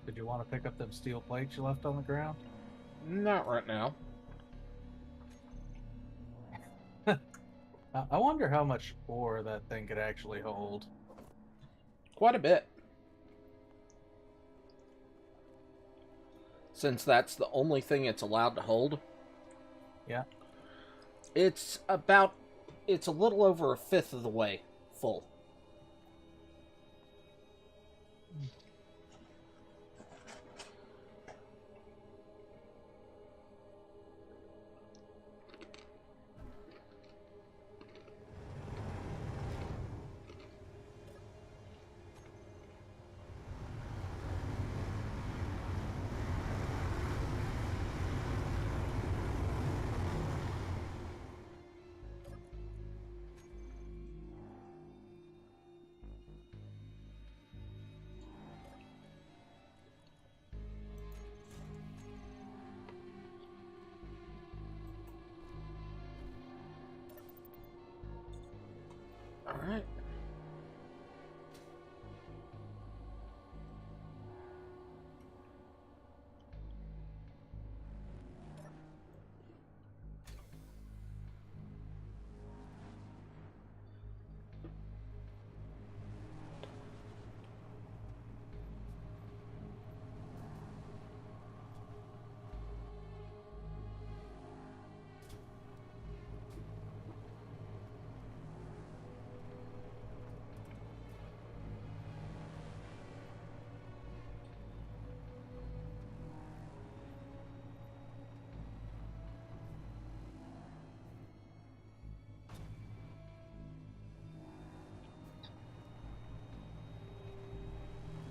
Speaker 3: Did you want to pick up them steel plates you left on the ground?
Speaker 1: Not right now.
Speaker 3: I wonder how much ore that thing could actually hold.
Speaker 1: Quite a bit. Since that's the only thing it's allowed to hold.
Speaker 3: Yeah.
Speaker 1: It's a little over a fifth of the way full. Alright.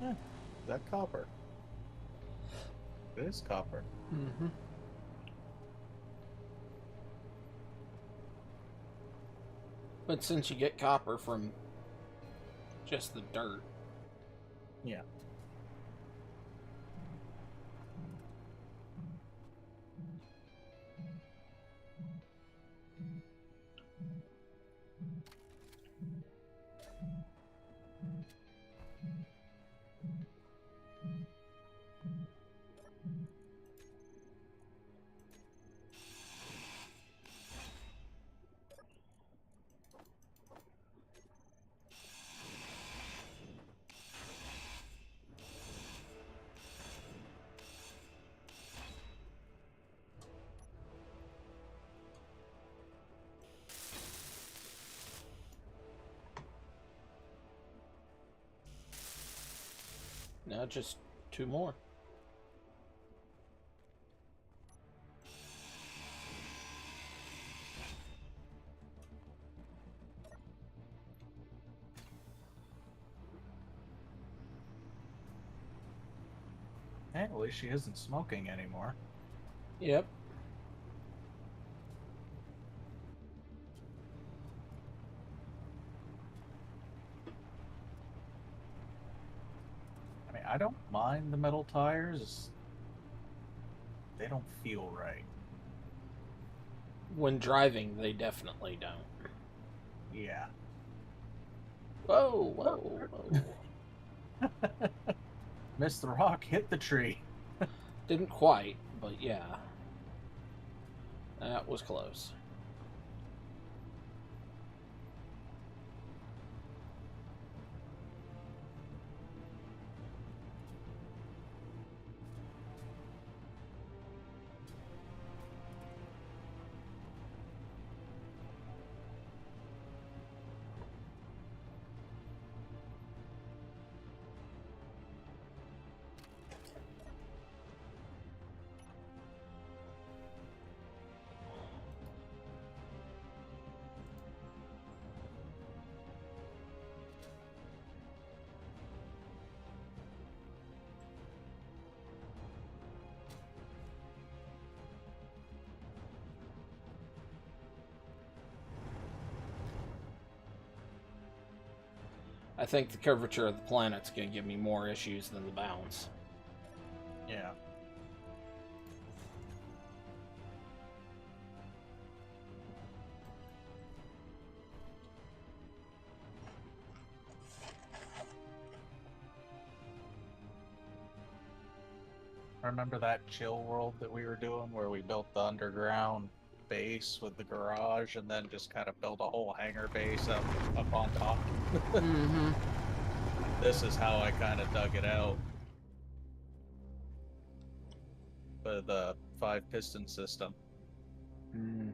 Speaker 3: Is that copper? It is copper.
Speaker 1: Mm-hmm. But since you get copper from just the dirt.
Speaker 3: Yeah.
Speaker 1: Just 2 more.
Speaker 3: Hey, at least she isn't smoking anymore.
Speaker 1: Yep.
Speaker 3: I mean, I don't mind the metal tires. They don't feel right.
Speaker 1: When driving, they definitely don't.
Speaker 3: Yeah.
Speaker 1: Whoa, whoa, whoa.
Speaker 3: Missed the rock, hit the tree.
Speaker 1: Didn't quite, but yeah. That was close. I think the curvature of the planet's going to give me more issues than the bounce.
Speaker 3: Yeah. Remember that chill world that we were doing where we built the underground base with the garage and then just kind of built a whole hangar base up on top?
Speaker 1: Mm-hmm.
Speaker 3: This is how I kind of dug it out. With the 5-piston system.
Speaker 1: Mm.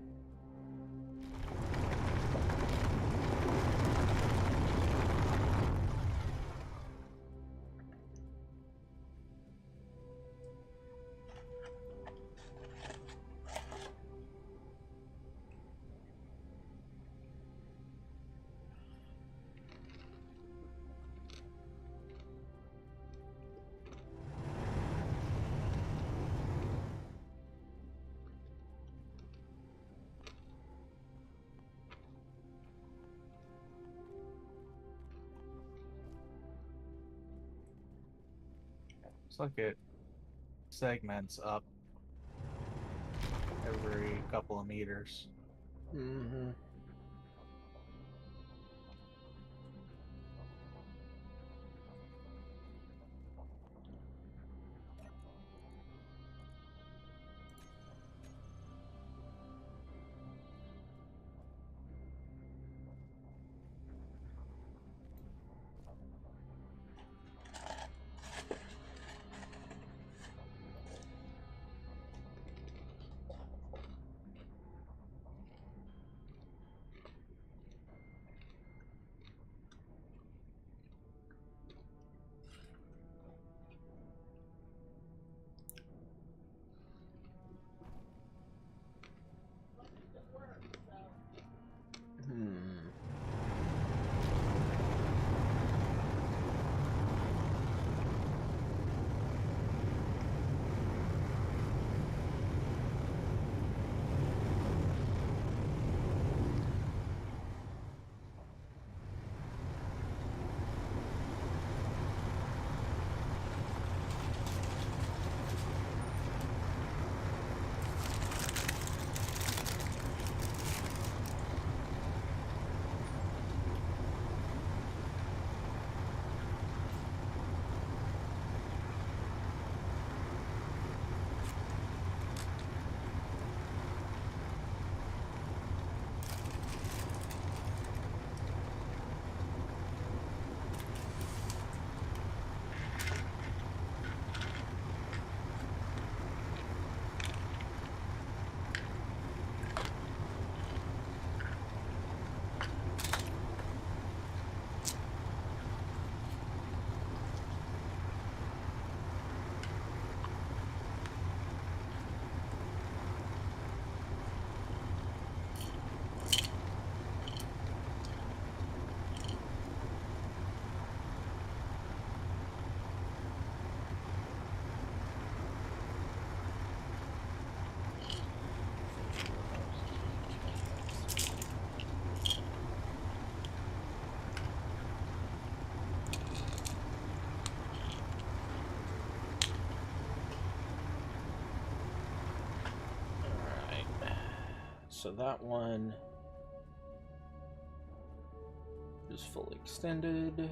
Speaker 3: Looks like it segments up every couple of meters.
Speaker 1: Mm-hmm. so that one is fully extended.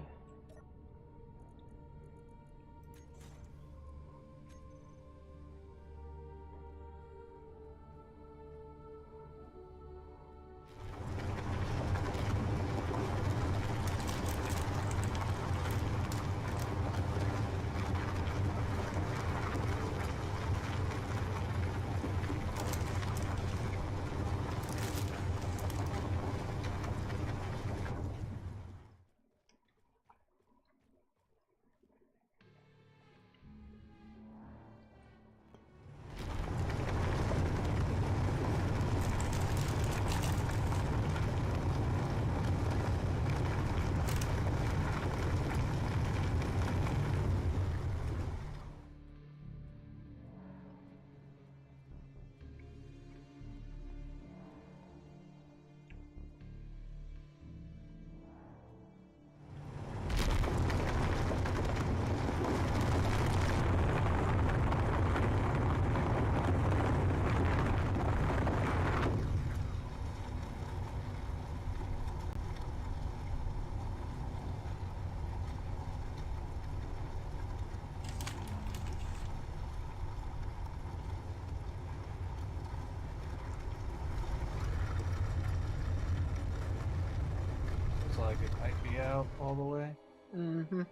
Speaker 3: Looks like it might be out all the way.
Speaker 1: Mm-hmm.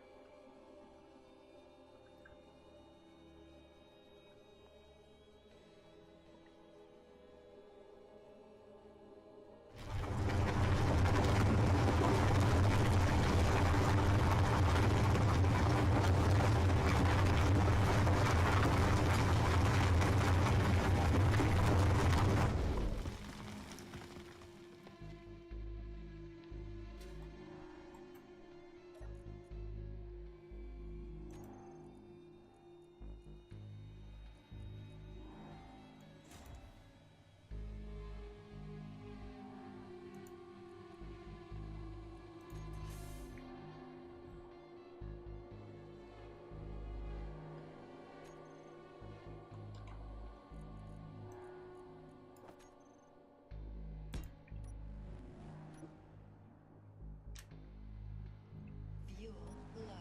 Speaker 2: Fuel low.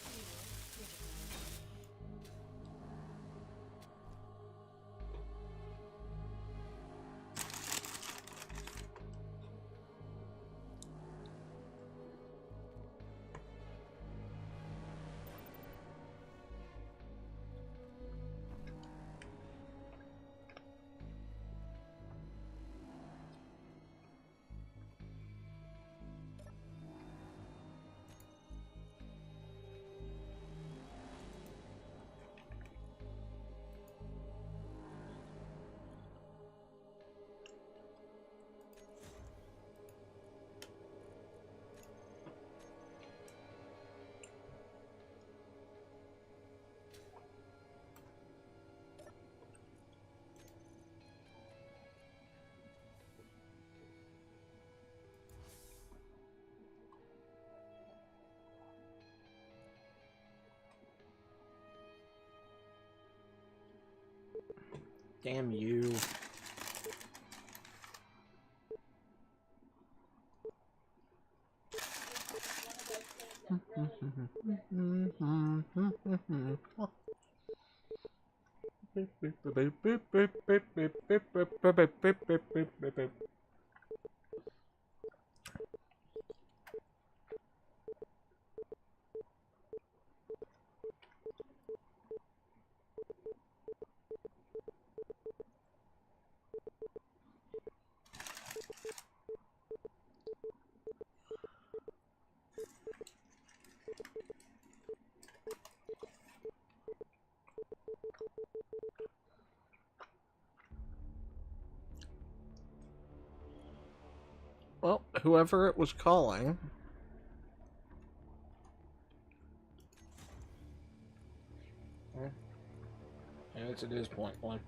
Speaker 2: Fuel critical.
Speaker 1: Damn you. Well, whoever it was calling. Yes, it is point blank.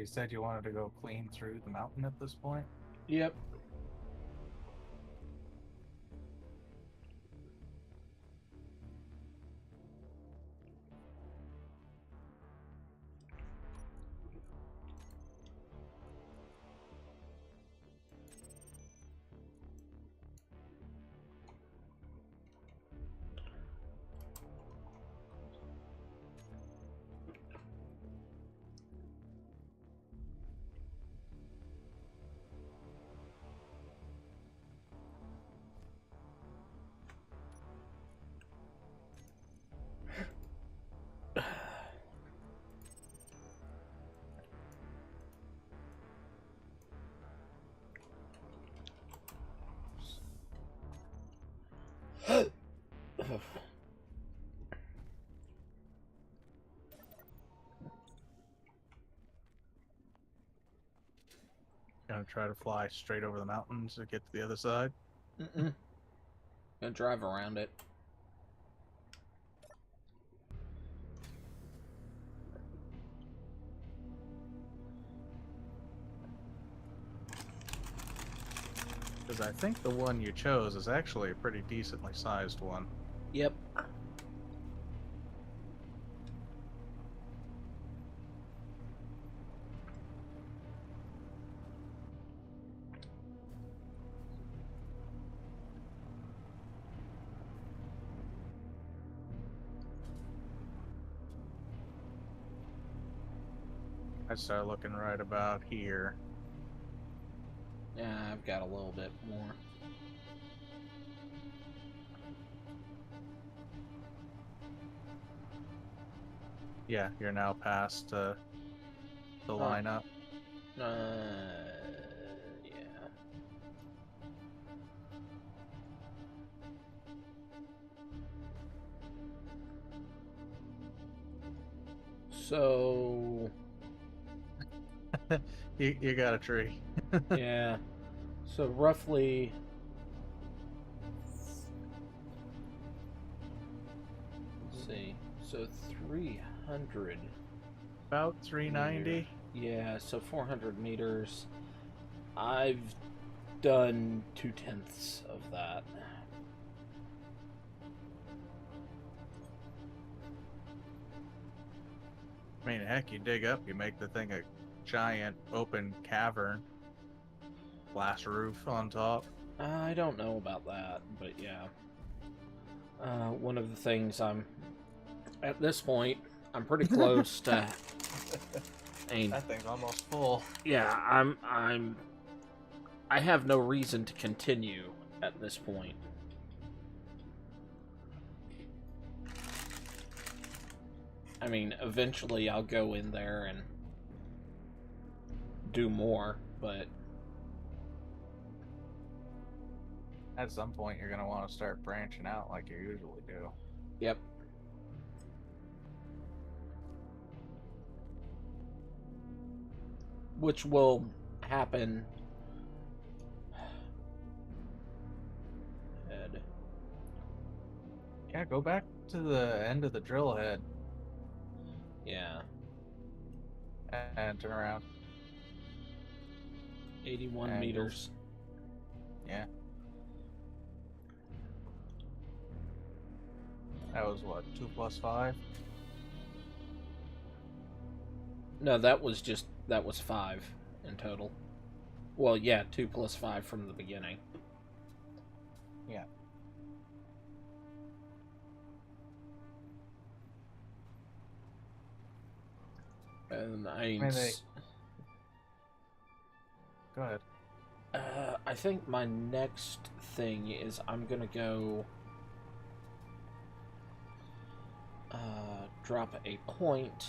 Speaker 3: you said you wanted to go clean through the mountain at this point?
Speaker 1: Yep.
Speaker 3: Gonna try to fly straight over the mountains to get to the other side?
Speaker 1: Mm-mm. Gonna drive around it.
Speaker 3: Because I think the one you chose is actually a pretty decently sized one.
Speaker 1: Yep.
Speaker 3: I start looking right about here.
Speaker 1: Yeah, I've got a little bit more.
Speaker 3: Yeah, you're now past the lineup.
Speaker 1: Yeah. So,
Speaker 3: You got a tree.
Speaker 1: yeah. So roughly, let's see. So 300.
Speaker 3: About 390.
Speaker 1: Yeah, so 400 meters. I've done 2/10 of that.
Speaker 3: I mean, heck, you dig up, you make the thing a giant open cavern. Glass roof on top.
Speaker 1: I don't know about that, but yeah. One of the things at this point, I'm pretty close to. I mean,
Speaker 3: That thing's almost full.
Speaker 1: yeah, I have no reason to continue at this point. I mean, eventually I'll go in there and do more, but
Speaker 3: At some point, you're going to want to start branching out like you usually do.
Speaker 1: yep. Which will happen. Head.
Speaker 3: Yeah, go back to the end of the drill head
Speaker 1: Yeah.
Speaker 3: and turn around.
Speaker 1: 81
Speaker 3: And
Speaker 1: meters.
Speaker 3: Yeah. That was what, 2 plus 5?
Speaker 1: No, that was 5 in total. Well, yeah, 2 plus 5 from the beginning.
Speaker 3: Yeah.
Speaker 1: And
Speaker 3: Go ahead.
Speaker 1: I think my next thing is I'm gonna go drop a point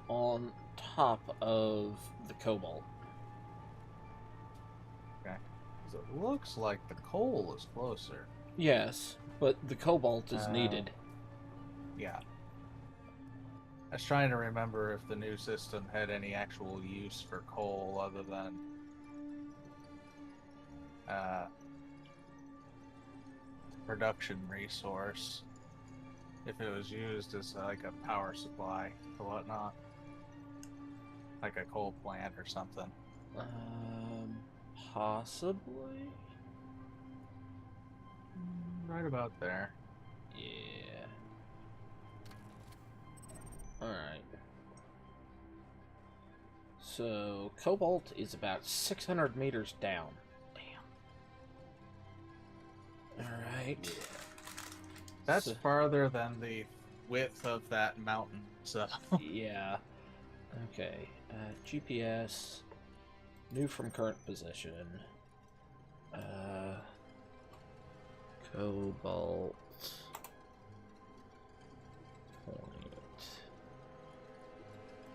Speaker 1: on top of the cobalt.
Speaker 3: Okay. 'Cause it looks like the coal is closer.
Speaker 1: Yes, but the cobalt is needed.
Speaker 3: Yeah. I was trying to remember if the new system had any actual use for coal other than production resource. if it was used as like a power supply or whatnot, like a coal plant or something.
Speaker 1: Possibly.
Speaker 3: Right about there.
Speaker 1: Yeah. All right. So cobalt is about 600 meters down. Damn. All right.
Speaker 3: That's
Speaker 1: So-
Speaker 3: farther than the width of that mountain. So
Speaker 1: Yeah. Okay. GPS. New from current position. Cobalt. Point.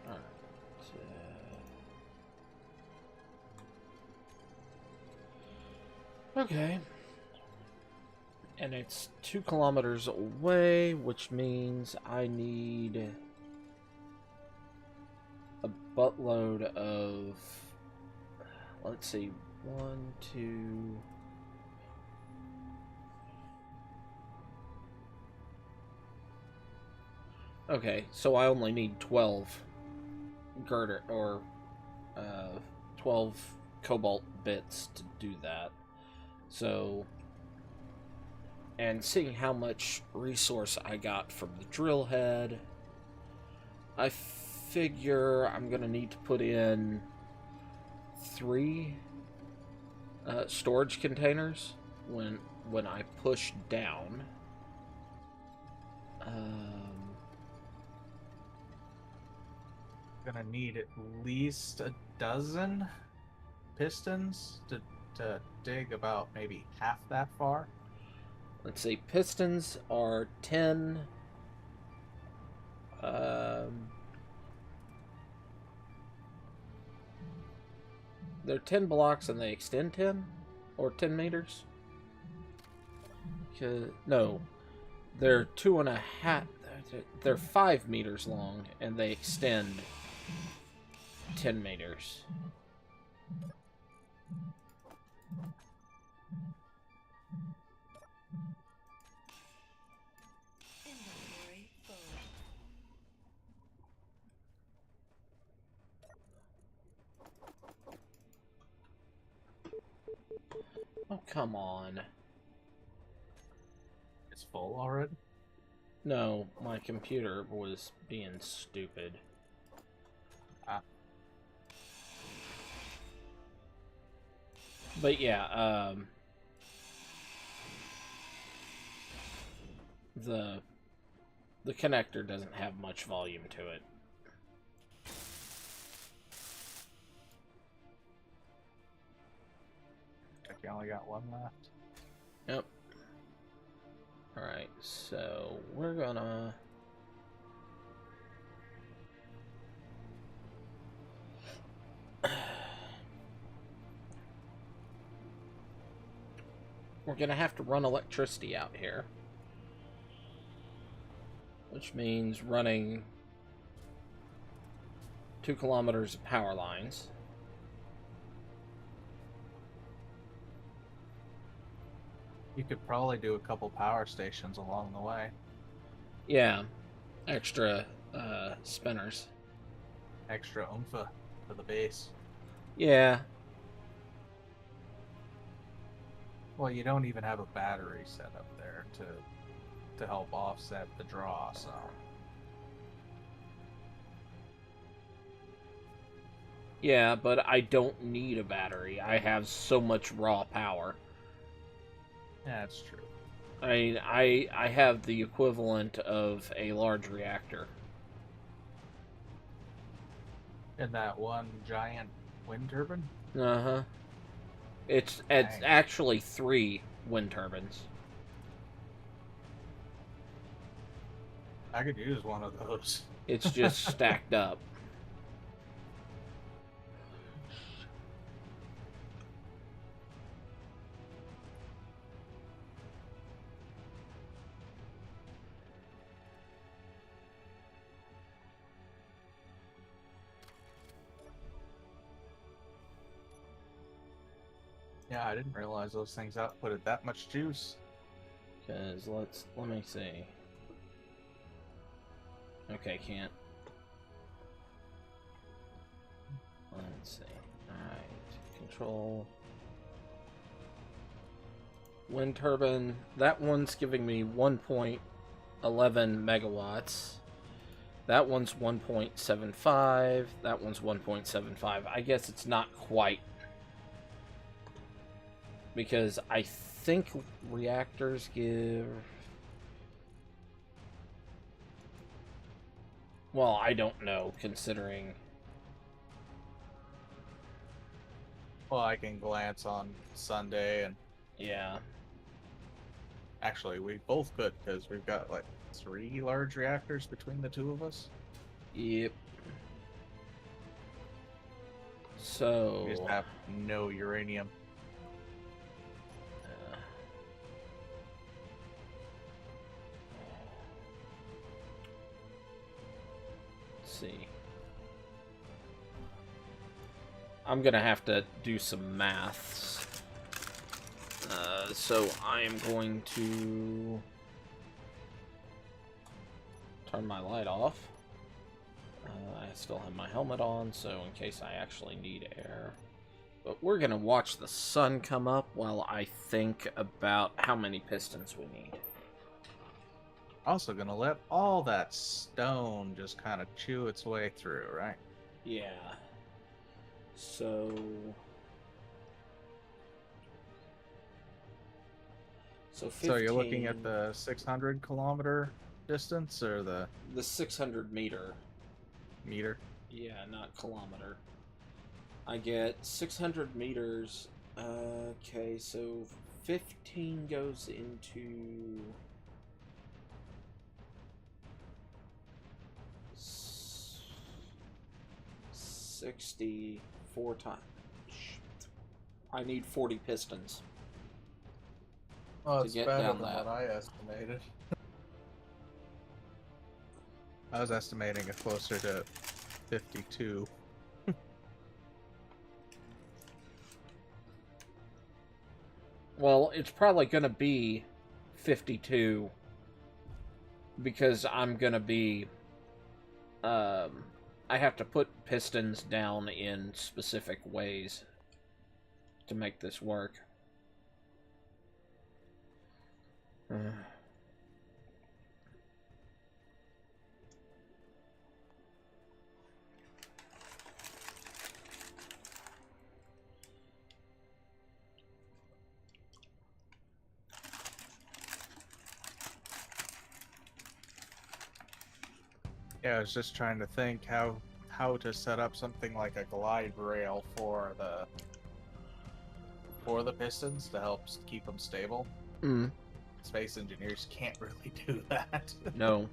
Speaker 1: Alright. Okay. And it's 2 kilometers away, which means I need a buttload of, let's see, 1, 2. Okay, so I only need 12 girder or 12 cobalt bits to do that. So, and seeing how much resource I got from the drill head, I figure I'm gonna need to put in 3 storage containers when I push down.
Speaker 3: gonna need at least a dozen pistons to dig about maybe half that far.
Speaker 1: Let's see, pistons are 10. They're 10 blocks and they extend 10? Or 10 meters? No. They're 2.5. They're 5 meters long and they extend 10 meters.
Speaker 2: Inventory full.
Speaker 1: Oh, come on.
Speaker 3: It's full already.
Speaker 1: No, my computer was being stupid.
Speaker 3: Ah.
Speaker 1: But yeah, the connector doesn't have much volume to it.
Speaker 3: I only got one left.
Speaker 1: Yep. Alright, so we're gonna... we're gonna have to run electricity out here. Which means running 2 kilometers of power lines.
Speaker 3: You could probably do a couple power stations along the way.
Speaker 1: Yeah, extra spinners.
Speaker 3: Extra oomph for the base.
Speaker 1: Yeah.
Speaker 3: Well, you don't even have a battery set up there to help offset the draw, so.
Speaker 1: Yeah, but I don't need a battery. I have so much raw power.
Speaker 3: Yeah, that's true.
Speaker 1: I mean, I have the equivalent of a large reactor.
Speaker 3: In that one giant wind turbine?
Speaker 1: Uh-huh. It's
Speaker 3: Dang.
Speaker 1: actually 3 wind turbines.
Speaker 3: I could use one of those.
Speaker 1: It's just stacked up.
Speaker 3: Yeah, I didn't realize those things outputted that much juice.
Speaker 1: Because let me see. Okay, can't. Let's see. Alright. Control. Wind turbine. That one's giving me 1.11 megawatts. That one's 1.75. That one's 1.75. I guess it's not quite. Because I think reactors give... Well, I don't know, considering...
Speaker 3: Well, I can glance on Sunday, and
Speaker 1: Yeah.
Speaker 3: actually, we both could, because we've got, like, 3 large reactors between the two of us.
Speaker 1: Yep. So...
Speaker 3: We just have no uranium.
Speaker 1: Let's see. I'm gonna have to do some maths. So I am going to turn my light off. I still have my helmet on, so in case I actually need air. But we're gonna watch the sun come up while I think about how many pistons we need.
Speaker 3: Also gonna let all that stone just kind of chew its way through, right?
Speaker 1: Yeah. So... So 15...
Speaker 3: So you're looking at the 600 kilometer distance, or the
Speaker 1: 600 meter.
Speaker 3: meter?
Speaker 1: Yeah, not kilometer. I get 600 meters. Okay, so 15 goes into... 64 times. I need 40 pistons.
Speaker 3: Oh,
Speaker 1: to
Speaker 3: it's
Speaker 1: get
Speaker 3: better
Speaker 1: down
Speaker 3: than
Speaker 1: that.
Speaker 3: what I estimated. I was estimating it closer to 52.
Speaker 1: Well, it's probably going to be 52 because I'm going to be... I have to put pistons down in specific ways to make this work.
Speaker 3: Yeah, I was just trying to think how to set up something like a glide rail for the pistons to help keep them stable.
Speaker 1: Mm.
Speaker 3: Space engineers can't really do that.
Speaker 1: No.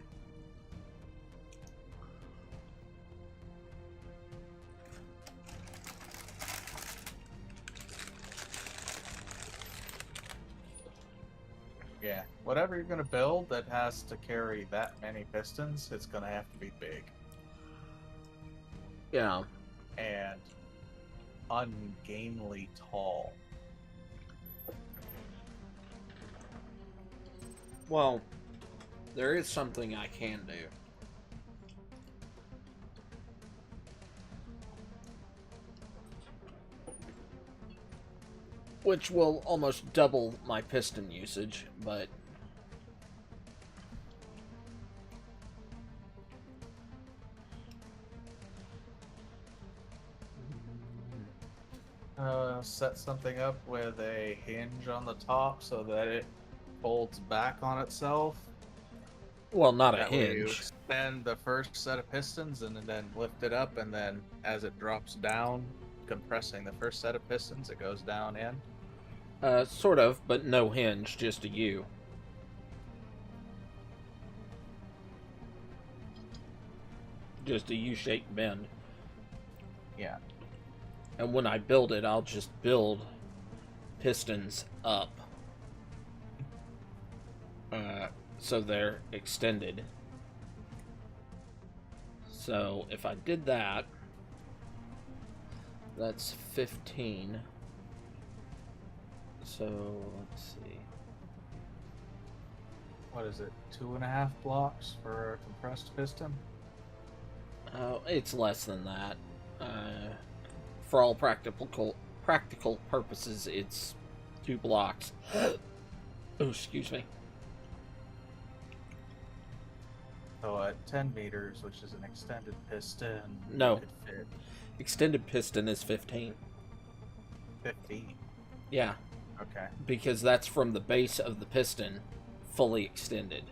Speaker 3: Yeah, whatever you're gonna build that has to carry that many pistons, it's gonna have to be big
Speaker 1: Yeah.
Speaker 3: and ungainly tall.
Speaker 1: Well, there is something I can do. Which will almost double my piston usage, but...
Speaker 3: Set something up with a hinge on the top so that it folds back on itself.
Speaker 1: Well, not a
Speaker 3: That way you
Speaker 1: hinge.
Speaker 3: extend the first set of pistons and then lift it up, and then as it drops down, compressing the first set of pistons, it goes down in.
Speaker 1: Sort of, but no hinge, just a U. Just a U-shaped bend.
Speaker 3: Yeah.
Speaker 1: And when I build it, I'll just build pistons up. So they're extended. So if I did that, that's 15. So let's see.
Speaker 3: what is it, 2.5 blocks for a compressed piston?
Speaker 1: It's less than that. For all practical purposes, it's 2 blocks. Oh, excuse me.
Speaker 3: So at 10 meters, which is an extended piston,
Speaker 1: No.
Speaker 3: you could fit
Speaker 1: Extended piston is 15.
Speaker 3: 15.
Speaker 1: Yeah,
Speaker 3: Okay.
Speaker 1: because that's from the base of the piston, fully extended.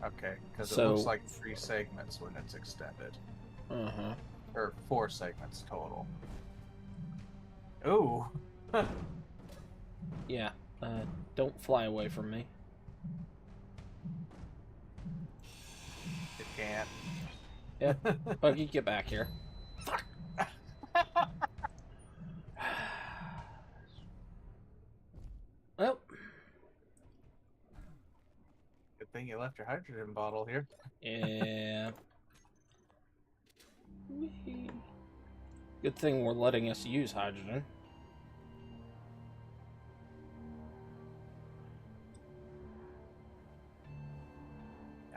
Speaker 3: Okay, because it
Speaker 1: So-
Speaker 3: looks like 3 segments when it's extended.
Speaker 1: Uh-huh.
Speaker 3: Or 4 segments total. Ooh.
Speaker 1: Yeah. Don't fly away from me.
Speaker 3: It can't.
Speaker 1: Yep. Buggy, get back here. Well,
Speaker 3: Good thing you left your hydrogen bottle here.
Speaker 1: yeah. Good thing we're letting us use hydrogen.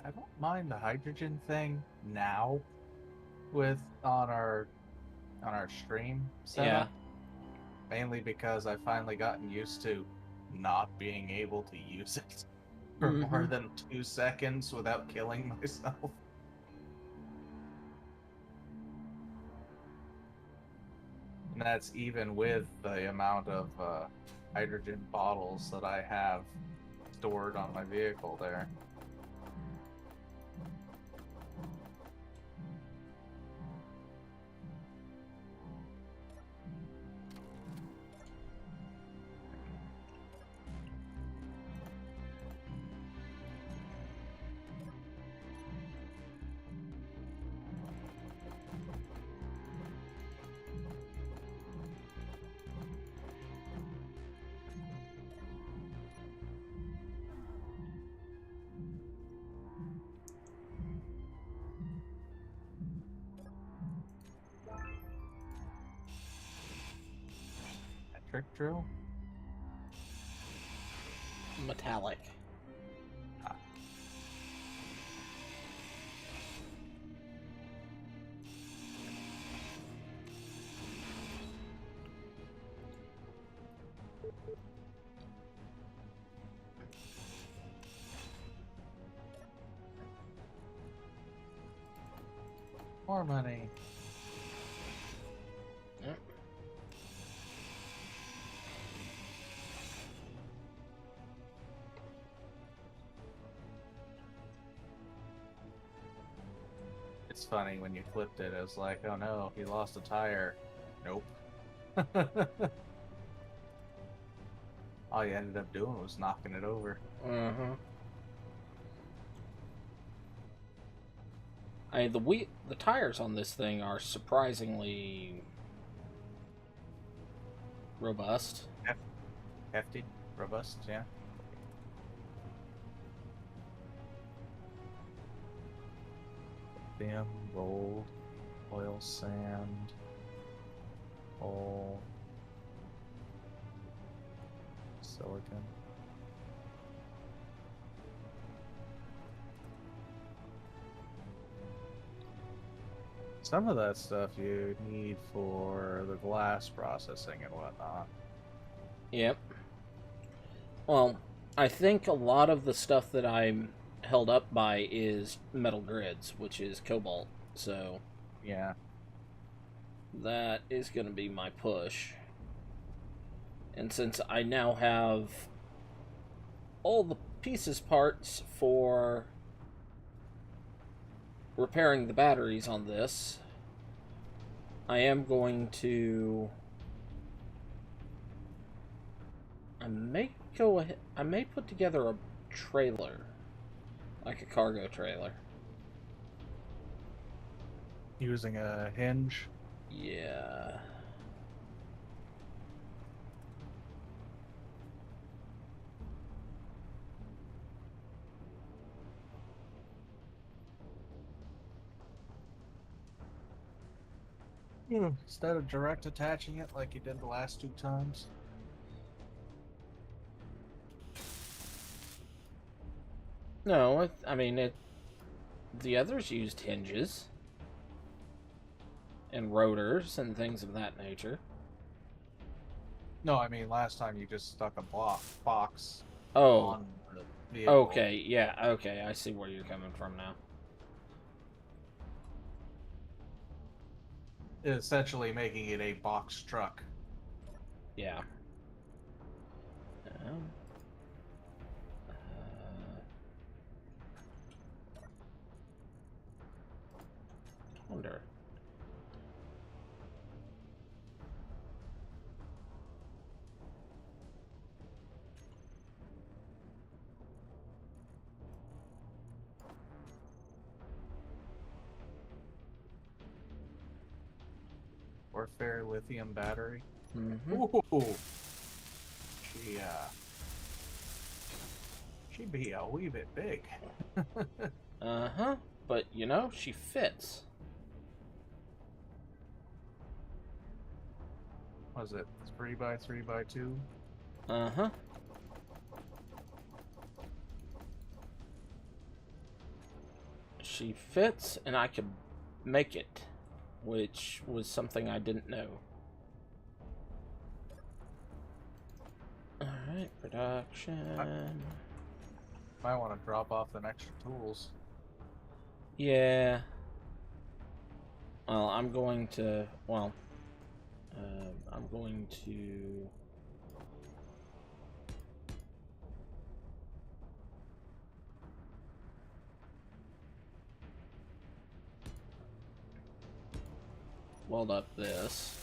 Speaker 3: I don't mind the hydrogen thing now with on our stream setup. Mainly because I've finally gotten used to not being able to use it for more than 2 seconds without killing myself. And that's even with the amount of hydrogen bottles that I have stored on my vehicle there. Trick drill?
Speaker 1: Metallic.
Speaker 3: More money.
Speaker 1: Yep.
Speaker 3: It's funny when you flipped it, it was like, oh no, he lost a tire. Nope. All you ended up doing was knocking it over.
Speaker 1: Uh-huh. The tires on this thing are surprisingly robust.
Speaker 3: Hefty, robust, yeah. Lithium, gold, oil sand, coal, silicon. Some of that stuff you need for the glass processing and whatnot.
Speaker 1: Yep. Well, I think a lot of the stuff that I'm held up by is metal grids, which is cobalt. So
Speaker 3: Yeah.
Speaker 1: that is going to be my push. And since I now have all the pieces parts for repairing the batteries on this, I am going to... I may go ahead... I may put together a trailer. Like a cargo trailer.
Speaker 3: Using a hinge.
Speaker 1: Yeah.
Speaker 3: Instead of direct attaching it like you did the last 2 times.
Speaker 1: No, I mean, the others used hinges and rotors and things of that nature.
Speaker 3: No, I mean last time you just stuck a box
Speaker 1: Oh,
Speaker 3: on the vehicle,
Speaker 1: okay, yeah, okay, I see where you're coming from now.
Speaker 3: essentially making it a box truck.
Speaker 1: Yeah. Uh, wonder.
Speaker 3: Or fair lithium battery.
Speaker 1: Mm-hmm.
Speaker 3: Ooh, she she be a wee bit big.
Speaker 1: Uh-huh. But, you know, she fits.
Speaker 3: Was it 3x3x2?
Speaker 1: Uh-huh. She fits, and I could make it, which was something I didn't know. Alright, production.
Speaker 3: Might want to drop off some extra tools.
Speaker 1: Yeah. Well, I'm going to, I'm going to... weld up this.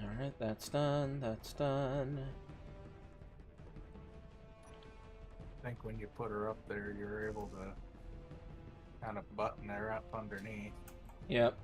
Speaker 1: Alright, that's done, that's done.
Speaker 3: I think when you put her up there, you're able to kind of button her up underneath.
Speaker 1: Yep.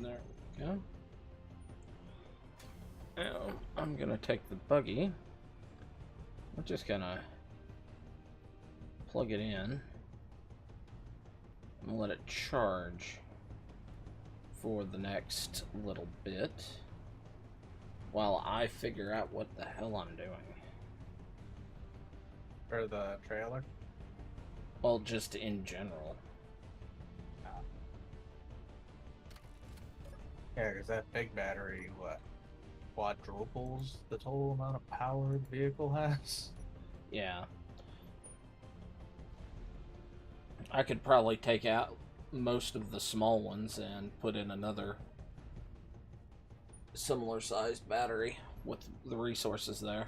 Speaker 1: There we go. Now, I'm gonna take the buggy. We're just gonna plug it in and let it charge for the next little bit while I figure out what the hell I'm doing.
Speaker 3: For the trailer?
Speaker 1: Well, just in general.
Speaker 3: Yeah, because that big battery, what, quadruples the total amount of power the vehicle has?
Speaker 1: Yeah. I could probably take out most of the small ones and put in another similar sized battery with the resources there.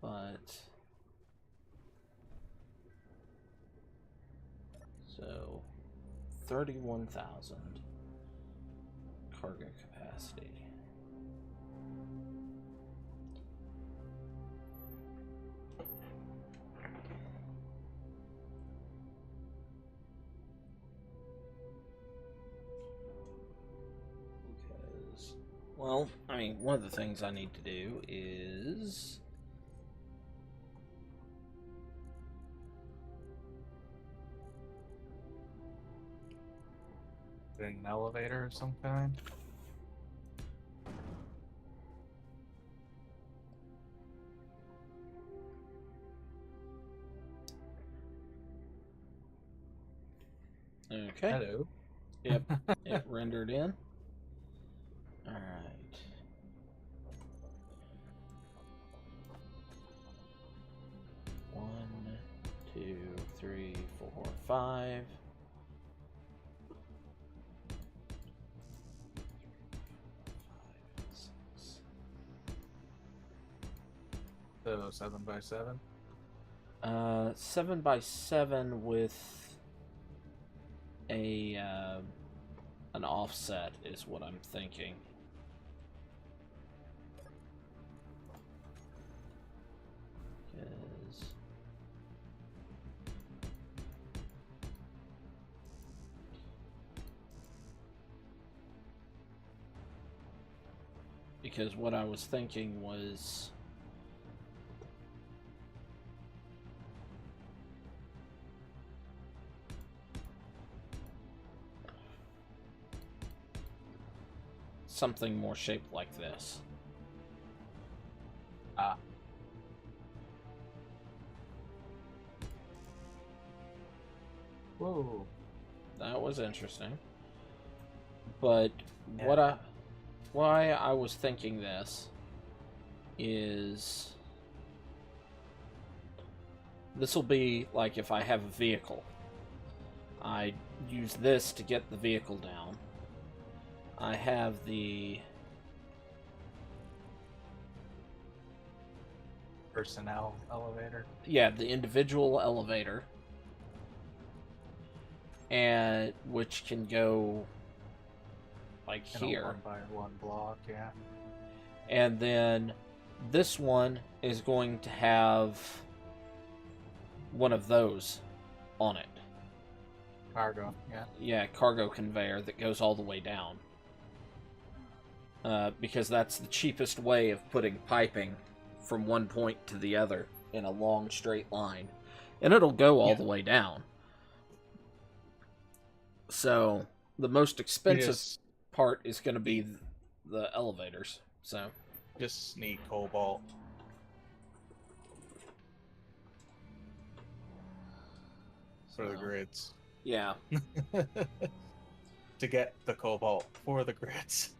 Speaker 1: But so 31,000 cargo capacity. Because, well, I mean, one of the things I need to do is
Speaker 3: Getting an elevator of some kind?
Speaker 1: okay.
Speaker 3: Hello.
Speaker 1: Yep, it rendered in. Alright. One, two, three, four, five.
Speaker 3: So 7x7?
Speaker 1: 7x7 with a an offset is what I'm thinking. Because what I was thinking was something more shaped like this.
Speaker 3: Ah. Whoa.
Speaker 1: That was interesting. But
Speaker 3: Yeah.
Speaker 1: why I was thinking this is this will be like if I have a vehicle. I use this to get the vehicle down. I have the
Speaker 3: Personnel elevator.
Speaker 1: yeah, the individual elevator, and which can go like
Speaker 3: In
Speaker 1: here.
Speaker 3: a 1x1 block, yeah.
Speaker 1: And then this one is going to have one of those on it.
Speaker 3: Cargo, yeah.
Speaker 1: Yeah, cargo conveyor that goes all the way down. Because that's the cheapest way of putting piping from one point to the other in a long straight line. And it'll go all the way down. So the most expensive part is going to be the elevators. So
Speaker 3: just need cobalt. For the grids.
Speaker 1: Yeah.
Speaker 3: To get the cobalt for the grids.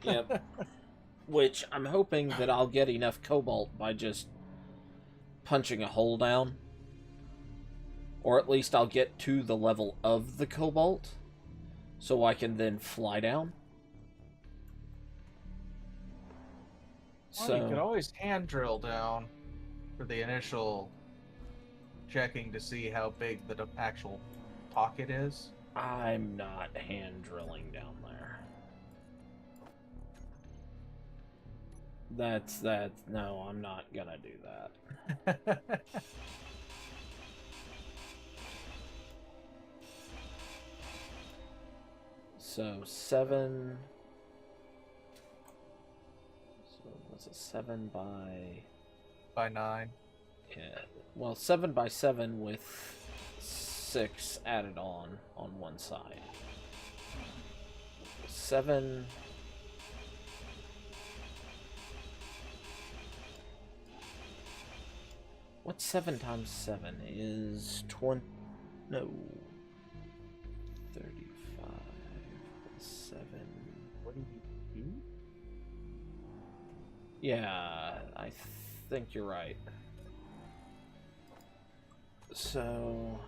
Speaker 1: Yep. Which I'm hoping that I'll get enough cobalt by just punching a hole down. Or at least I'll get to the level of the cobalt so I can then fly down.
Speaker 3: Well,
Speaker 1: so
Speaker 3: you could always hand drill down for the initial checking to see how big the actual pocket is.
Speaker 1: I'm not hand drilling down there. No, I'm not gonna do that. So 7. So what's it? 7 by
Speaker 3: 9.
Speaker 1: Yeah. Well, 7 by 7 with 6 added on one side. 7. What's 7 times 7 is 20. No. 35 plus 7.
Speaker 3: What do you do?
Speaker 1: Yeah, I think you're right. So,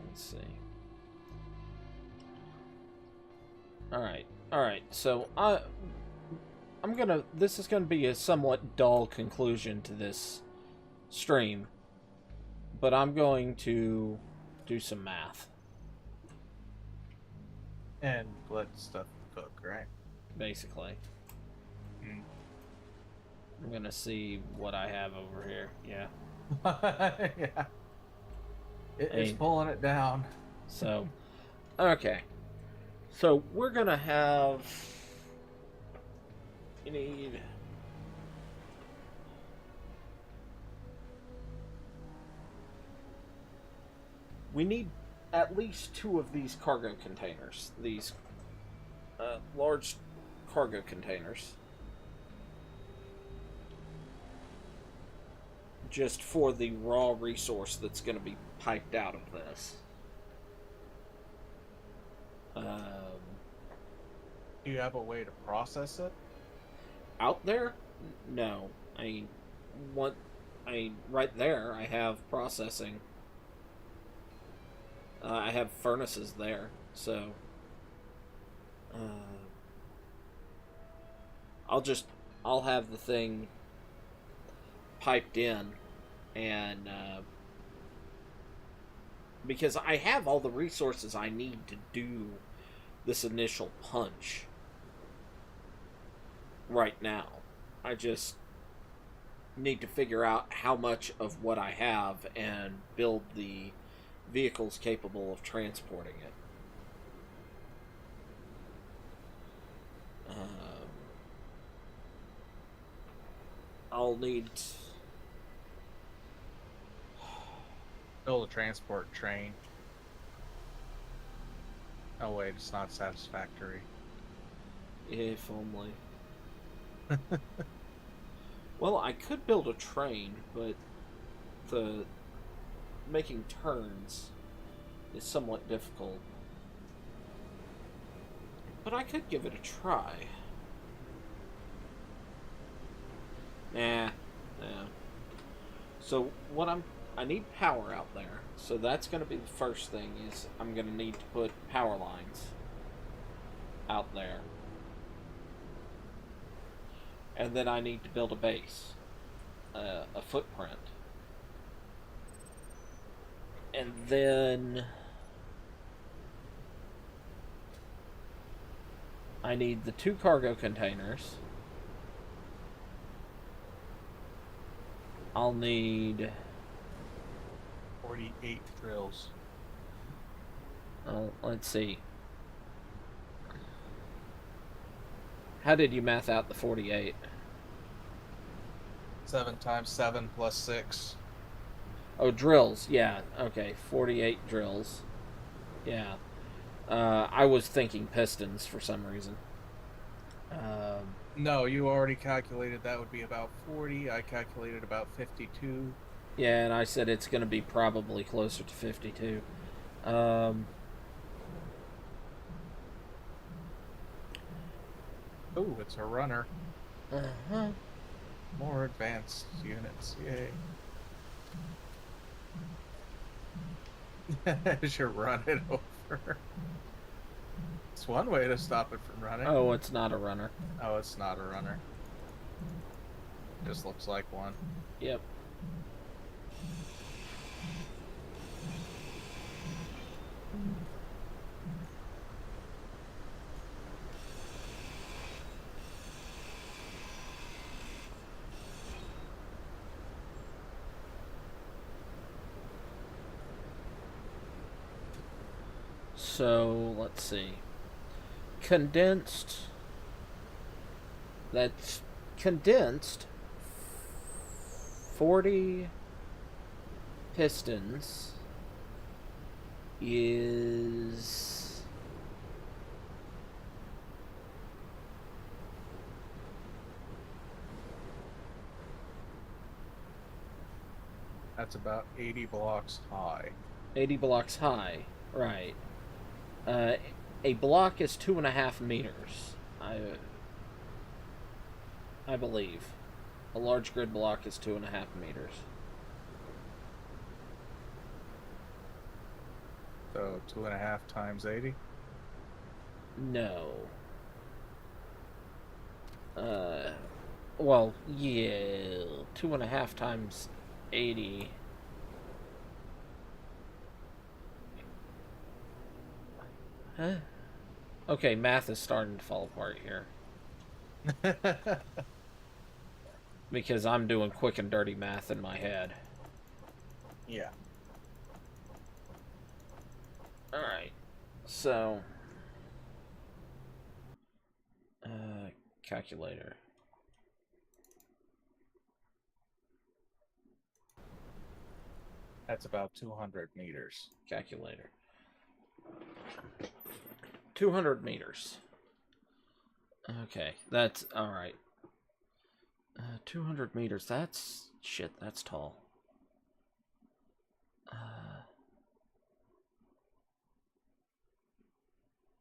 Speaker 1: let's see. All right. So this is gonna be a somewhat dull conclusion to this stream, but I'm going to do some math,
Speaker 3: And let stuff cook, right?
Speaker 1: basically.
Speaker 3: Hmm.
Speaker 1: I'm gonna see what I have over here. Yeah.
Speaker 3: Yeah. It's
Speaker 1: Hey.
Speaker 3: pulling it down.
Speaker 1: So, okay. So we're gonna have. You need. We need at least 2 of these cargo containers. These large cargo containers. Just for the raw resource that's going to be piped out of this.
Speaker 3: Do you have a way to process it?
Speaker 1: Out there? No. Right there, I have processing. I have furnaces there, so I'll have the thing piped in, and because I have all the resources I need to do this initial punch right now. I just need to figure out how much of what I have and build the vehicles capable of transporting it. I'll need...
Speaker 3: Build a transport train. Oh wait, it's not satisfactory.
Speaker 1: If only. Well, I could build a train, but the making turns is somewhat difficult. But I could give it a try. Nah. So I need power out there. So that's going to be the first thing, is I'm going to need to put power lines out there. And then I need to build a base, a footprint. And then I need the 2 cargo containers. I'll need
Speaker 3: 48 drills.
Speaker 1: Let's see. How did you math out the 48?
Speaker 3: 7 times 7 plus 6.
Speaker 1: Oh, drills. Yeah. Okay. 48 drills. Yeah. I was thinking pistons for some reason.
Speaker 3: No, you already calculated that would be about 40. I calculated about 52.
Speaker 1: Yeah, and I said it's going to be probably closer to 52.
Speaker 3: Oh, it's a runner.
Speaker 1: Uh-huh.
Speaker 3: More advanced units, yay. As you run it over. It's one way to stop it from running.
Speaker 1: Oh, it's not a runner.
Speaker 3: Oh, it's not a runner. Just looks like one.
Speaker 1: Yep. So, let's see. Condensed. That's condensed 40 pistons is...
Speaker 3: That's about 80 blocks high.
Speaker 1: 80 blocks high. Right. A block is 2.5 meters. I believe. A large grid block is 2.5 meters.
Speaker 3: So 2.5 times 80?
Speaker 1: No. Well, yeah, 2.5 times 80. Huh? Okay, math is starting to fall apart here. Because I'm doing quick and dirty math in my head.
Speaker 3: Yeah.
Speaker 1: Alright. So... calculator.
Speaker 3: That's about 200 meters.
Speaker 1: Calculator. 200 meters. Okay, that's... alright. 200 meters, that's... shit, that's tall.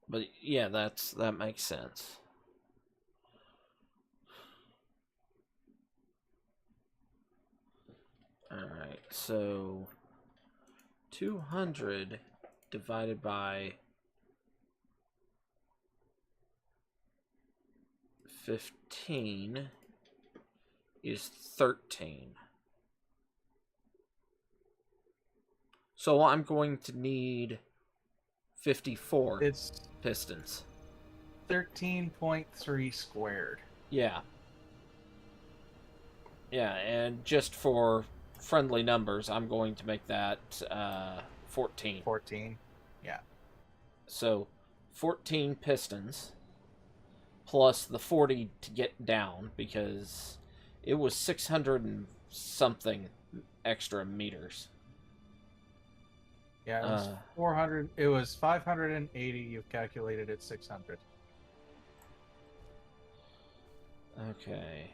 Speaker 1: But yeah, that makes sense. Alright, so 200 divided by 15 is 13. So I'm going to need 54
Speaker 3: It's
Speaker 1: pistons.
Speaker 3: 13.3 squared.
Speaker 1: Yeah. Yeah, and just for friendly numbers, I'm going to make that 14.
Speaker 3: 14. Yeah.
Speaker 1: So 14 pistons plus the 40 to get down, because it was 600 and something extra meters.
Speaker 3: Yeah, it was 400. It was 580. You've calculated it 600.
Speaker 1: Okay.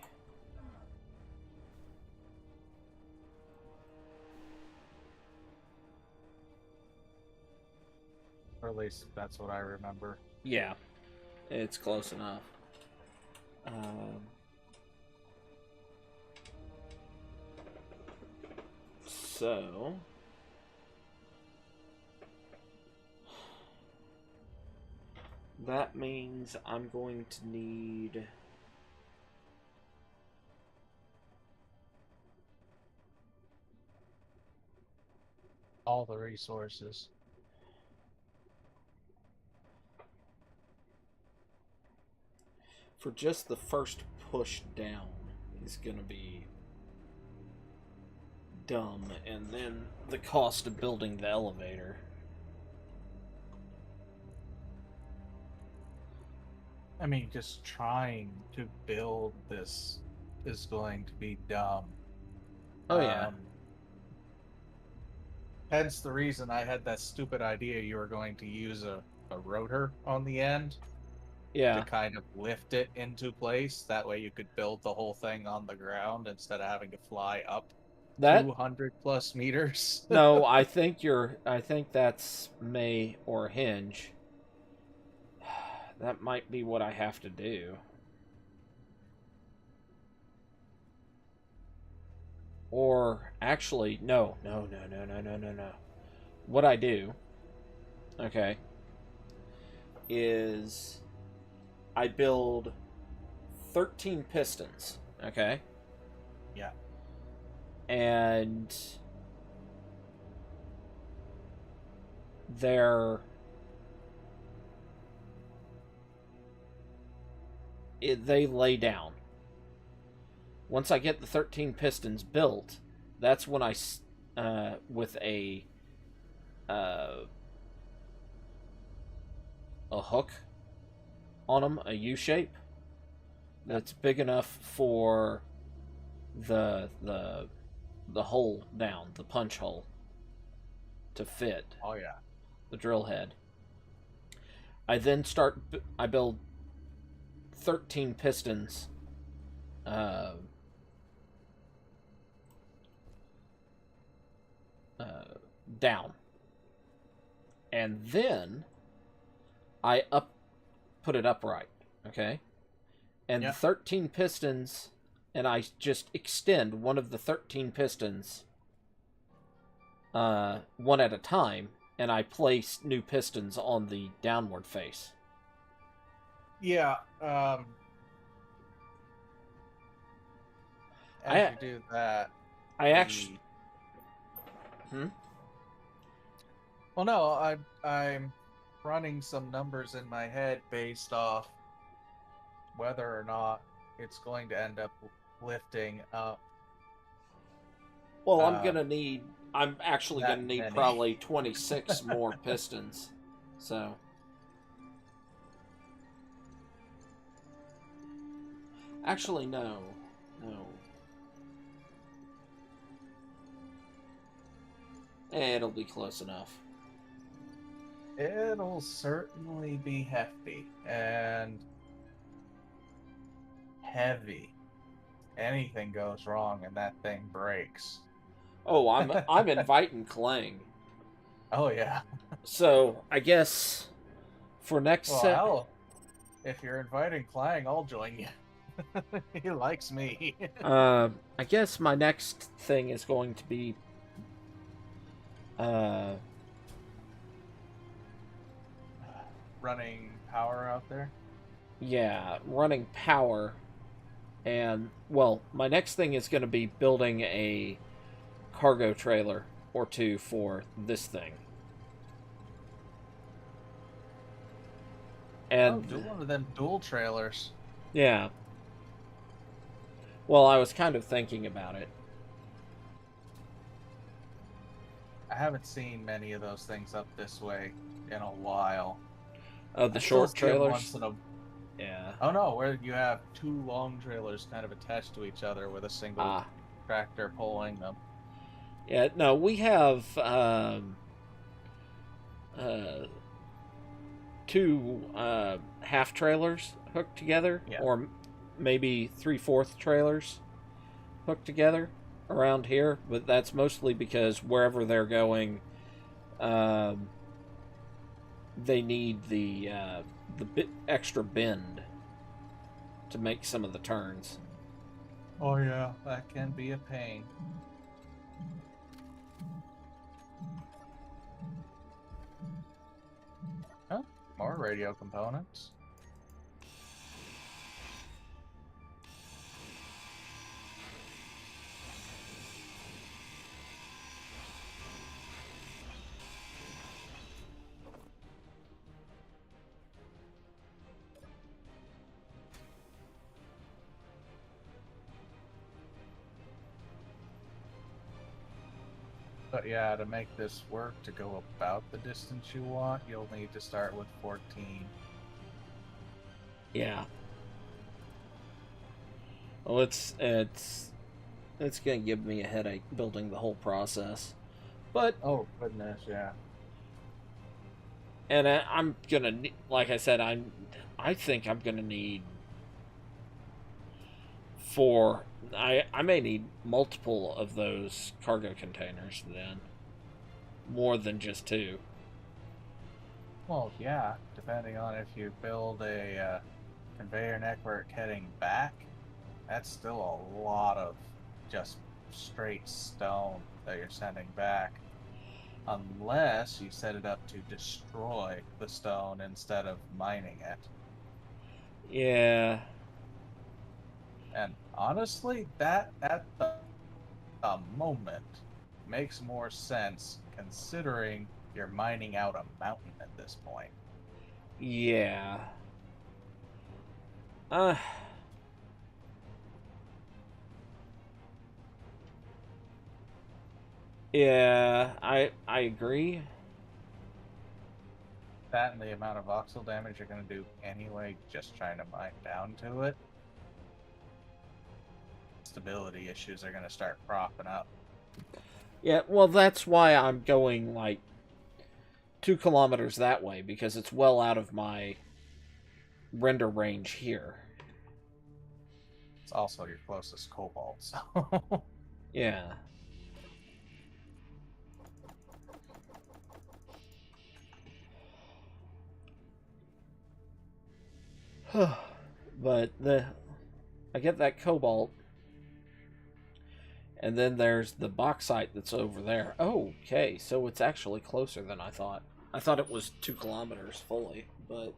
Speaker 3: Or at least that's what I remember.
Speaker 1: Yeah, it's close enough. So that means I'm going to need
Speaker 3: All the resources.
Speaker 1: for just the first push down is going to be dumb, and then the cost of building the elevator.
Speaker 3: I mean, just trying to build this is going to be dumb.
Speaker 1: Oh yeah.
Speaker 3: Hence the reason I had that stupid idea you were going to use a rotor on the end
Speaker 1: Yeah.
Speaker 3: to kind of lift it into place. That way you could build the whole thing on the ground instead of having to fly up
Speaker 1: That
Speaker 3: 200 plus meters.
Speaker 1: no, I think that's May or Hinge. That might be what I have to do. Or actually, no. What I do, okay, is I build 13 pistons, okay?
Speaker 3: Yeah.
Speaker 1: And they lay down. Once I get the 13 pistons built, that's when I, with a hook on them, a U-shape, that's big enough for the the hole down, the punch hole, to fit
Speaker 3: Oh yeah.
Speaker 1: the drill head. I build 13 pistons uh, uh, down. And then I put it upright, okay? And the
Speaker 3: Yep.
Speaker 1: 13 pistons, and I just extend one of the 13 pistons one at a time, and I place new pistons on the downward face.
Speaker 3: Yeah. As
Speaker 1: I
Speaker 3: you do that,
Speaker 1: I actually.
Speaker 3: the
Speaker 1: Hmm?
Speaker 3: well, no, I'm running some numbers in my head based off whether or not it's going to end up lifting up
Speaker 1: Well,
Speaker 3: uh,
Speaker 1: I'm actually
Speaker 3: that
Speaker 1: gonna need
Speaker 3: many.
Speaker 1: probably 26 more pistons. So, actually, no, no. It'll be close enough.
Speaker 3: It'll certainly be hefty and heavy. Anything goes wrong and that thing breaks.
Speaker 1: Oh, I'm inviting Clang.
Speaker 3: Oh yeah.
Speaker 1: So I guess for next
Speaker 3: Well,
Speaker 1: set,
Speaker 3: hell, if you're inviting Clang, I'll join you. He likes me.
Speaker 1: I guess my next thing is going to be uh,
Speaker 3: Running power out there.
Speaker 1: yeah, running power, and well, my next thing is going to be building a cargo trailer or two for this thing.
Speaker 3: Oh,
Speaker 1: And
Speaker 3: do one of them dual trailers.
Speaker 1: yeah, well, I was kind of thinking about it.
Speaker 3: I haven't seen many of those things up this way in a while.
Speaker 1: The
Speaker 3: I still
Speaker 1: short
Speaker 3: see them
Speaker 1: trailers.
Speaker 3: once in a.
Speaker 1: Yeah.
Speaker 3: Oh no, where you have two long trailers kind of attached to each other with a single
Speaker 1: Ah.
Speaker 3: tractor pulling them.
Speaker 1: Yeah. No, we have uh, two half trailers hooked together,
Speaker 3: Yeah.
Speaker 1: or maybe 3/4 trailers hooked together around here. But that's mostly because wherever they're going, um, they need the bit extra bend to make some of the turns.
Speaker 3: Oh yeah, that can be a pain. Huh? More radio components. But yeah, to make this work, to go about the distance you want, you'll need to start with 14.
Speaker 1: Yeah. Well, it's gonna give me a headache building the whole process, but
Speaker 3: Oh, goodness, yeah.
Speaker 1: and I'm gonna like I said, I think I'm gonna need four. I may need multiple of those cargo containers then, more than just two.
Speaker 3: Well, yeah, depending on if you build a conveyor network heading back, that's still a lot of just straight stone that you're sending back. Unless you set it up to destroy the stone instead of mining it.
Speaker 1: Yeah,
Speaker 3: And honestly, that at the moment makes more sense considering you're mining out a mountain at this point.
Speaker 1: yeah. Uh, yeah. I agree.
Speaker 3: That and the amount of voxel damage you're going to do anyway, just trying to mine down to it. Stability issues are going to start cropping up.
Speaker 1: Yeah, well, that's why I'm going like 2 kilometers that way, because it's well out of my render range here.
Speaker 3: It's also your closest cobalt, so.
Speaker 1: Yeah. But I get that cobalt, and then there's the bauxite that's over there. Oh, okay, so it's actually closer than I thought. I thought it was 2 kilometers fully, but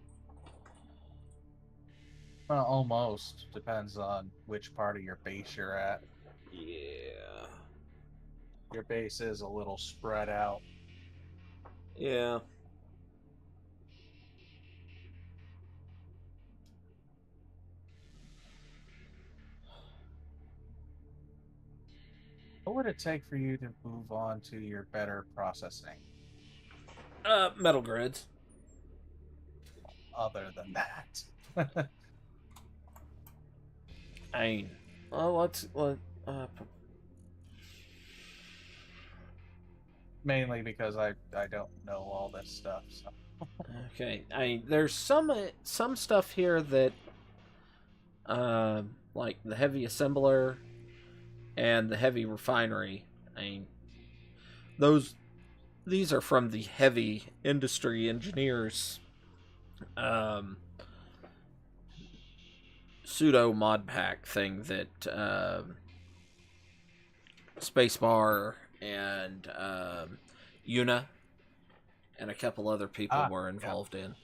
Speaker 3: Well, almost. Depends on which part of your base you're at.
Speaker 1: yeah,
Speaker 3: Your base is a little spread out.
Speaker 1: yeah.
Speaker 3: What would it take for you to move on to your better processing,
Speaker 1: Metal grids.
Speaker 3: other than that?
Speaker 1: I mean, well, uh,
Speaker 3: Mainly because I don't know all this stuff. So.
Speaker 1: okay. I mean, there's some stuff here that, like the heavy assembler and the heavy refinery. I mean, those these are from the heavy industry engineers, um, pseudo mod pack thing that Spacebar and Una and a couple other people were involved in.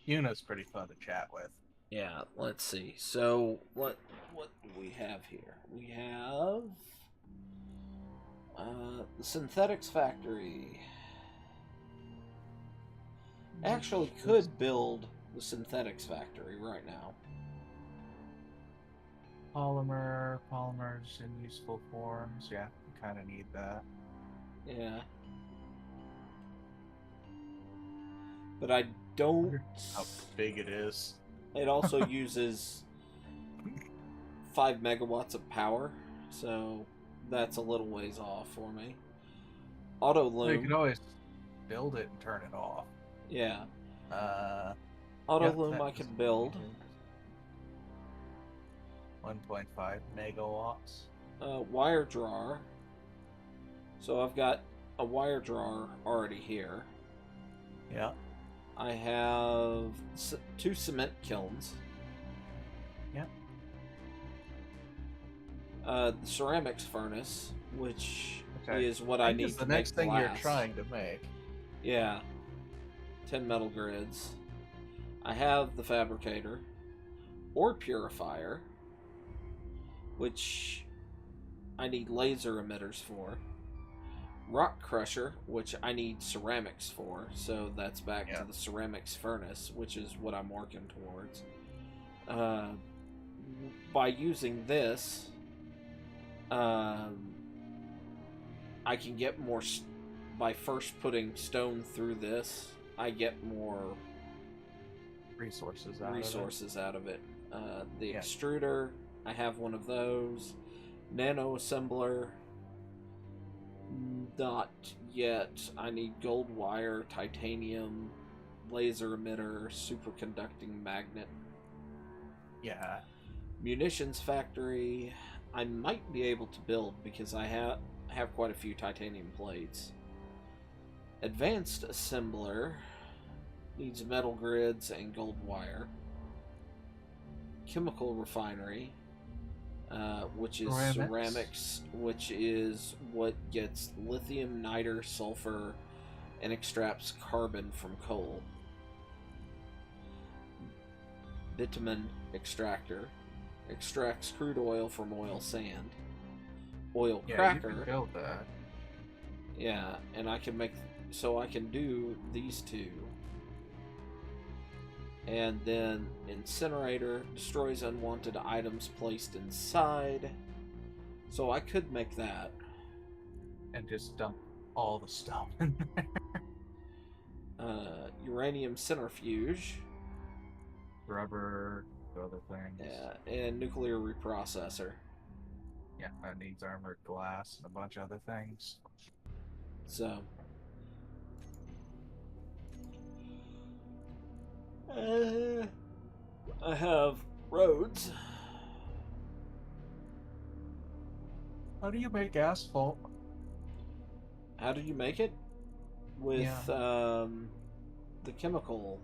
Speaker 3: Una's pretty fun to chat with.
Speaker 1: Yeah, let's see. So what do we have here? We have the synthetics factory. Actually, could build the synthetics factory right now.
Speaker 3: Polymers in useful forms. Yeah, you kind of need that.
Speaker 1: Yeah. But I don't.
Speaker 3: How big it is.
Speaker 1: It also uses 5 megawatts of power, so that's a little ways off for me. Auto
Speaker 3: Well, you
Speaker 1: loom.
Speaker 3: can always build it and turn it off.
Speaker 1: Yeah.
Speaker 3: Auto
Speaker 1: loom I can build.
Speaker 3: 1.5 megawatts.
Speaker 1: Wire drawer. So I've got a wire drawer already here.
Speaker 3: Yeah.
Speaker 1: I have 2 cement kilns.
Speaker 3: Yeah.
Speaker 1: The ceramics furnace, which is what I need to make
Speaker 3: the next thing
Speaker 1: glass.
Speaker 3: you're trying to make.
Speaker 1: Yeah. 10 metal grids. I have the fabricator. Ore purifier, which I need laser emitters for. Rock crusher, which I need ceramics for, so that's back to the ceramics furnace, which is what I'm working towards. By using this, I can get more. By first putting stone through this, I get more
Speaker 3: resources out of it.
Speaker 1: The extruder, I have one of those. Nano assembler, not yet. I need gold wire, titanium, laser emitter, superconducting magnet.
Speaker 3: Yeah.
Speaker 1: Munitions factory, I might be able to build because I have quite a few titanium plates. Advanced assembler needs metal grids and gold wire. Chemical refinery, which is ceramics, which is what gets lithium, niter, sulfur, and extracts carbon from coal. Bitumen extractor extracts crude oil from oil sand. Oil cracker.
Speaker 3: You can build that.
Speaker 1: Yeah, and I can make, so I can do these 2. And then incinerator destroys unwanted items placed inside. So I could make that.
Speaker 3: And just dump all the stuff in there.
Speaker 1: Uranium centrifuge.
Speaker 3: Rubber other things.
Speaker 1: Yeah, and nuclear reprocessor.
Speaker 3: Yeah, that needs armored glass and a bunch of other things.
Speaker 1: So, I have roads.
Speaker 3: How do you make asphalt?
Speaker 1: How did you make it? With
Speaker 3: Yeah.
Speaker 1: the chemical.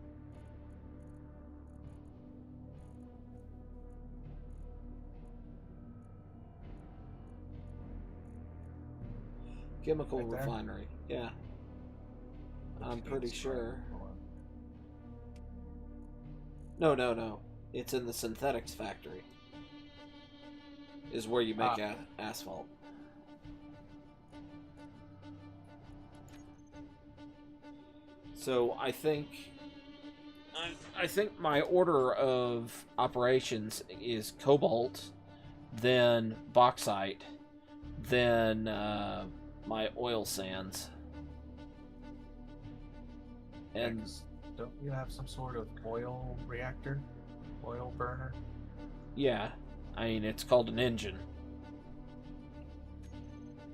Speaker 1: Chemical
Speaker 3: Right there?
Speaker 1: refinery. Yeah,
Speaker 3: Which
Speaker 1: I'm pretty
Speaker 3: needs
Speaker 1: sure.
Speaker 3: for-
Speaker 1: No, no, no. It's in the synthetics factory. Is where you make
Speaker 3: Ah,
Speaker 1: asphalt. So I think my order of operations is cobalt, then bauxite, then my oil sands,
Speaker 3: yeah,
Speaker 1: and
Speaker 3: 'cause don't you have some sort of oil reactor? Oil burner?
Speaker 1: yeah, I mean it's called an engine.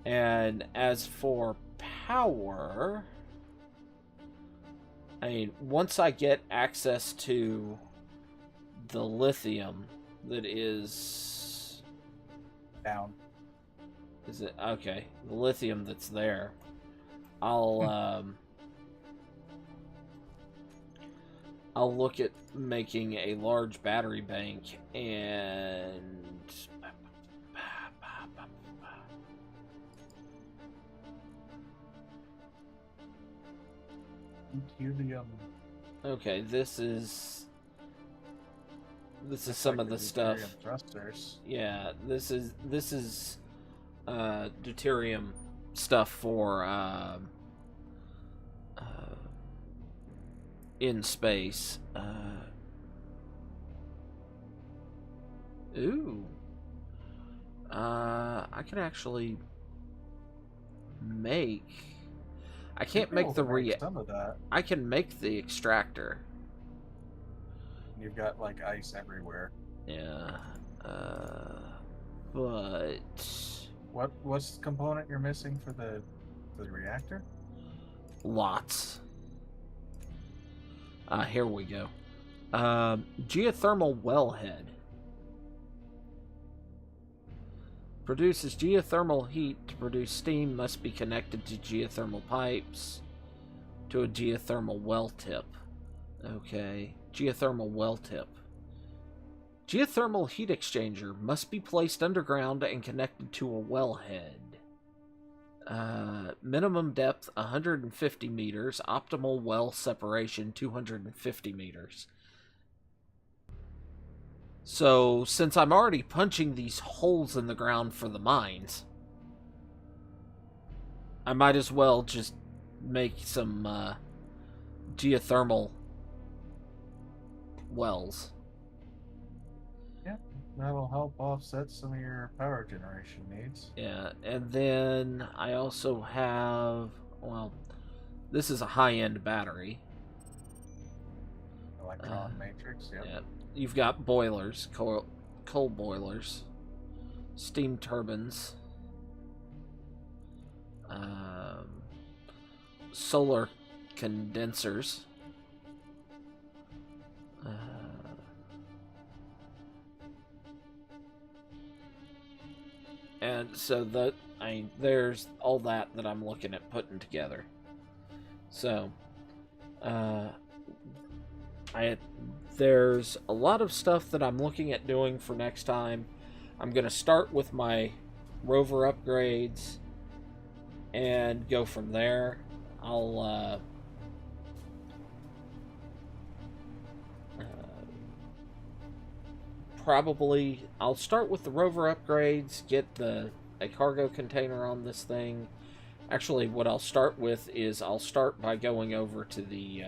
Speaker 1: And as for power, I mean once I get access to the lithium that
Speaker 3: Down.
Speaker 1: is it okay, the lithium that's there, I'll I'll look at making a large battery bank and
Speaker 3: Helium.
Speaker 1: okay, this is
Speaker 3: Looks
Speaker 1: some
Speaker 3: like
Speaker 1: of
Speaker 3: the
Speaker 1: the stuff.
Speaker 3: deuterium thrusters.
Speaker 1: Yeah, this is deuterium stuff for uh, in space. Ooh. I can actually make. I can't
Speaker 3: You'd be
Speaker 1: make
Speaker 3: able
Speaker 1: the
Speaker 3: to make some of that.
Speaker 1: I can make the extractor.
Speaker 3: You've got like ice everywhere.
Speaker 1: Yeah. But
Speaker 3: What's the component you're missing for the reactor?
Speaker 1: lots. Here we go. Geothermal wellhead. Produces geothermal heat. To produce steam must be connected to geothermal pipes to a geothermal well tip. Okay. Geothermal well tip. Geothermal heat exchanger must be placed underground and connected to a wellhead. Minimum depth 150 meters. Optimal well separation 250 meters. So, since I'm already punching these holes in the ground for the mines, I might as well just make some geothermal wells.
Speaker 3: Yeah, that'll help offset some of your power generation needs.
Speaker 1: Yeah, and then I also have, well, this is a high-end battery.
Speaker 3: Electron matrix, yep.
Speaker 1: Yeah, you've got boilers, coal boilers, steam turbines, solar condensers, and so there's all that I'm looking at putting together. So, there's a lot of stuff that I'm looking at doing for next time. I'm gonna start with my rover upgrades and go from there. I'll I'll start with the rover upgrades, get a cargo container on this thing. Actually, what I'll start with is I'll start by going over to the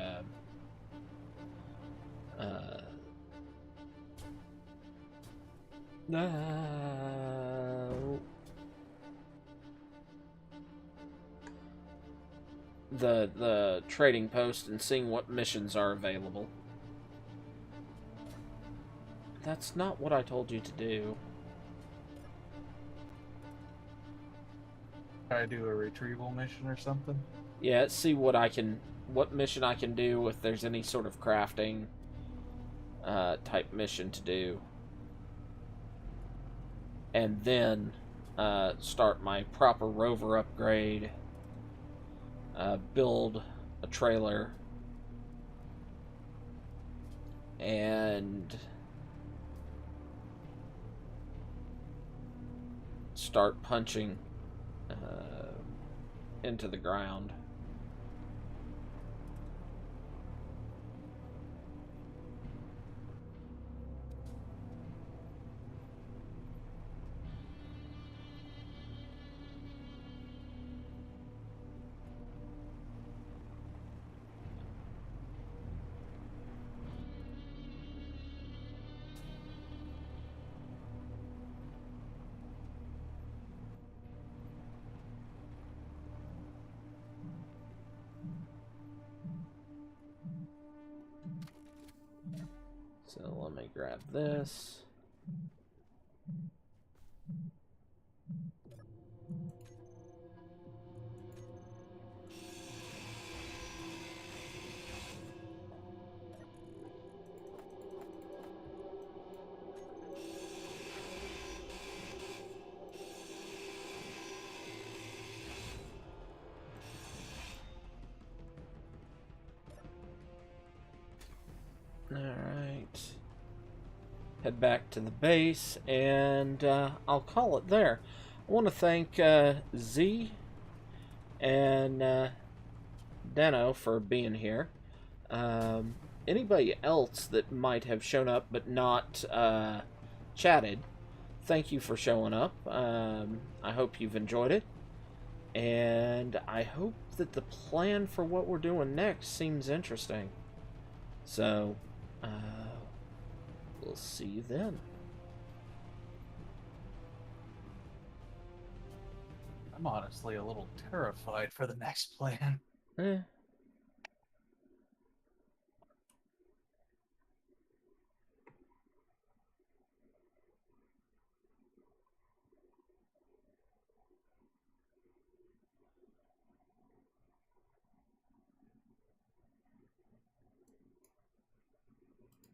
Speaker 1: the trading post and seeing what missions are available. That's not what I told you to do.
Speaker 3: Try to do a retrieval mission or something.
Speaker 1: Yeah, see what mission I can do if there's any sort of crafting type mission to do, and then start my proper rover upgrade. Build a trailer and start punching into the ground. So let me grab this. Alright. Head back to the base, and I'll call it there. I want to thank Z and Dano for being here. Anybody else that might have shown up but not chatted, thank you for showing up. I hope you've enjoyed it. And I hope that the plan for what we're doing next seems interesting. So, we'll see you then.
Speaker 3: I'm honestly a little terrified for the next plan.
Speaker 1: Eh,